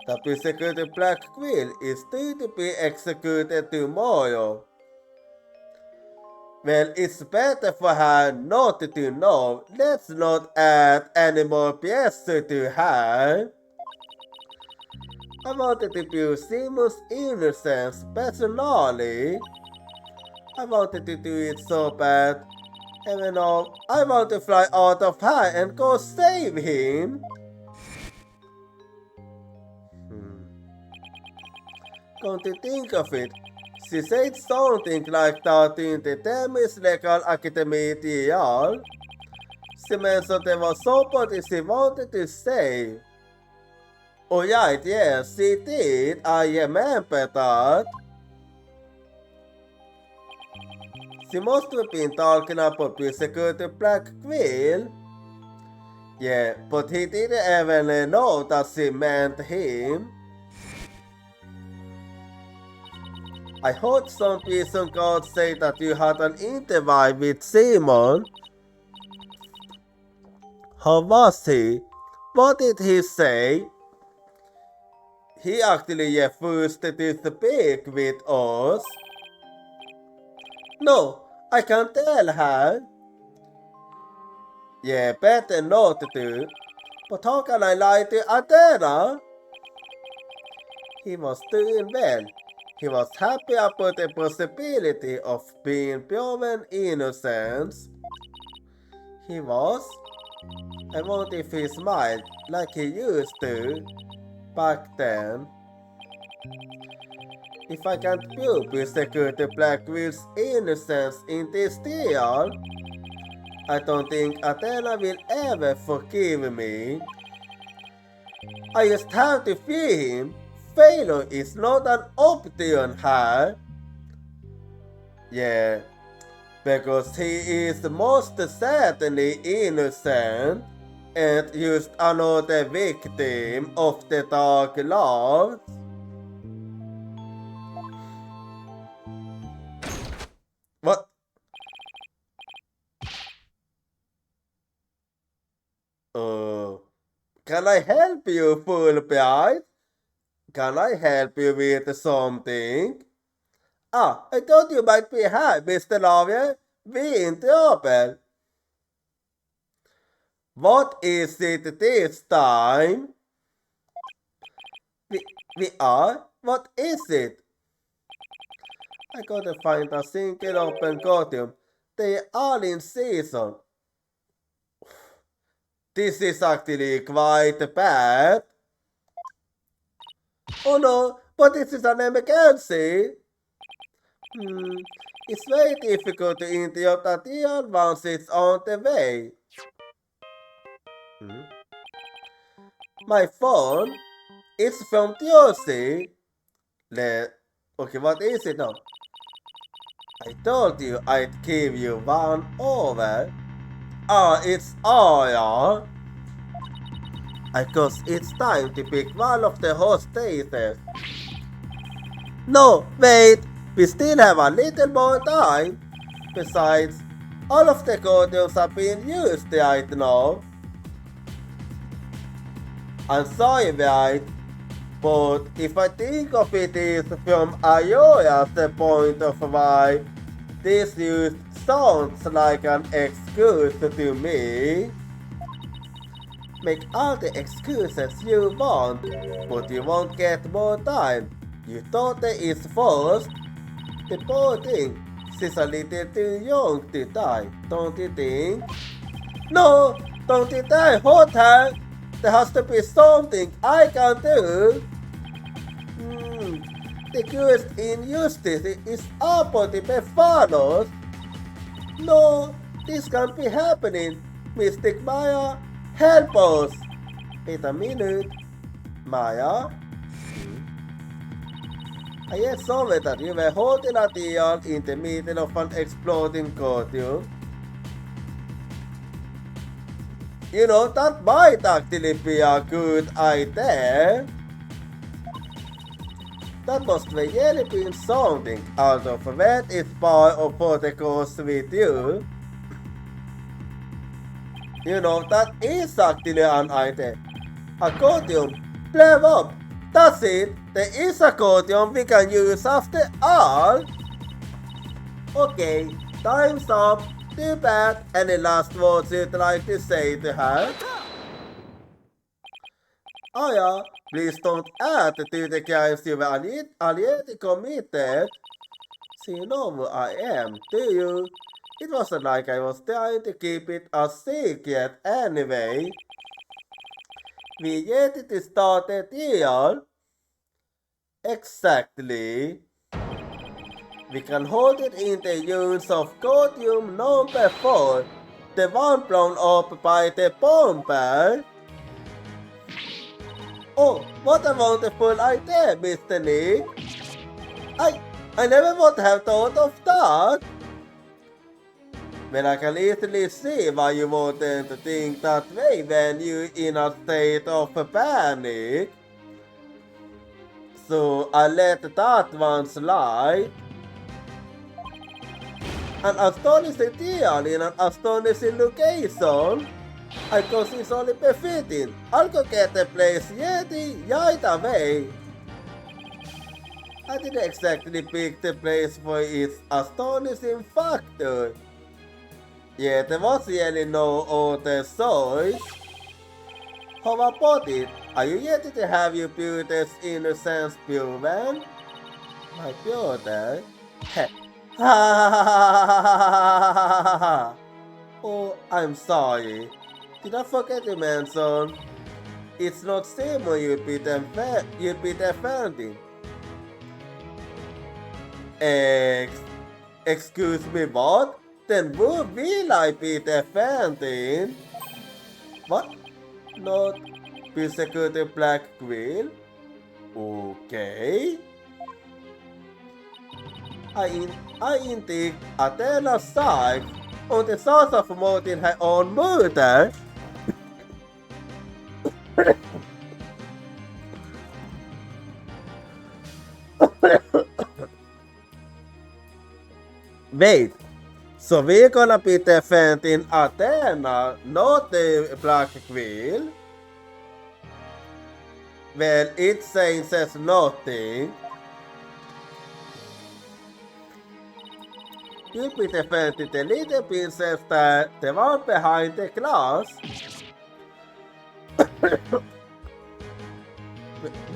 the persecuted Black Queen is due to be executed tomorrow. Well, it's better for her not to know. Let's not add any more pressure to her. I wanted to prove Simon's innocence personally. I wanted to do it so bad. Even though I want to fly out of her and go save him. Come to think of it, she said something like that in the Thames Legal Academy TL. She mentioned there was somebody she wanted to save. Oh right, yes, she did. I remember that. She must have been talking about persecuted Black Queen. Yeah, but he didn't even know that she meant him. I heard some prison guards say that you had an interview with Simon. How was he? What did he say? He actually refused to speak with us. No, I can't tell her. Yeah, better not to. But how can I lie to Adela? He was doing well. He was happy about the possibility of being proven innocent. He was. I wonder if he smiled like he used to back then. If I can't prove the Black Will's innocence in this trial, I don't think Athena will ever forgive me. I just have to free him. Failure is not an option here. Yeah, because he is most certainly innocent and just another victim of the dark love. What? Can I help you, Fulbright? Can I help you with something? Ah, I thought you might be here, Mr. Lawyer. We in trouble. What is it this time? We are? What is it? I gotta find a single open costume. They are in season. This is actually quite bad. Oh no, but this is an emergency. It's very difficult to interrupt a deal once it's on the way. My phone is from Jersey. Okay, what is it now? I told you I'd give you one over. Ah, it's all. I guess it's time to pick one of the hostesses. No, wait! We still have a little more time. Besides, all of the costumes have been used right now. I'm sorry, right? But if I think of it is from Iora's point of view, this use sounds like an excuse to me. Make all the excuses you want, but you won't get more time. You thought it is first. The poor thing, she's a little too young to die, don't you think? No, don't you die, hold her. There has to be something I can do. The greatest injustice is upon the Beffanos. No, this can't be happening. Mystic Maya, help us. Wait a minute. Maya? I just saw that you were holding a deal in the middle of an exploding costume. You know, that might actually be a good idea. That must really be something out of where is boy of protocols with you. You know, that is actually an idea. A costume. Play up. That's it. There is a costume we can use after all. Okay, time's up. Too bad. Any last words you'd like to say to her? Oh yeah, please don't add to the crimes you were already committed. So you know who I am, do you? It wasn't like I was trying to keep it a secret anyway. We yet it started here. Exactly. We can hold it in the use of costume number 4, the one blown up by the bomber. Oh, what a wonderful idea, Mr. Nick. I never would have thought of that. But I can easily see why you wouldn't think that way when you're in a state of panic. So I let that one slide. An astonishing deal in an astonishing location. I guess it's only befitting. I'll go get the place right away. I didn't exactly pick the place for its astonishing factor. Yet there was really no other choice. How about it? Are you ready to have your beauty's innocence proven? My beauty? Heh. Oh, I'm sorry. Did I forget to mention? It's not Simon you'd be defending. Excuse me, what? Then who will I be defending? What? Not persecuted Black Quill? Okay. I indeed Athena side on the source of promoting her own murder. Wait, so we're gonna be defending Athena, not the Black Quill? Well, it says nothing. You'll be defending the little princess, the one behind the glass.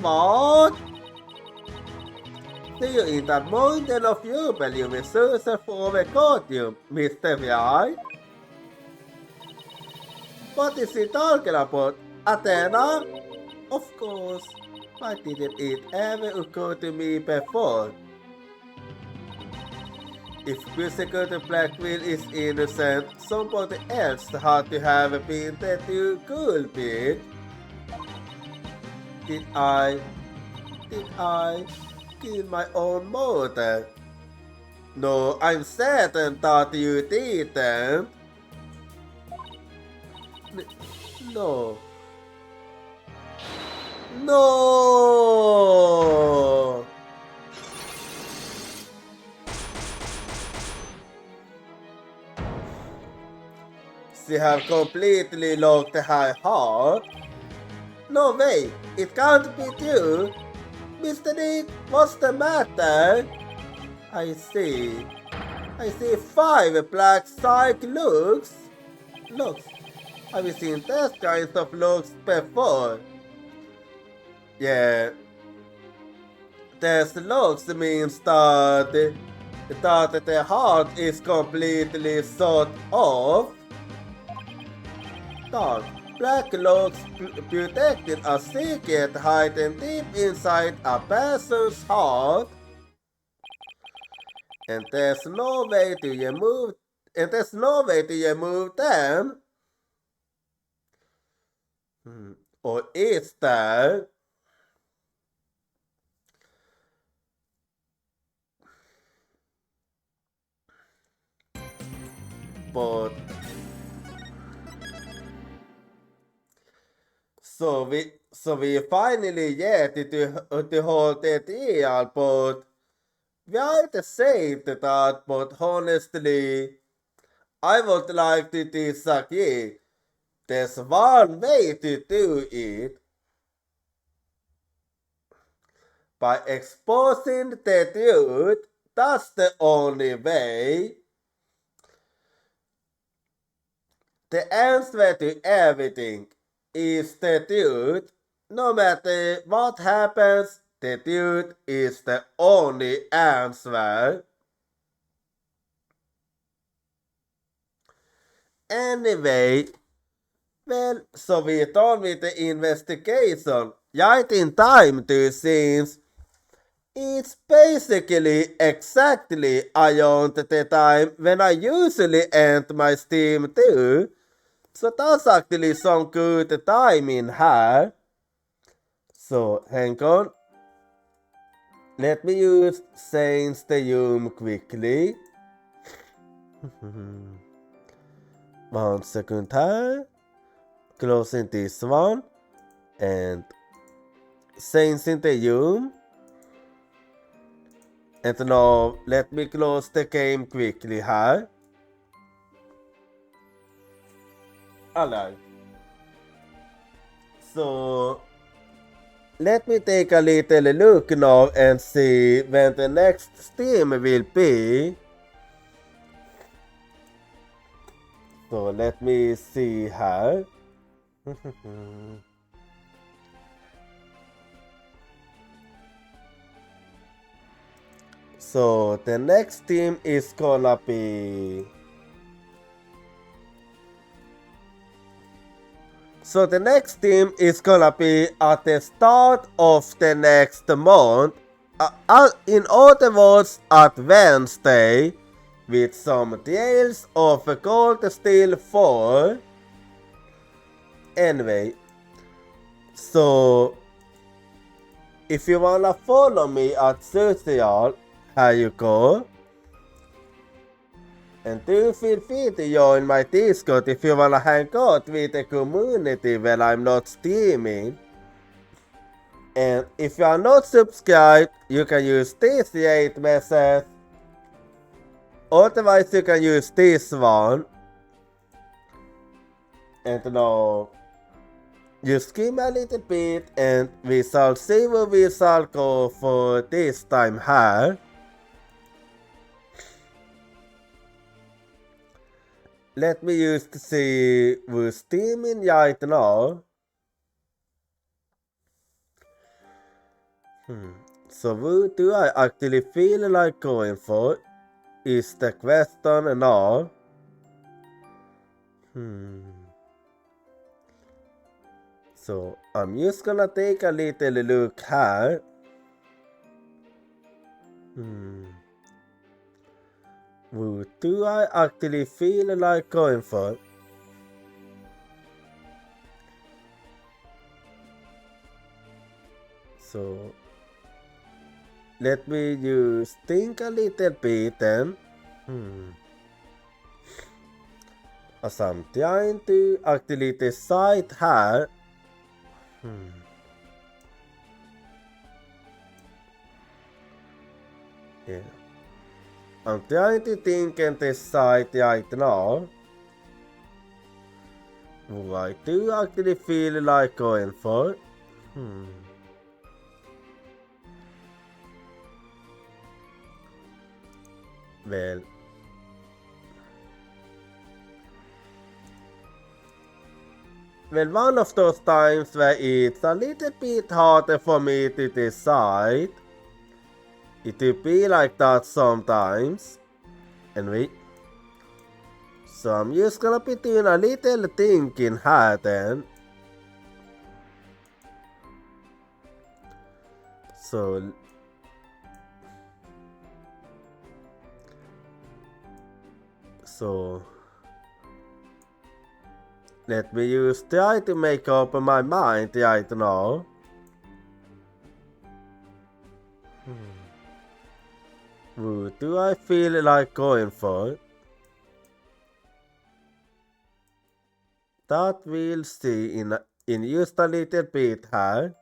What? Do you in that mountain of you believe in search for a costume, Mr. Right? What is he talking about? Athena? Of course. Why didn't it ever occur to me before? If Persecuted Black Quill is innocent, somebody else had to have been the true culprit. Did I kill my own mother? No, I'm certain that you didn't. No. No! She have completely locked her heart. No way, it can't be you. Mr. Nick, what's the matter? I see. I see 5 black psych looks. Looks. I've seen those kinds of looks before. Yeah. These looks means that the heart is completely shut off. Dark. Black looks protected a secret hidden deep inside a person's heart. And there's no way to remove them. Or is there? But so we finally get to hold the deal, but we are the same to that, but honestly, I would like to disagree. There's one way to do it. By exposing the truth, that's the only way. The answer to everything is the truth. No matter what happens, the truth is the only answer. Anyway, well, so we're done with the investigation. Right in time, too, since it's basically exactly around the time when I usually end my stream too. So that's actually some good timing here. So hang on. Let me use change the room quickly. 1 second here. Closing this one. And changing the room. And now let me close the game quickly here. Alright. So let me take a little look now and see when the next stream will be. So let me see here. So the next team is gonna be. So the next team is gonna be at the start of the next month. In other words, at Wednesday, with some Tales of Gold Steel 4. Anyway, so if you wanna follow me at social, here you go. And do feel free to join my Discord if you wanna hang out with the community when I'm not streaming. And if you are not subscribed, you can use this 8 message. Otherwise, you can use this one. And now, just give me a little bit and we shall see where we shall go for this time here. Let me use to see who's streaming right now. So who do I actually feel like going for? Is the question now. So I'm just gonna take a little look here. Who do I actually feel like going for? So Let me use think a little bit then. Samtidigt aktivitetssajt här. Yeah. I'm trying to think in this site right now. What do you actually feel like going for? Well, one of those times where it's a little bit harder for me to decide. It will be like that sometimes. Anyway. So I'm just gonna be doing a little thinking here then. So let me just try to make up my mind right now. What do I feel like going for? That we'll see in just a little bit here.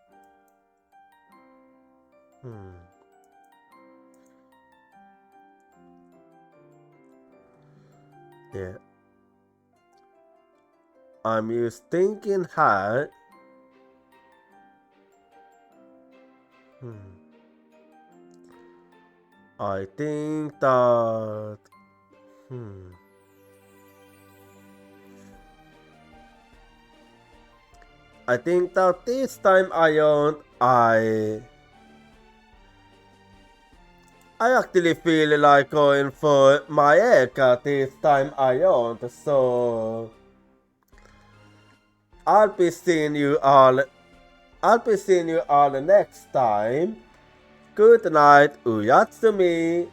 Yeah. I'm just thinking here. I think that I think that this time around I actually feel like going for my haircut this time around, so I'll be seeing you all next time. Good night, Uyatsumi.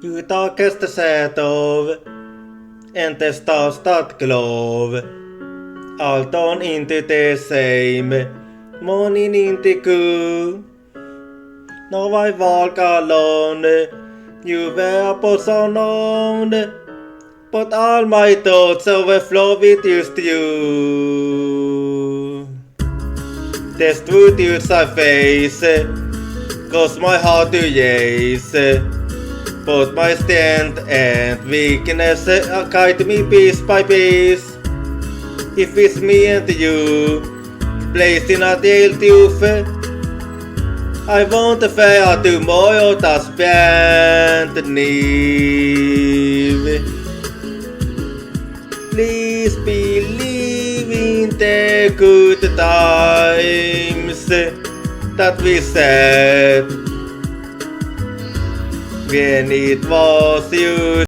Utakesta sätov, inte stadsglov. Allt on inte det same, monin inte ku. No vai valkalone, juve på sonone. But all my thoughts overflow with just you. Test truth use I face, cause my heart to yes. Both my strength and weakness guide me piece by piece. If it's me and you, placed in a deal tooth, I want to fair tomorrow that's bent knee. Please believe in the good times that we said when it was you.